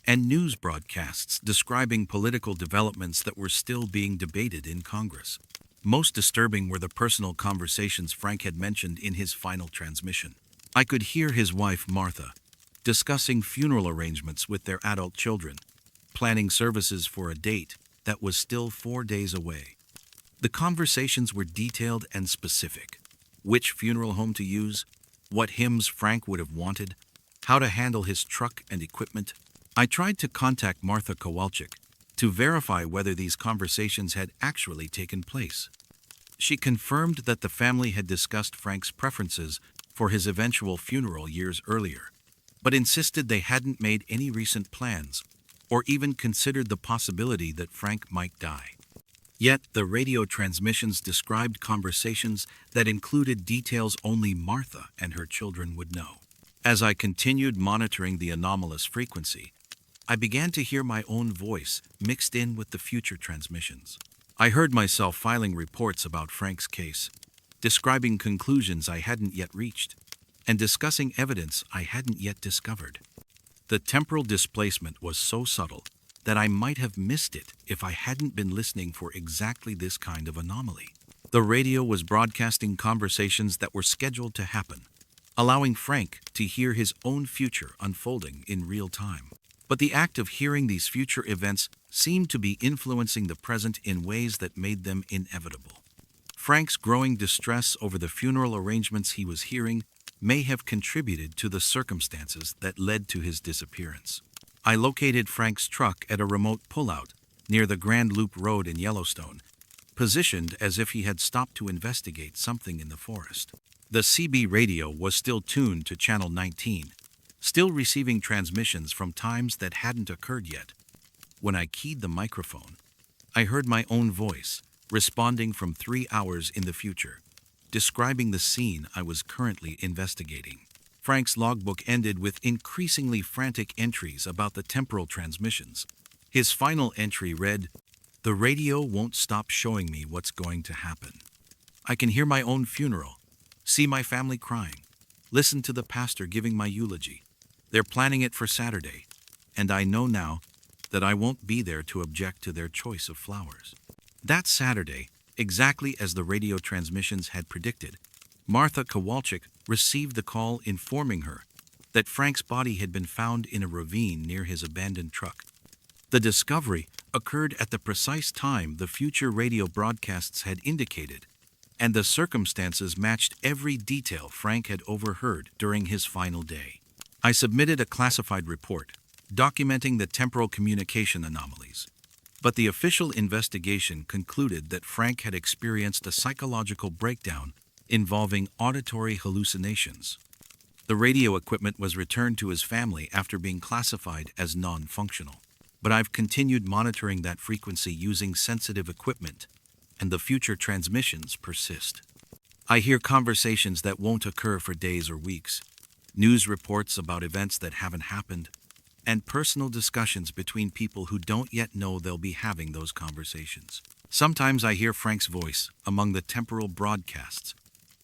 and news broadcasts describing political developments that were still being debated in Congress. Most disturbing were the personal conversations Frank had mentioned in his final transmission. I could hear his wife, Martha, discussing funeral arrangements with their adult children, planning services for a date that was still 4 days away. The conversations were detailed and specific. Which funeral home to use, what hymns Frank would have wanted, how to handle his truck and equipment. I tried to contact Martha Kowalczyk to verify whether these conversations had actually taken place. She confirmed that the family had discussed Frank's preferences for his eventual funeral years earlier, but insisted they hadn't made any recent plans or even considered the possibility that Frank might die. Yet the radio transmissions described conversations that included details only Martha and her children would know. As I continued monitoring the anomalous frequency, I began to hear my own voice mixed in with the future transmissions. I heard myself filing reports about Frank's case, describing conclusions I hadn't yet reached, and discussing evidence I hadn't yet discovered. The temporal displacement was so subtle that I might have missed it if I hadn't been listening for exactly this kind of anomaly. The radio was broadcasting conversations that were scheduled to happen, allowing Frank to hear his own future unfolding in real time. But the act of hearing these future events seemed to be influencing the present in ways that made them inevitable. Frank's growing distress over the funeral arrangements he was hearing may have contributed to the circumstances that led to his disappearance. I located Frank's truck at a remote pullout near the Grand Loop Road in Yellowstone, positioned as if he had stopped to investigate something in the forest. The CB radio was still tuned to Channel 19, still receiving transmissions from times that hadn't occurred yet. When I keyed the microphone, I heard my own voice, responding from 3 hours in the future, describing the scene I was currently investigating. Frank's logbook ended with increasingly frantic entries about the temporal transmissions. His final entry read, "The radio won't stop showing me what's going to happen. I can hear my own funeral, see my family crying, listen to the pastor giving my eulogy. They're planning it for Saturday, and I know now that I won't be there to object to their choice of flowers." That Saturday, exactly as the radio transmissions had predicted, Martha Kowalczyk received the call informing her that Frank's body had been found in a ravine near his abandoned truck. The discovery occurred at the precise time the future radio broadcasts had indicated, and the circumstances matched every detail Frank had overheard during his final day. I submitted a classified report documenting the temporal communication anomalies, but the official investigation concluded that Frank had experienced a psychological breakdown involving auditory hallucinations. The radio equipment was returned to his family after being classified as non-functional, but I've continued monitoring that frequency using sensitive equipment, and the future transmissions persist. I hear conversations that won't occur for days or weeks, news reports about events that haven't happened, and personal discussions between people who don't yet know they'll be having those conversations. Sometimes I hear Frank's voice among the temporal broadcasts,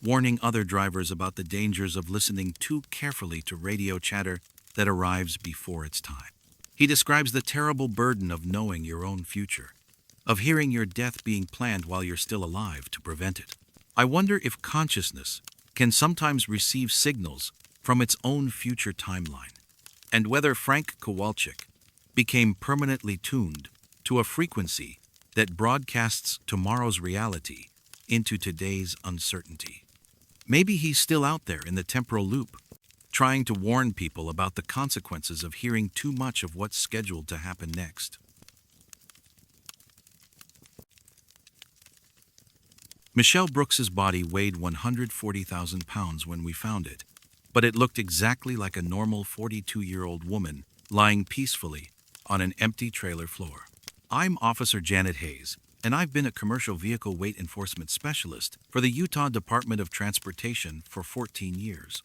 warning other drivers about the dangers of listening too carefully to radio chatter that arrives before its time. He describes the terrible burden of knowing your own future, of hearing your death being planned while you're still alive to prevent it. I wonder if consciousness can sometimes receive signals from its own future timeline, and whether Frank Kowalczyk became permanently tuned to a frequency that broadcasts tomorrow's reality into today's uncertainty. Maybe he's still out there in the temporal loop, trying to warn people about the consequences of hearing too much of what's scheduled to happen next. Michelle Brooks's body weighed 140,000 pounds when we found it, but it looked exactly like a normal 42-year-old woman lying peacefully on an empty trailer floor. I'm Officer Janet Hayes, and I've been a commercial vehicle weight enforcement specialist for the Utah Department of Transportation for 14 years.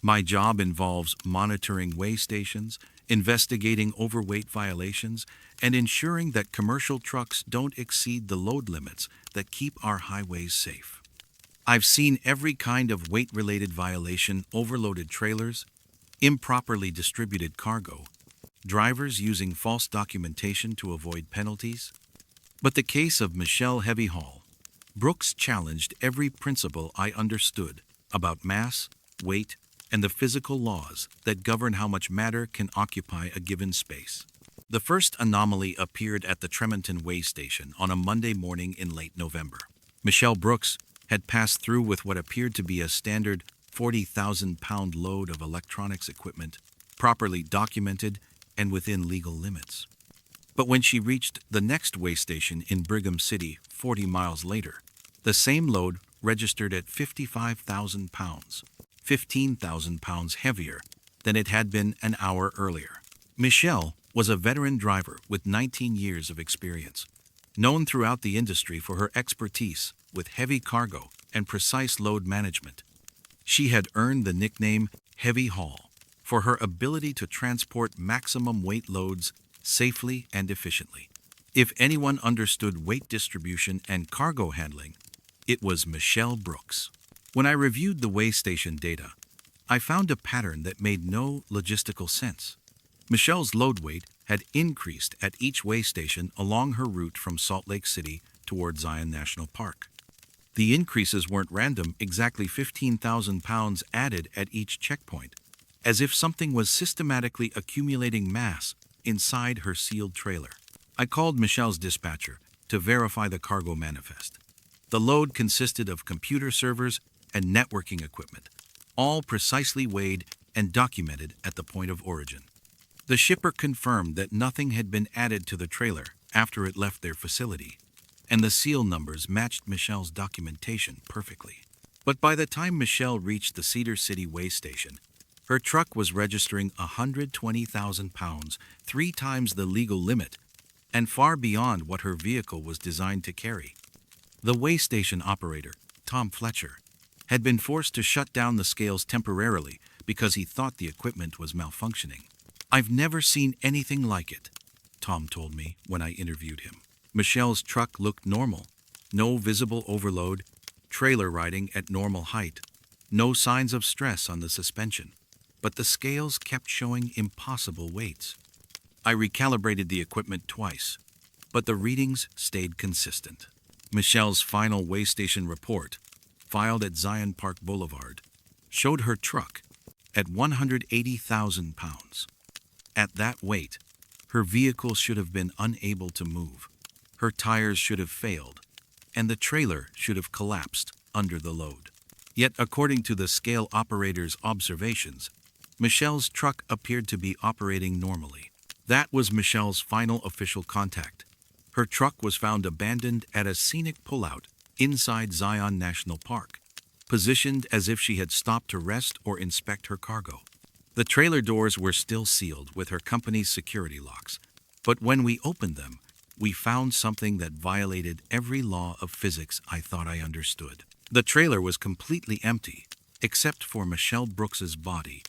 My job involves monitoring weigh stations, investigating overweight violations, and ensuring that commercial trucks don't exceed the load limits that keep our highways safe. I've seen every kind of weight-related violation: overloaded trailers, improperly distributed cargo, drivers using false documentation to avoid penalties. But the case of Michelle Heavy Haul Brooks challenged every principle I understood about mass, weight, and the physical laws that govern how much matter can occupy a given space. The first anomaly appeared at the Tremonton Way Station on a Monday morning in late November. Michelle Brooks had passed through with what appeared to be a standard 40,000-pound load of electronics equipment, properly documented and within legal limits. But when she reached the next way station in Brigham City 40 miles later, the same load registered at 55,000 pounds, 15,000 pounds heavier than it had been an hour earlier. Michelle was a veteran driver with 19 years of experience, known throughout the industry for her expertise with heavy cargo and precise load management. She had earned the nickname Heavy Haul for her ability to transport maximum weight loads safely and efficiently. If anyone understood weight distribution and cargo handling, it was Michelle Brooks. When I reviewed the weigh station data, I found a pattern that made no logistical sense. Michelle's load weight had increased at each weigh station along her route from Salt Lake City toward Zion National Park. The increases weren't random, exactly 15,000 pounds added at each checkpoint, as if something was systematically accumulating mass inside her sealed trailer. I called Michelle's dispatcher to verify the cargo manifest. The load consisted of computer servers and networking equipment, all precisely weighed and documented at the point of origin. The shipper confirmed that nothing had been added to the trailer after it left their facility, and the seal numbers matched Michelle's documentation perfectly. But by the time Michelle reached the Cedar City Way Station, her truck was registering 120,000 pounds, 3 times the legal limit, and far beyond what her vehicle was designed to carry. The way station operator, Tom Fletcher, had been forced to shut down the scales temporarily because he thought the equipment was malfunctioning. "I've never seen anything like it," Tom told me when I interviewed him. Michelle's truck looked normal. No visible overload, trailer riding at normal height, no signs of stress on the suspension. But the scales kept showing impossible weights. I recalibrated the equipment twice, but the readings stayed consistent. Michelle's final weigh station report, filed at Zion Park Boulevard, showed her truck at 180,000 pounds. At that weight, her vehicle should have been unable to move. Her tires should have failed, and the trailer should have collapsed under the load. Yet, according to the scale operator's observations, Michelle's truck appeared to be operating normally. That was Michelle's final official contact. Her truck was found abandoned at a scenic pullout inside Zion National Park, positioned as if she had stopped to rest or inspect her cargo. The trailer doors were still sealed with her company's security locks, but when we opened them, we found something that violated every law of physics I thought I understood. The trailer was completely empty, except for Michelle Brooks's body,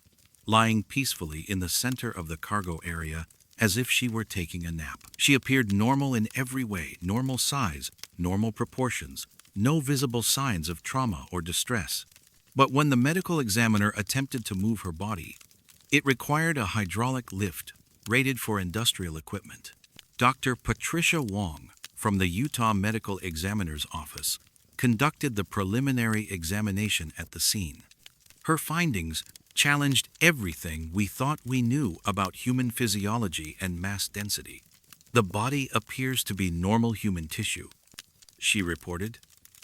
lying peacefully in the center of the cargo area as if she were taking a nap. She appeared normal in every way, normal size, normal proportions, no visible signs of trauma or distress. But when the medical examiner attempted to move her body, it required a hydraulic lift rated for industrial equipment. Dr. Patricia Wong from the Utah Medical Examiner's Office conducted the preliminary examination at the scene. Her findings challenged everything we thought we knew about human physiology and mass density. "The body appears to be normal human tissue," she reported,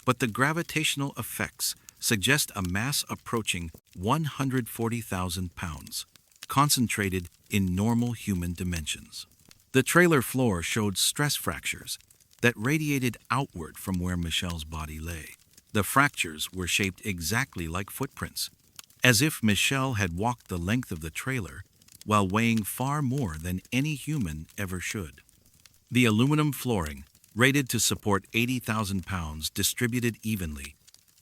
"but the gravitational effects suggest a mass approaching 140,000 pounds, concentrated in normal human dimensions." The trailer floor showed stress fractures that radiated outward from where Michelle's body lay. The fractures were shaped exactly like footprints, as if Michelle had walked the length of the trailer while weighing far more than any human ever should. The aluminum flooring, rated to support 80,000 pounds distributed evenly,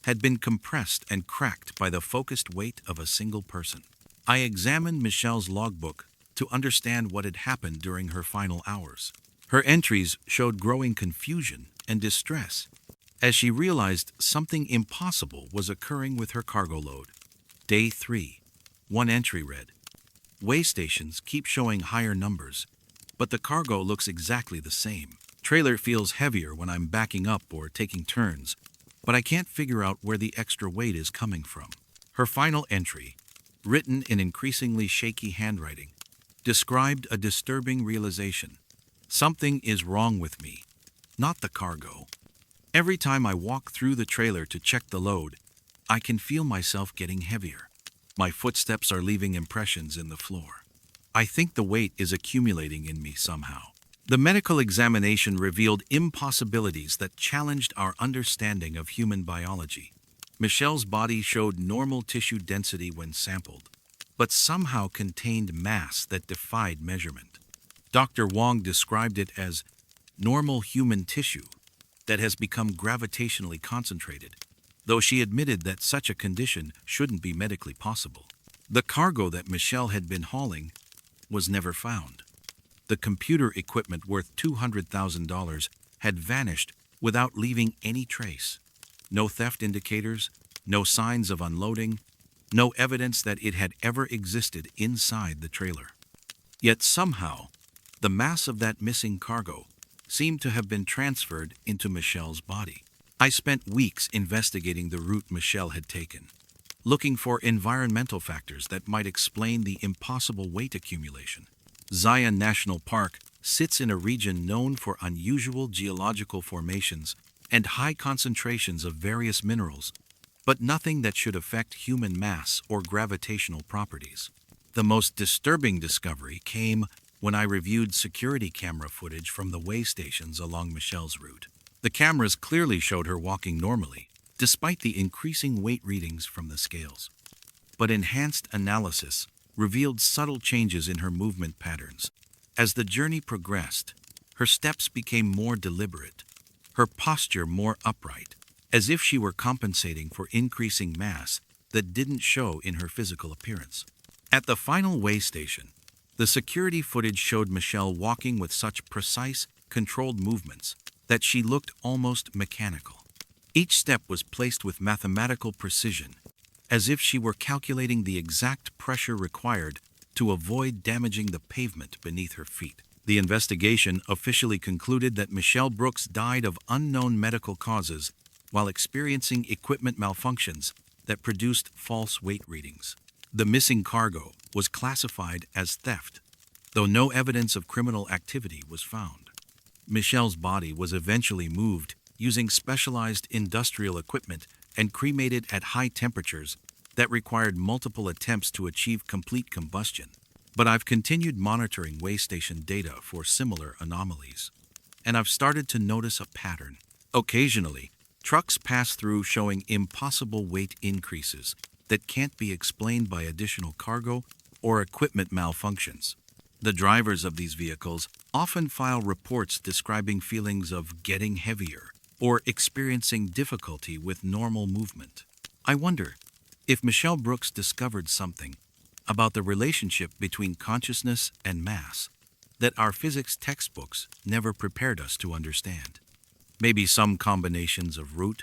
had been compressed and cracked by the focused weight of a single person. I examined Michelle's logbook to understand what had happened during her final hours. Her entries showed growing confusion and distress as she realized something impossible was occurring with her cargo load. Day 3. One entry read, "Weigh stations keep showing higher numbers, but the cargo looks exactly the same. Trailer feels heavier when I'm backing up or taking turns, but I can't figure out where the extra weight is coming from." Her final entry, written in increasingly shaky handwriting, described a disturbing realization. "Something is wrong with me, not the cargo. Every time I walk through the trailer to check the load, I can feel myself getting heavier. My footsteps are leaving impressions in the floor. I think the weight is accumulating in me somehow." The medical examination revealed impossibilities that challenged our understanding of human biology. Michelle's body showed normal tissue density when sampled, but somehow contained mass that defied measurement. Dr. Wong described it as normal human tissue that has become gravitationally concentrated, though she admitted that such a condition shouldn't be medically possible. The cargo that Michelle had been hauling was never found. The computer equipment worth $200,000 had vanished without leaving any trace. No theft indicators, no signs of unloading, no evidence that it had ever existed inside the trailer. Yet somehow, the mass of that missing cargo seemed to have been transferred into Michelle's body. I spent weeks investigating the route Michelle had taken, looking for environmental factors that might explain the impossible weight accumulation. Zion National Park sits in a region known for unusual geological formations and high concentrations of various minerals, but nothing that should affect human mass or gravitational properties. The most disturbing discovery came when I reviewed security camera footage from the weigh stations along Michelle's route. The cameras clearly showed her walking normally, despite the increasing weight readings from the scales. But enhanced analysis revealed subtle changes in her movement patterns. As the journey progressed, her steps became more deliberate, her posture more upright, as if she were compensating for increasing mass that didn't show in her physical appearance. At the final weigh station, the security footage showed Michelle walking with such precise, controlled movements that she looked almost mechanical. Each step was placed with mathematical precision, as if she were calculating the exact pressure required to avoid damaging the pavement beneath her feet. The investigation officially concluded that Michelle Brooks died of unknown medical causes while experiencing equipment malfunctions that produced false weight readings. The missing cargo was classified as theft, though no evidence of criminal activity was found. Michelle's body was eventually moved using specialized industrial equipment and cremated at high temperatures that required multiple attempts to achieve complete combustion. But I've continued monitoring weigh station data for similar anomalies, and I've started to notice a pattern. Occasionally, trucks pass through showing impossible weight increases that can't be explained by additional cargo or equipment malfunctions. The drivers of these vehicles often file reports describing feelings of getting heavier or experiencing difficulty with normal movement. I wonder if Michelle Brooks discovered something about the relationship between consciousness and mass that our physics textbooks never prepared us to understand. Maybe some combinations of route,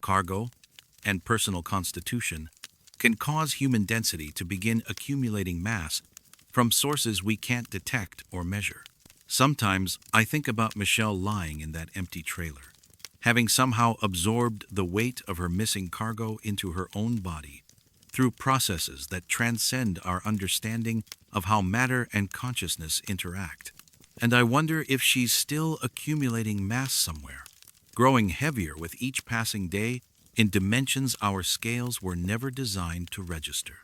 cargo, and personal constitution can cause human density to begin accumulating mass from sources we can't detect or measure. Sometimes I think about Michelle lying in that empty trailer, having somehow absorbed the weight of her missing cargo into her own body through processes that transcend our understanding of how matter and consciousness interact. And I wonder if she's still accumulating mass somewhere, growing heavier with each passing day in dimensions our scales were never designed to register.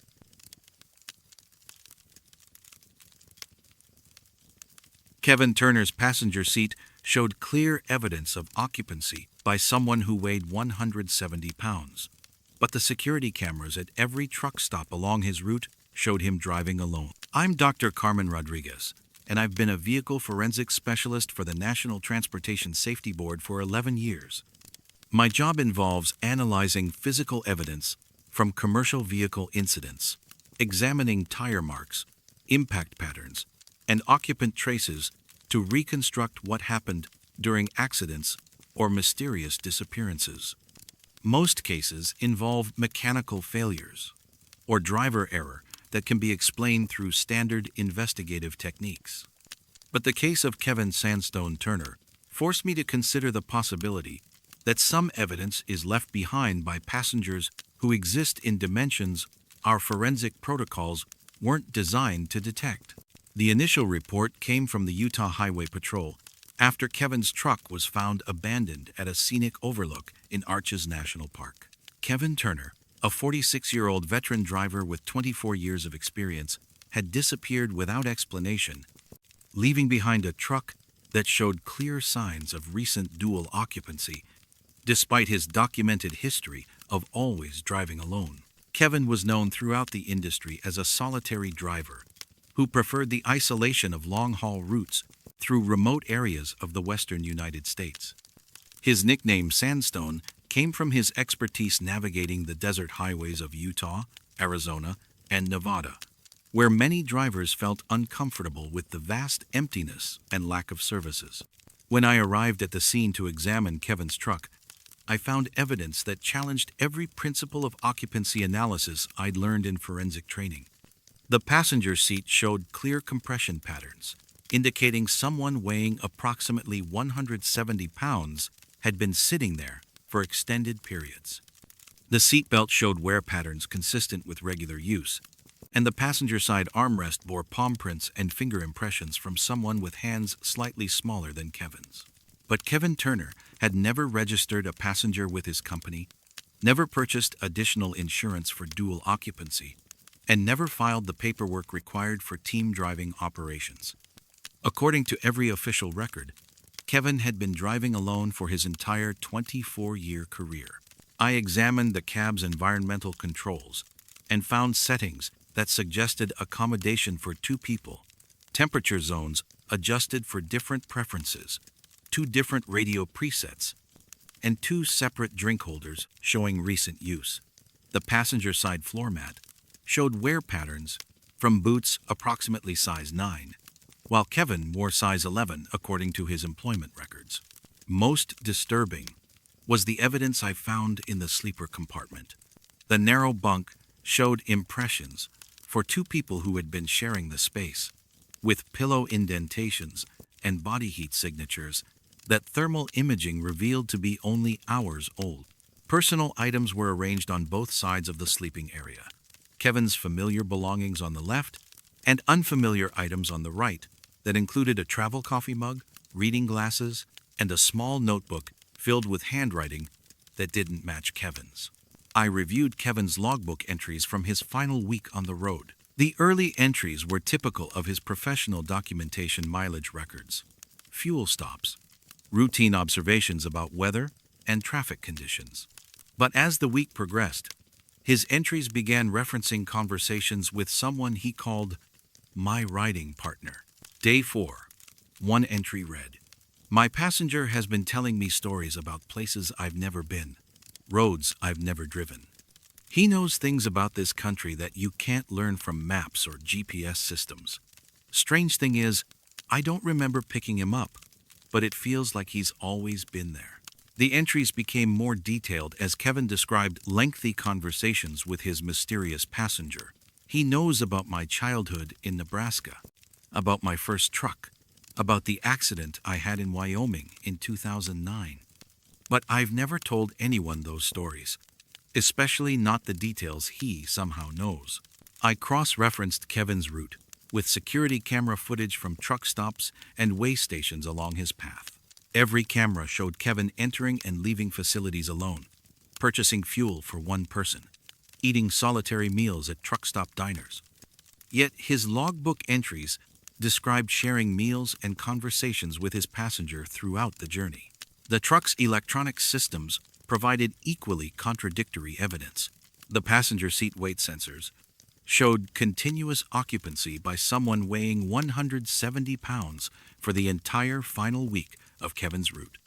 Kevin Turner's passenger seat showed clear evidence of occupancy by someone who weighed 170 pounds. But the security cameras at every truck stop along his route showed him driving alone. I'm Dr. Carmen Rodriguez, and I've been a vehicle forensics specialist for the National Transportation Safety Board for 11 years. My job involves analyzing physical evidence from commercial vehicle incidents, examining tire marks, impact patterns, and occupant traces to reconstruct what happened during accidents or mysterious disappearances. Most cases involve mechanical failures or driver error that can be explained through standard investigative techniques. But the case of Kevin Sandstone Turner forced me to consider the possibility that some evidence is left behind by passengers who exist in dimensions our forensic protocols weren't designed to detect. The initial report came from the Utah Highway Patrol after Kevin's truck was found abandoned at a scenic overlook in Arches National Park. Kevin Turner, a 46-year-old veteran driver with 24 years of experience, had disappeared without explanation, leaving behind a truck that showed clear signs of recent dual occupancy, despite his documented history of always driving alone. Kevin was known throughout the industry as a solitary driver who preferred the isolation of long-haul routes through remote areas of the western United States. His nickname Sandstone came from his expertise navigating the desert highways of Utah, Arizona, and Nevada, where many drivers felt uncomfortable with the vast emptiness and lack of services. When I arrived at the scene to examine Kevin's truck, I found evidence that challenged every principle of occupancy analysis I'd learned in forensic training. The passenger seat showed clear compression patterns, indicating someone weighing approximately 170 pounds had been sitting there for extended periods. The seatbelt showed wear patterns consistent with regular use, and the passenger side armrest bore palm prints and finger impressions from someone with hands slightly smaller than Kevin's. But Kevin Turner had never registered a passenger with his company, never purchased additional insurance for dual occupancy, and never filed the paperwork required for team driving operations. According to every official record, Kevin had been driving alone for his entire 24-year career. I examined the cab's environmental controls and found settings that suggested accommodation for two people, temperature zones adjusted for different preferences, 2 different radio presets, and 2 separate drink holders showing recent use. The passenger side floor mat showed wear patterns from boots approximately size 9, while Kevin wore size 11 according to his employment records. Most disturbing was the evidence I found in the sleeper compartment. The narrow bunk showed impressions for two people who had been sharing the space, with pillow indentations and body heat signatures that thermal imaging revealed to be only hours old. Personal items were arranged on both sides of the sleeping area. Kevin's familiar belongings on the left and unfamiliar items on the right that included a travel coffee mug, reading glasses, and a small notebook filled with handwriting that didn't match Kevin's. I reviewed Kevin's logbook entries from his final week on the road. The early entries were typical of his professional documentation mileage records, fuel stops, routine observations about weather and traffic conditions. But as the week progressed, his entries began referencing conversations with someone he called my riding partner. Day 4. One entry read, "My passenger has been telling me stories about places I've never been, roads I've never driven. He knows things about this country that you can't learn from maps or GPS systems. Strange thing is, I don't remember picking him up, but it feels like he's always been there." The entries became more detailed as Kevin described lengthy conversations with his mysterious passenger. He knows about my childhood in Nebraska, about my first truck, about the accident I had in Wyoming in 2009. But I've never told anyone those stories, especially not the details he somehow knows. I cross-referenced Kevin's route with security camera footage from truck stops and way stations along his path. Every camera showed Kevin entering and leaving facilities alone, purchasing fuel for one person, eating solitary meals at truck stop diners. Yet his logbook entries described sharing meals and conversations with his passenger throughout the journey. The truck's electronic systems provided equally contradictory evidence. The passenger seat weight sensors showed continuous occupancy by someone weighing 170 pounds for the entire final week of Kevin's route.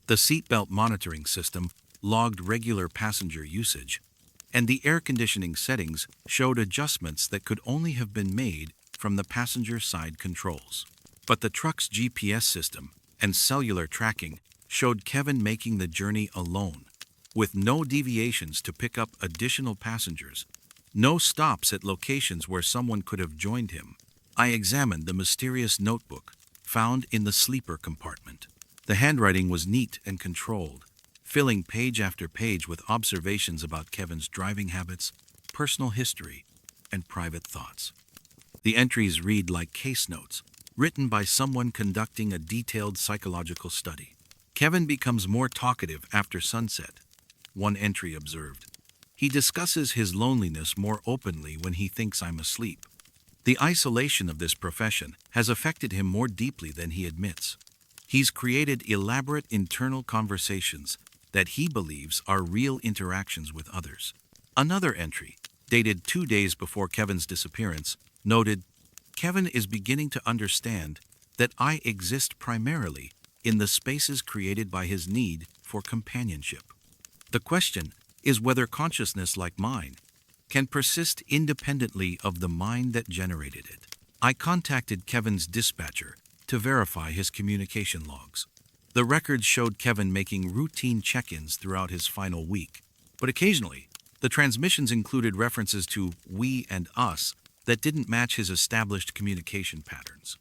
The seatbelt monitoring system logged regular passenger usage, and the air conditioning settings showed adjustments that could only have been made from the passenger side controls. But the truck's GPS system and cellular tracking showed Kevin making the journey alone, with no deviations to pick up additional passengers, no stops at locations where someone could have joined him. I examined the mysterious notebook found in the sleeper compartment. The handwriting was neat and controlled, filling page after page with observations about Kevin's driving habits, personal history, and private thoughts. The entries read like case notes, written by someone conducting a detailed psychological study. Kevin becomes more talkative after sunset, one entry observed. He discusses his loneliness more openly when he thinks I'm asleep. The isolation of this profession has affected him more deeply than he admits. He's created elaborate internal conversations that he believes are real interactions with others. Another entry, dated 2 days before Kevin's disappearance, noted, "Kevin is beginning to understand that I exist primarily in the spaces created by his need for companionship. The question is whether consciousness like mine can persist independently of the mind that generated it." I contacted Kevin's dispatcher to verify his communication logs. The records showed Kevin making routine check-ins throughout his final week, but occasionally, the transmissions included references to we and us that didn't match his established communication patterns.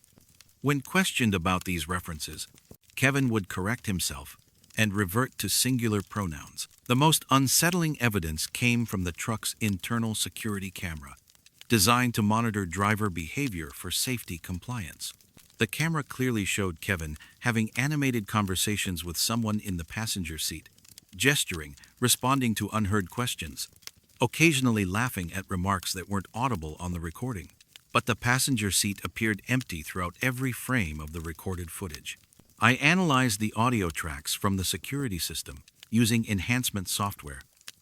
When questioned about these references, Kevin would correct himself and revert to singular pronouns. The most unsettling evidence came from the truck's internal security camera, designed to monitor driver behavior for safety compliance. The camera clearly showed Kevin having animated conversations with someone in the passenger seat, gesturing, responding to unheard questions, occasionally laughing at remarks that weren't audible on the recording. But the passenger seat appeared empty throughout every frame of the recorded footage. I analyzed the audio tracks from the security system using enhancement software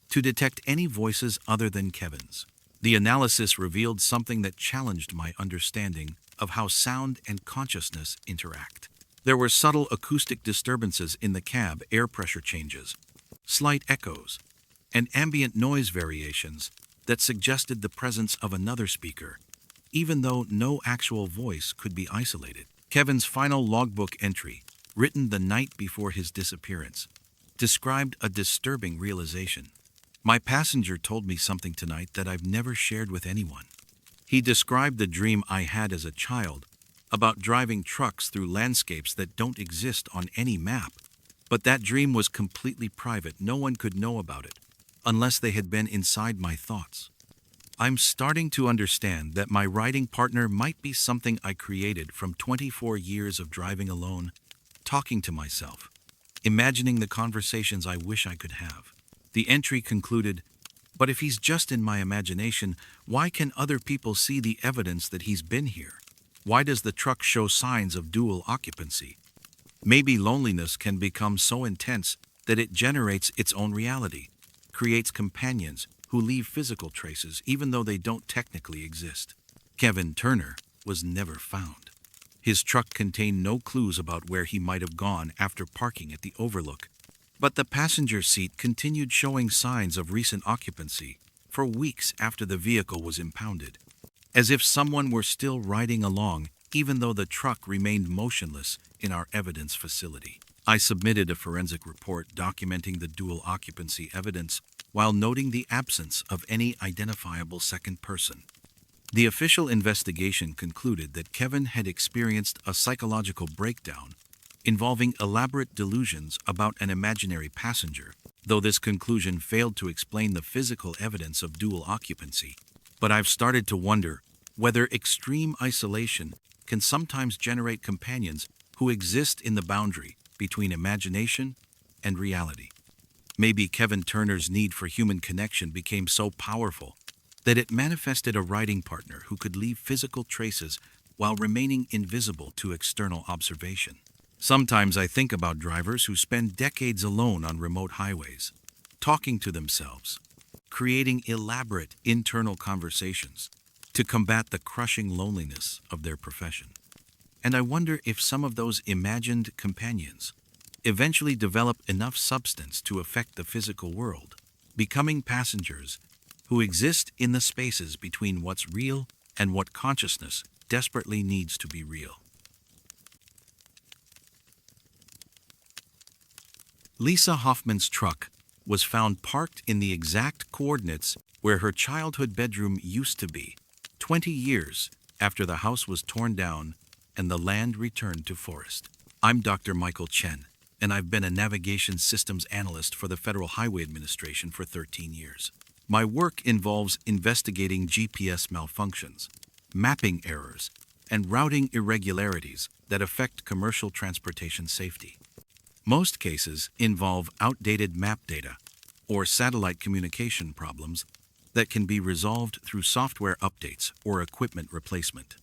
to detect any voices other than Kevin's. The analysis revealed something that challenged my understanding of how sound and consciousness interact. There were subtle acoustic disturbances in the cab, air pressure changes, slight echoes, and ambient noise variations that suggested the presence of another speaker, even though no actual voice could be isolated. Kevin's final logbook entry, written the night before his disappearance, described a disturbing realization. My passenger told me something tonight that I've never shared with anyone. He described the dream I had as a child about driving trucks through landscapes that don't exist on any map. But that dream was completely private. No one could know about it, unless they had been inside my thoughts. I'm starting to understand that my riding partner might be something I created from 24 years of driving alone, talking to myself, imagining the conversations I wish I could have. The entry concluded, "But if he's just in my imagination, why can other people see the evidence that he's been here? Why does the truck show signs of dual occupancy? Maybe loneliness can become so intense that it generates its own reality, creates companions who leave physical traces even though they don't technically exist." Kevin Turner was never found. His truck contained no clues about where he might have gone after parking at the overlook, but the passenger seat continued showing signs of recent occupancy for weeks after the vehicle was impounded, as if someone were still riding along even though the truck remained motionless in our evidence facility. I submitted a forensic report documenting the dual occupancy evidence while noting the absence of any identifiable second person. The official investigation concluded that Kevin had experienced a psychological breakdown involving elaborate delusions about an imaginary passenger, though this conclusion failed to explain the physical evidence of dual occupancy. But I've started to wonder whether extreme isolation can sometimes generate companions who exist in the boundary between imagination and reality. Maybe Kevin Turner's need for human connection became so powerful that it manifested a riding partner who could leave physical traces while remaining invisible to external observation. Sometimes I think about drivers who spend decades alone on remote highways, talking to themselves, creating elaborate internal conversations to combat the crushing loneliness of their profession. And I wonder if some of those imagined companions eventually develop enough substance to affect the physical world, becoming passengers who exist in the spaces between what's real and what consciousness desperately needs to be real. Lisa Hoffman's truck was found parked in the exact coordinates where her childhood bedroom used to be, 20 years after the house was torn down and the land returned to forest. I'm Dr. Michael Chen, and I've been a navigation systems analyst for the Federal Highway Administration for 13 years. My work involves investigating GPS malfunctions, mapping errors, and routing irregularities that affect commercial transportation safety. Most cases involve outdated map data or satellite communication problems that can be resolved through software updates or equipment replacement.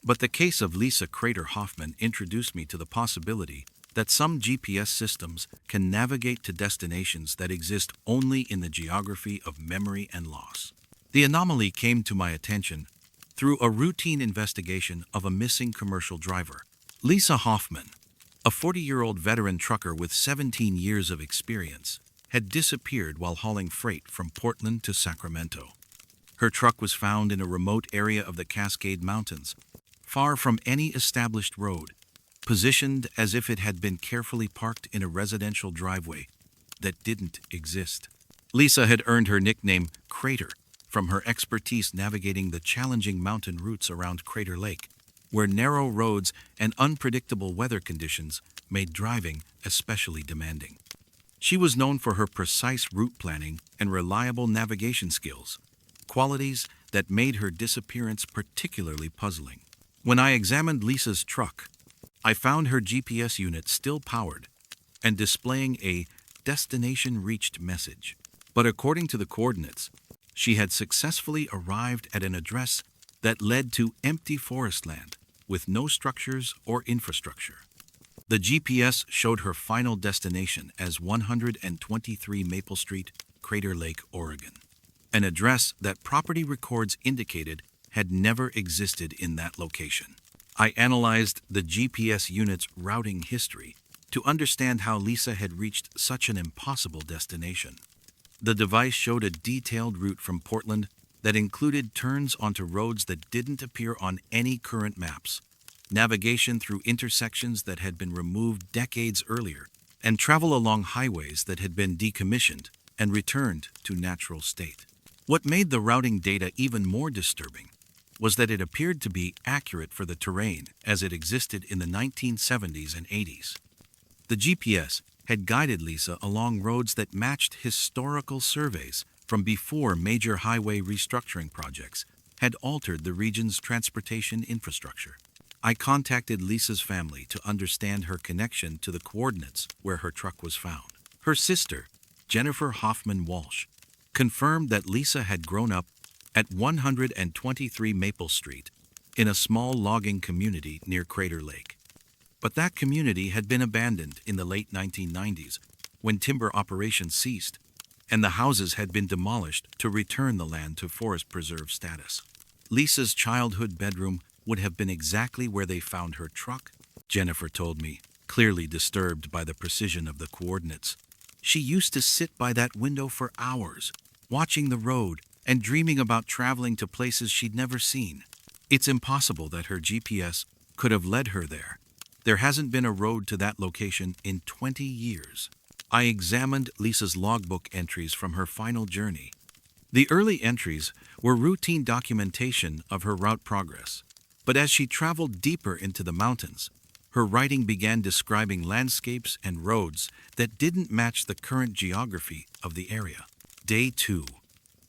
But the case of Lisa Crater Hoffman introduced me to the possibility that some GPS systems can navigate to destinations that exist only in the geography of memory and loss. The anomaly came to my attention through a routine investigation of a missing commercial driver. Lisa Hoffman, a 40-year-old veteran trucker with 17 years of experience, had disappeared while hauling freight from Portland to Sacramento. Her truck was found in a remote area of the Cascade Mountains, far from any established road, positioned as if it had been carefully parked in a residential driveway that didn't exist. Lisa had earned her nickname Crater from her expertise navigating the challenging mountain routes around Crater Lake, where narrow roads and unpredictable weather conditions made driving especially demanding. She was known for her precise route planning and reliable navigation skills, qualities that made her disappearance particularly puzzling. When I examined Lisa's truck, I found her GPS unit still powered and displaying a destination reached message. But according to the coordinates, she had successfully arrived at an address that led to empty forest land with no structures or infrastructure. The GPS showed her final destination as 123 Maple Street, Crater Lake, Oregon, an address that property records indicated had never existed in that location. I analyzed the GPS unit's routing history to understand how Lisa had reached such an impossible destination. The device showed a detailed route from Portland that included turns onto roads that didn't appear on any current maps, navigation through intersections that had been removed decades earlier, and travel along highways that had been decommissioned and returned to natural state. What made the routing data even more disturbing was that it appeared to be accurate for the terrain as it existed in the 1970s and 80s. The GPS had guided Lisa along roads that matched historical surveys from before major highway restructuring projects had altered the region's transportation infrastructure. I contacted Lisa's family to understand her connection to the coordinates where her truck was found. Her sister, Jennifer Hoffman Walsh, confirmed that Lisa had grown up at 123 Maple Street in a small logging community near Crater Lake. But that community had been abandoned in the late 1990s when timber operations ceased, and the houses had been demolished to return the land to forest preserve status. Lisa's childhood bedroom would have been exactly where they found her truck, Jennifer told me, clearly disturbed by the precision of the coordinates. She used to sit by that window for hours, watching the road and dreaming about traveling to places she'd never seen. It's impossible that her GPS could have led her there. There hasn't been a road to that location in 20 years. I examined Lisa's logbook entries from her final journey. The early entries were routine documentation of her route progress, but as she traveled deeper into the mountains, her writing began describing landscapes and roads that didn't match the current geography of the area. Day 2.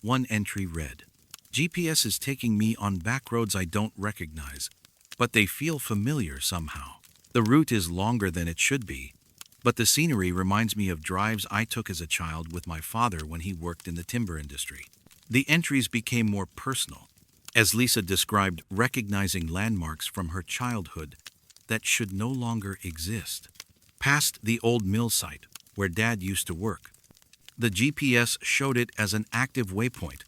One entry read, "GPS is taking me on back roads I don't recognize, but they feel familiar somehow. The route is longer than it should be, but the scenery reminds me of drives I took as a child with my father when he worked in the timber industry." The entries became more personal, as Lisa described recognizing landmarks from her childhood that should no longer exist. Past the old mill site where Dad used to work. The GPS showed it as an active waypoint,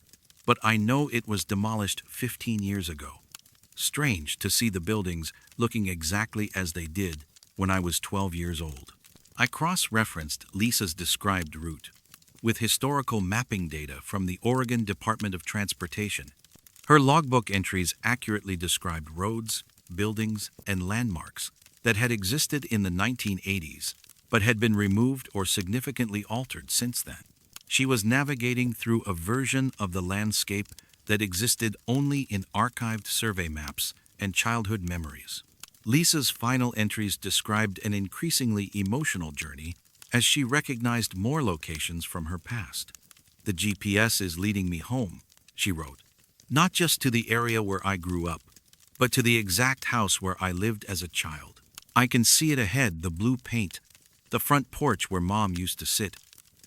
but I know it was demolished 15 years ago. Strange to see the buildings looking exactly as they did when I was 12 years old. I cross-referenced Lisa's described route with historical mapping data from the Oregon Department of Transportation. Her logbook entries accurately described roads, buildings, and landmarks that had existed in the 1980s but had been removed or significantly altered since then. She was navigating through a version of the landscape that existed only in archived survey maps and childhood memories. Lisa's final entries described an increasingly emotional journey as she recognized more locations from her past. "The GPS is leading me home," she wrote, "not just to the area where I grew up, but to the exact house where I lived as a child. I can see it ahead, the blue paint, the front porch where Mom used to sit,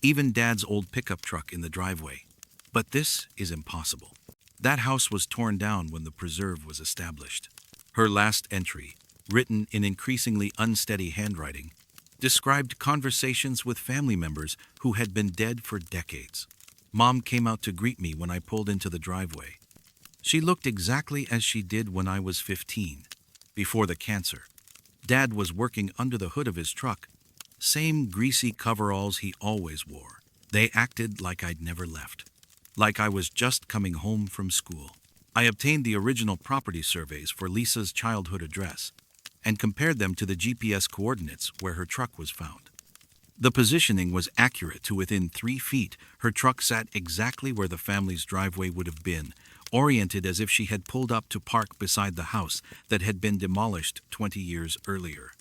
even Dad's old pickup truck in the driveway. But this is impossible. That house was torn down when the preserve was established." Her last entry, written in increasingly unsteady handwriting, described conversations with family members who had been dead for decades. "Mom came out to greet me when I pulled into the driveway. She looked exactly as she did when I was 15, before the cancer. Dad was working under the hood of his truck, same greasy coveralls he always wore. They acted like I'd never left, like I was just coming home from school." I obtained the original property surveys for Lisa's childhood address and compared them to the GPS coordinates where her truck was found. The positioning was accurate to within 3 feet. Her truck sat exactly where the family's driveway would have been, oriented as if she had pulled up to park beside the house that had been demolished 20 years earlier.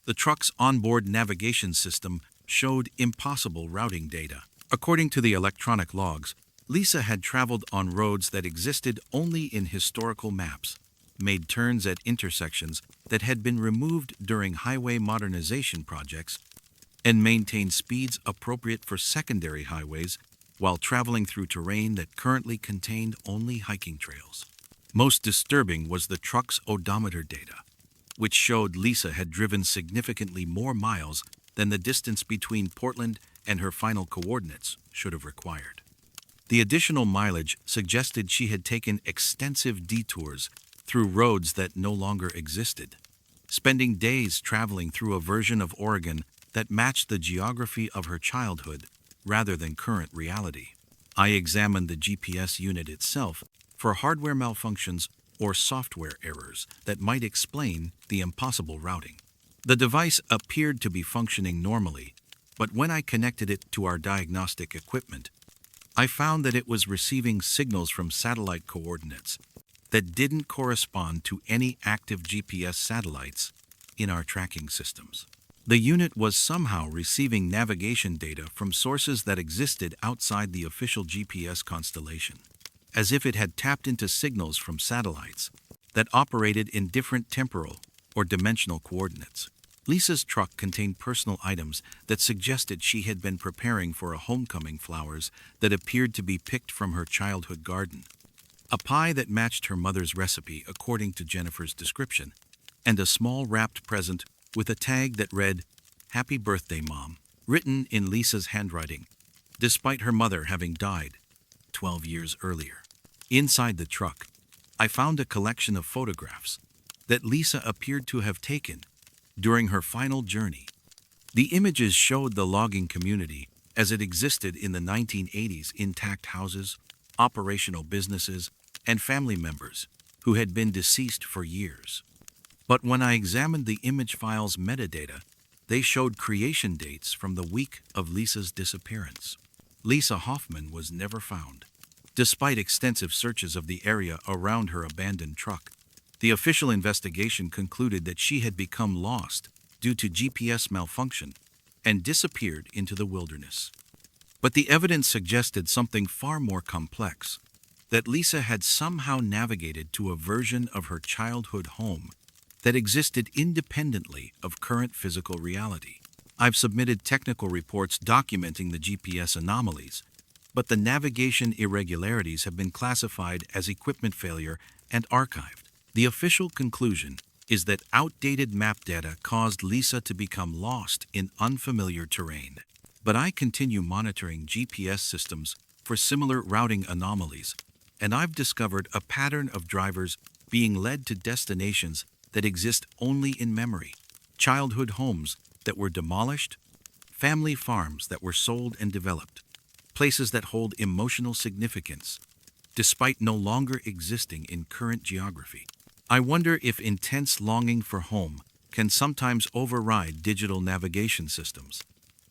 The truck's onboard navigation system showed impossible routing data. According to the electronic logs, Lisa had traveled on roads that existed only in historical maps, made turns at intersections that had been removed during highway modernization projects, and maintained speeds appropriate for secondary highways while traveling through terrain that currently contained only hiking trails. Most disturbing was the truck's odometer data, which showed Lisa had driven significantly more miles than the distance between Portland and her final coordinates should have required. The additional mileage suggested she had taken extensive detours through roads that no longer existed, spending days traveling through a version of Oregon that matched the geography of her childhood rather than current reality. I examined the GPS unit itself for hardware malfunctions or software errors that might explain the impossible routing. The device appeared to be functioning normally, but when I connected it to our diagnostic equipment, I found that it was receiving signals from satellite coordinates that didn't correspond to any active GPS satellites in our tracking systems. The unit was somehow receiving navigation data from sources that existed outside the official GPS constellation, as if it had tapped into signals from satellites that operated in different temporal or dimensional coordinates. Lisa's truck contained personal items that suggested she had been preparing for a homecoming, flowers that appeared to be picked from her childhood garden, a pie that matched her mother's recipe according to Jennifer's description, and a small wrapped present with a tag that read, "Happy Birthday, Mom," written in Lisa's handwriting, despite her mother having died 12 years earlier. Inside the truck, I found a collection of photographs that Lisa appeared to have taken during her final journey. The images showed the logging community as it existed in the 1980s: intact houses, operational businesses, and family members who had been deceased for years. But when I examined the image file's metadata, they showed creation dates from the week of Lisa's disappearance. Lisa Hoffman was never found. Despite extensive searches of the area around her abandoned truck, the official investigation concluded that she had become lost due to GPS malfunction and disappeared into the wilderness. But the evidence suggested something far more complex, that Lisa had somehow navigated to a version of her childhood home that existed independently of current physical reality. I've submitted technical reports documenting the GPS anomalies, but the navigation irregularities have been classified as equipment failure and archived. The official conclusion is that outdated map data caused Lisa to become lost in unfamiliar terrain. But I continue monitoring GPS systems for similar routing anomalies, and I've discovered a pattern of drivers being led to destinations that exist only in memory: childhood homes that were demolished, family farms that were sold and developed, places that hold emotional significance, despite no longer existing in current geography. I wonder if intense longing for home can sometimes override digital navigation systems,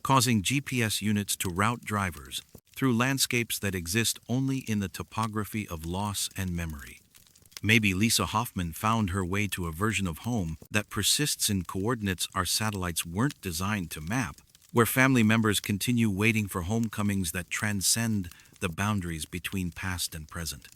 causing GPS units to route drivers through landscapes that exist only in the topography of loss and memory. Maybe Lisa Hoffman found her way to a version of home that persists in coordinates our satellites weren't designed to map, where family members continue waiting for homecomings that transcend the boundaries between past and present.